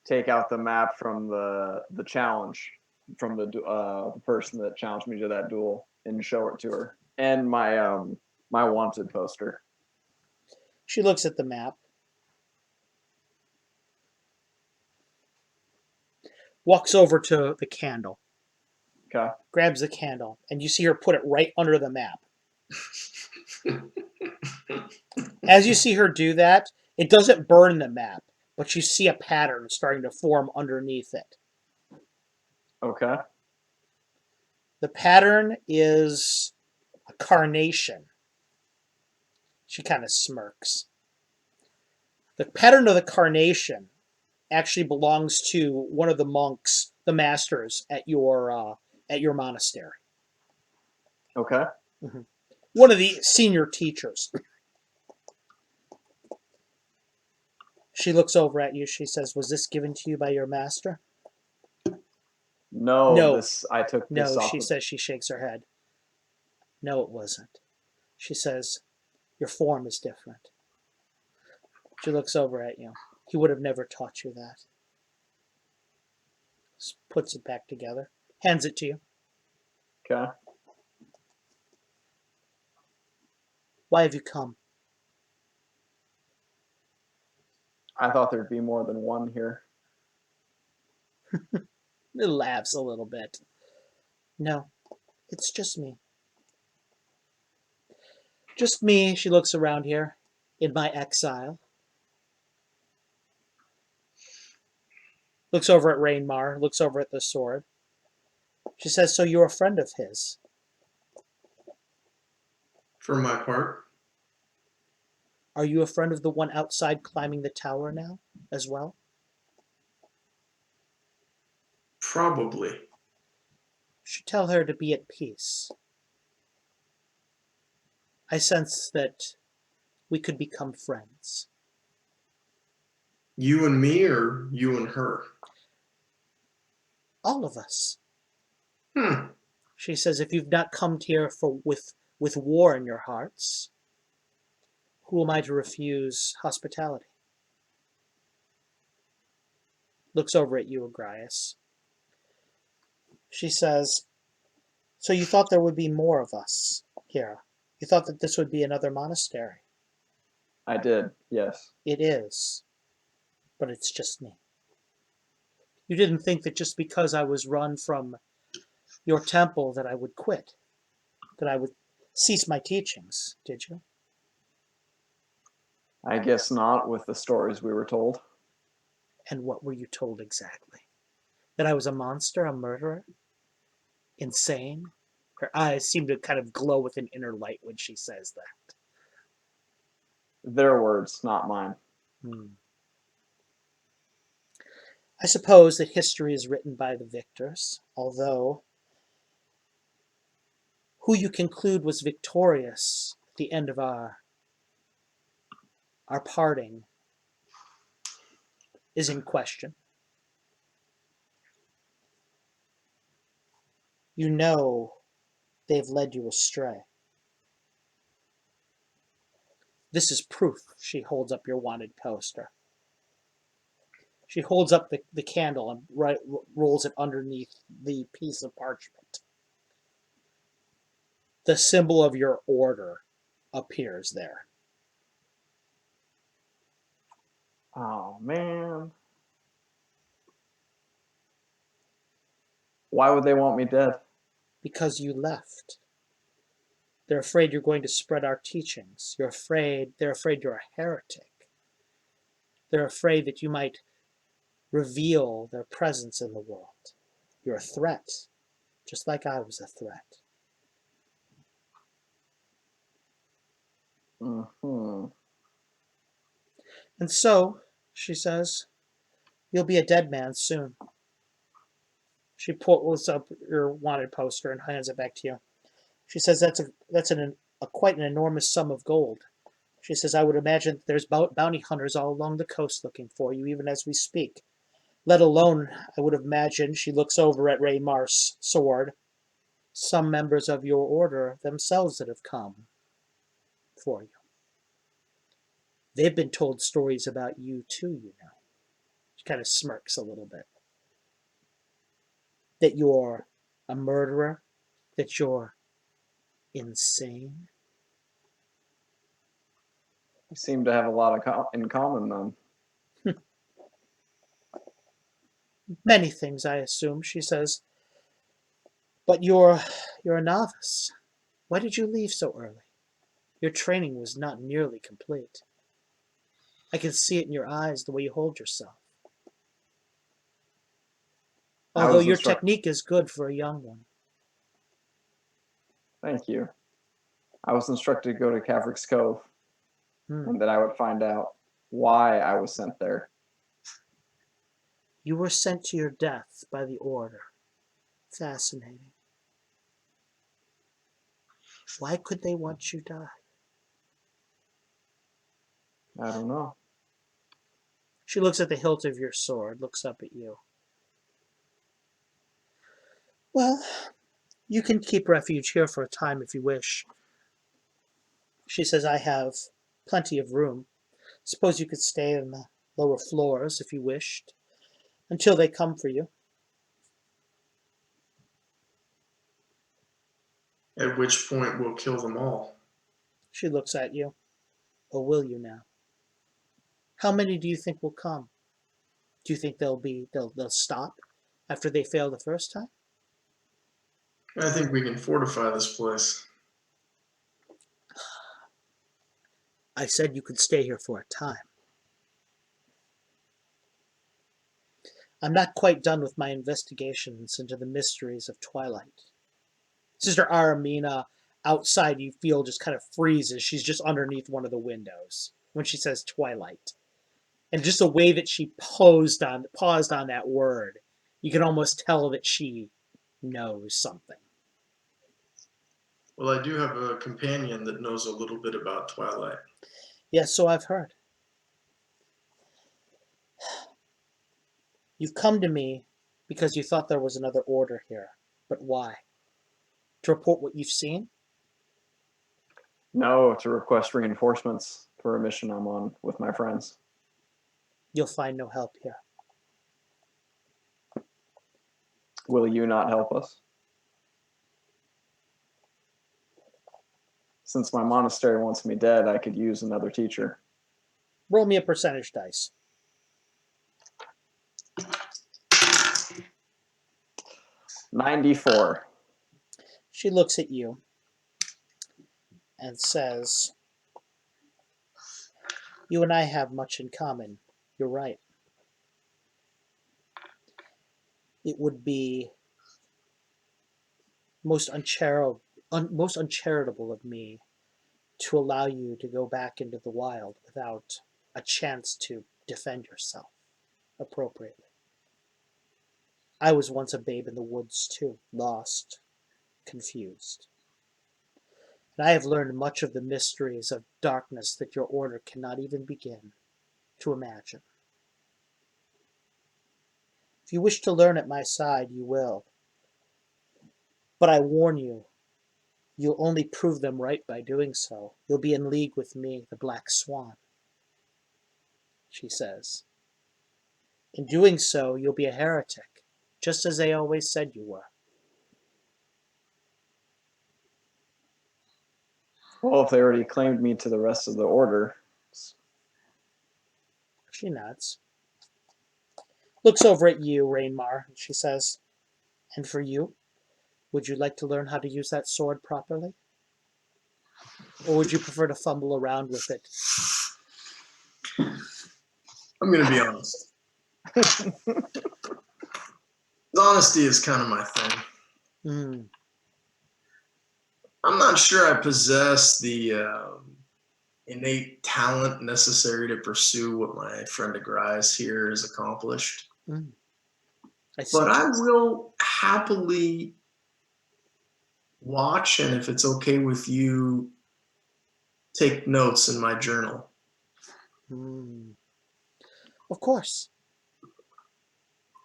take out the map from the challenge from the person that challenged me to that duel and show it to her, and my wanted poster. She looks at the map, walks over to the candle, Okay. grabs the candle, and you see her put it right under the map. As you see her do that, it doesn't burn the map, but you see a pattern starting to form underneath it. Okay. The pattern is a carnation. She kind of smirks. The pattern of the carnation actually belongs to one of the monks, the masters at your monastery. Okay. One of the senior teachers. She looks over at you. She says, "Was this given to you by your master?" No, No. I took this No, off. she says. She shakes her head. No, it wasn't. She says, "Your form is different." She looks over at you. He would have never taught you that. Puts it back together. Hands it to you. Okay. Why have you come? I thought there'd be more than one here. It laughs a little bit. No, it's just me. Just me, she looks around here, in my exile. Looks over at Rainmar, looks over at the sword. She says, "So you're a friend of his?" For my part, Are you a friend of the one outside climbing the tower now, as well? probably. Should tell her to be at peace. I sense that we could become friends. You and me, or you and her? All of us. Hmm. She says, if you've not come here with war in your hearts, who am I to refuse hospitality? Looks over at you, Agrias. She says, so you thought there would be more of us here. You thought that this would be another monastery. I did, yes. It is. But it's just me. You didn't think that just because I was run from your temple that I would quit, that I would cease my teachings, did you? I guess not with the stories we were told. And what were you told exactly? That I was a monster, a murderer? Insane? Her eyes seem to kind of glow with an inner light when she says that. Their words, not mine. I suppose that history is written by the victors, although who you conclude was victorious at the end of our parting is in question. You know they've led you astray. This is proof. She holds up your wanted poster. She holds up the candle and rolls it underneath the piece of parchment. The symbol of your order appears there. Oh, man. Why would they want me dead? Because you left. They're afraid you're going to spread our teachings. They're afraid you're a heretic. They're afraid that you might reveal their presence in the world. You're a threat, just like I was a threat. Mm-hmm. And so, she says, you'll be a dead man soon. She pulls up your wanted poster and hands it back to you. She says, that's quite an enormous sum of gold. She says, I would imagine that there's bounty hunters all along the coast looking for you, even as we speak. Let alone, I would have imagined, she looks over at Raymar's sword, some members of your order themselves that have come for you. They've been told stories about you too, you know. She kind of smirks a little bit. That you're a murderer, that you're insane. We seem to have a lot of in common then. Many things, I assume, she says. But you're a novice. Why did you leave so early? Your training was not nearly complete. I can see it in your eyes, the way you hold yourself. Although your technique is good for a young one. Thank you. I was instructed to go to Caverick's Cove, and that I would find out why I was sent there. You were sent to your death by the Order. Fascinating. Why could they want you die? I don't know. She looks at the hilt of your sword, looks up at you. Well, you can keep refuge here for a time if you wish. She says, I have plenty of room. Suppose you could stay in the lower floors if you wished, until they come for you. At which point we'll kill them all. She looks at you. Or will you now? How many do you think will come? Do you think they'll stop after they fail the first time? I think we can fortify this place. I said you could stay here for a time. I'm not quite done with my investigations into the mysteries of Twilight. Sister Aramina, outside, you feel just kind of freezes. She's just underneath one of the windows when she says Twilight. And just the way that she paused on that word, you can almost tell that she knows something. Well, I do have a companion that knows a little bit about Twilight. Yes, so I've heard. You've come to me because you thought there was another order here. But why? To report what you've seen? No, to request reinforcements for a mission I'm on with my friends. You'll find no help here. Will you not help us? Since my monastery wants me dead, I could use another teacher. Roll me a percentage dice. 94. She looks at you and says, you and I have much in common. You're right. It would be most uncharitable of me to allow you to go back into the wild without a chance to defend yourself appropriately. I was once a babe in the woods too, lost, confused. And I have learned much of the mysteries of darkness that your order cannot even begin to imagine. If you wish to learn at my side, you will. But I warn you, you'll only prove them right by doing so. You'll be in league with me, the Black Swan, she says. In doing so, you'll be a heretic, just as they always said you were. Well, if they already claimed me to the rest of the order. She nods. Looks over at you, Rainmar, and she says, and for you, would you like to learn how to use that sword properly? Or would you prefer to fumble around with it? I'm going to be honest. Honesty is kind of my thing. I'm not sure I possess the innate talent necessary to pursue what my friend DeGrise here has accomplished. But I will happily watch, and if it's okay with you, take notes in my journal. Of course.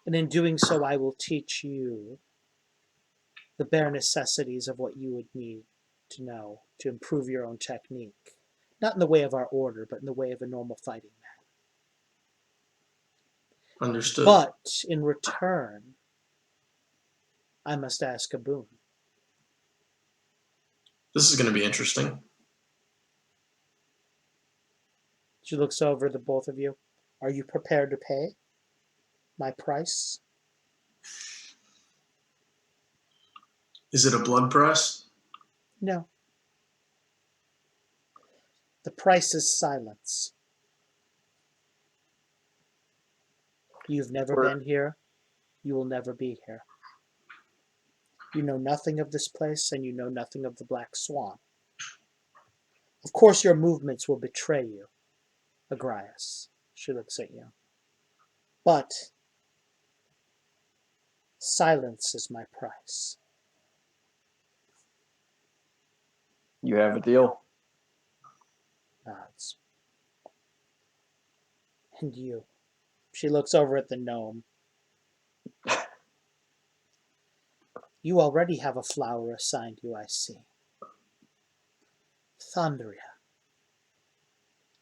And in doing so, I will teach you the bare necessities of what you would need to know to improve your own technique. Not in the way of our order, but in the way of a normal fighting man. Understood. But in return, I must ask a boon. This is going to be interesting. She looks over at the both of you. Are you prepared to pay my price? Is it a blood price? No. The price is silence. You've never been here. You will never be here. You know nothing of this place, and you know nothing of the Black Swan. Of course, your movements will betray you, Agrias. She looks at you. But silence is my price. You have a deal. Nods. And you. She looks over at the gnome. You already have a flower assigned you, I see. Thundria.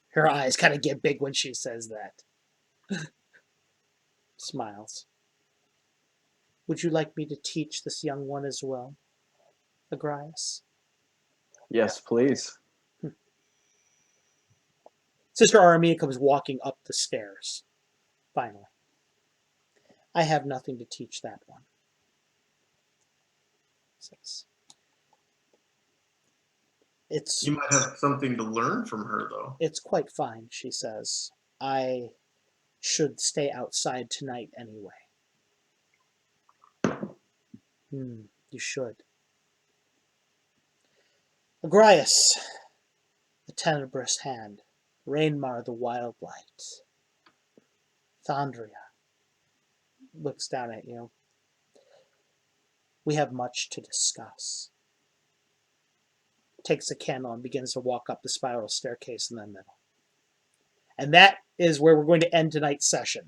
Her eyes kind of get big when she says that. Smiles. Would you like me to teach this young one as well, Agrias? Yes, please. Sister Aramina comes walking up the stairs. Finally. I have nothing to teach that one. Says. You might have something to learn from her, though. It's quite fine, she says. I should stay outside tonight anyway. You should. Agrias, the tenebrous hand. Rainmar, the wild light. Thundria looks down at you. We have much to discuss. Takes a candle and begins to walk up the spiral staircase in the middle. And that is where we're going to end tonight's session.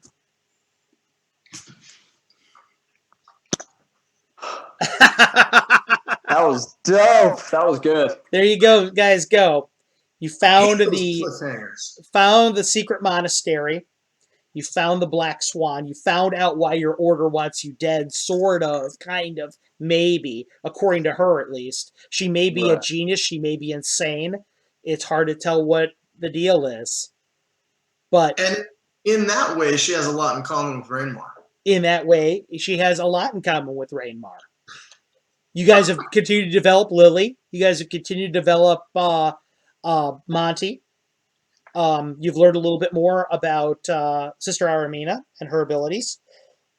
That was dope. That was good. There you go, guys. Go. You found Those the cliffhangers. secret monastery. You found the Black Swan. You found out why your order wants you dead, sort of, kind of, maybe, according to her at least. She may be a genius. She may be insane. It's hard to tell what the deal is. But and in that way, she has a lot in common with Rainmar. In that way, she has a lot in common with Rainmar. You guys have continued to develop Lily. You guys have continued to develop Monty. You've learned a little bit more about Sister Aramina and her abilities.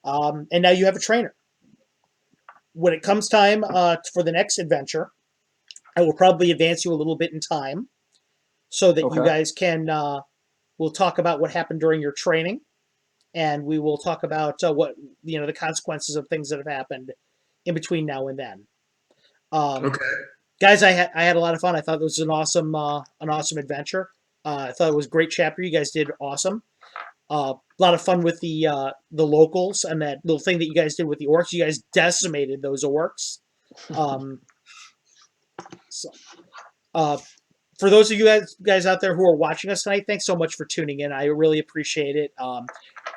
And now you have a trainer. When it comes time for the next adventure, I will probably advance you a little bit in time so that you guys can, we'll talk about what happened during your training, and we will talk about what, the consequences of things that have happened in between now and then. Guys, I had a lot of fun. I thought this was an awesome adventure. I thought it was a great chapter. You guys did awesome. A lot of fun with the locals and that little thing that you guys did with the orcs. You guys decimated those orcs. For those of you guys out there who are watching us tonight, thanks so much for tuning in. I really appreciate it.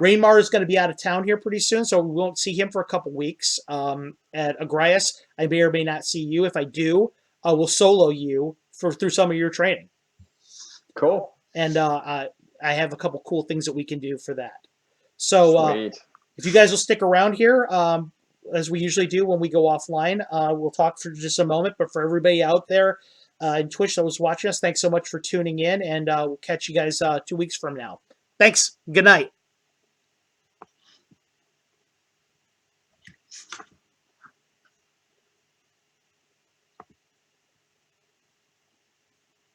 Rainmar is going to be out of town here pretty soon, so we won't see him for a couple weeks. At Agrias, I may or may not see you. If I do, I will solo you through some of your training. Cool. And I have a couple cool things that we can do for that. So if you guys will stick around here, as we usually do when we go offline, we'll talk for just a moment. But for everybody out there in Twitch that was watching us, thanks so much for tuning in, and we'll catch you guys 2 weeks from now. Thanks. Good night.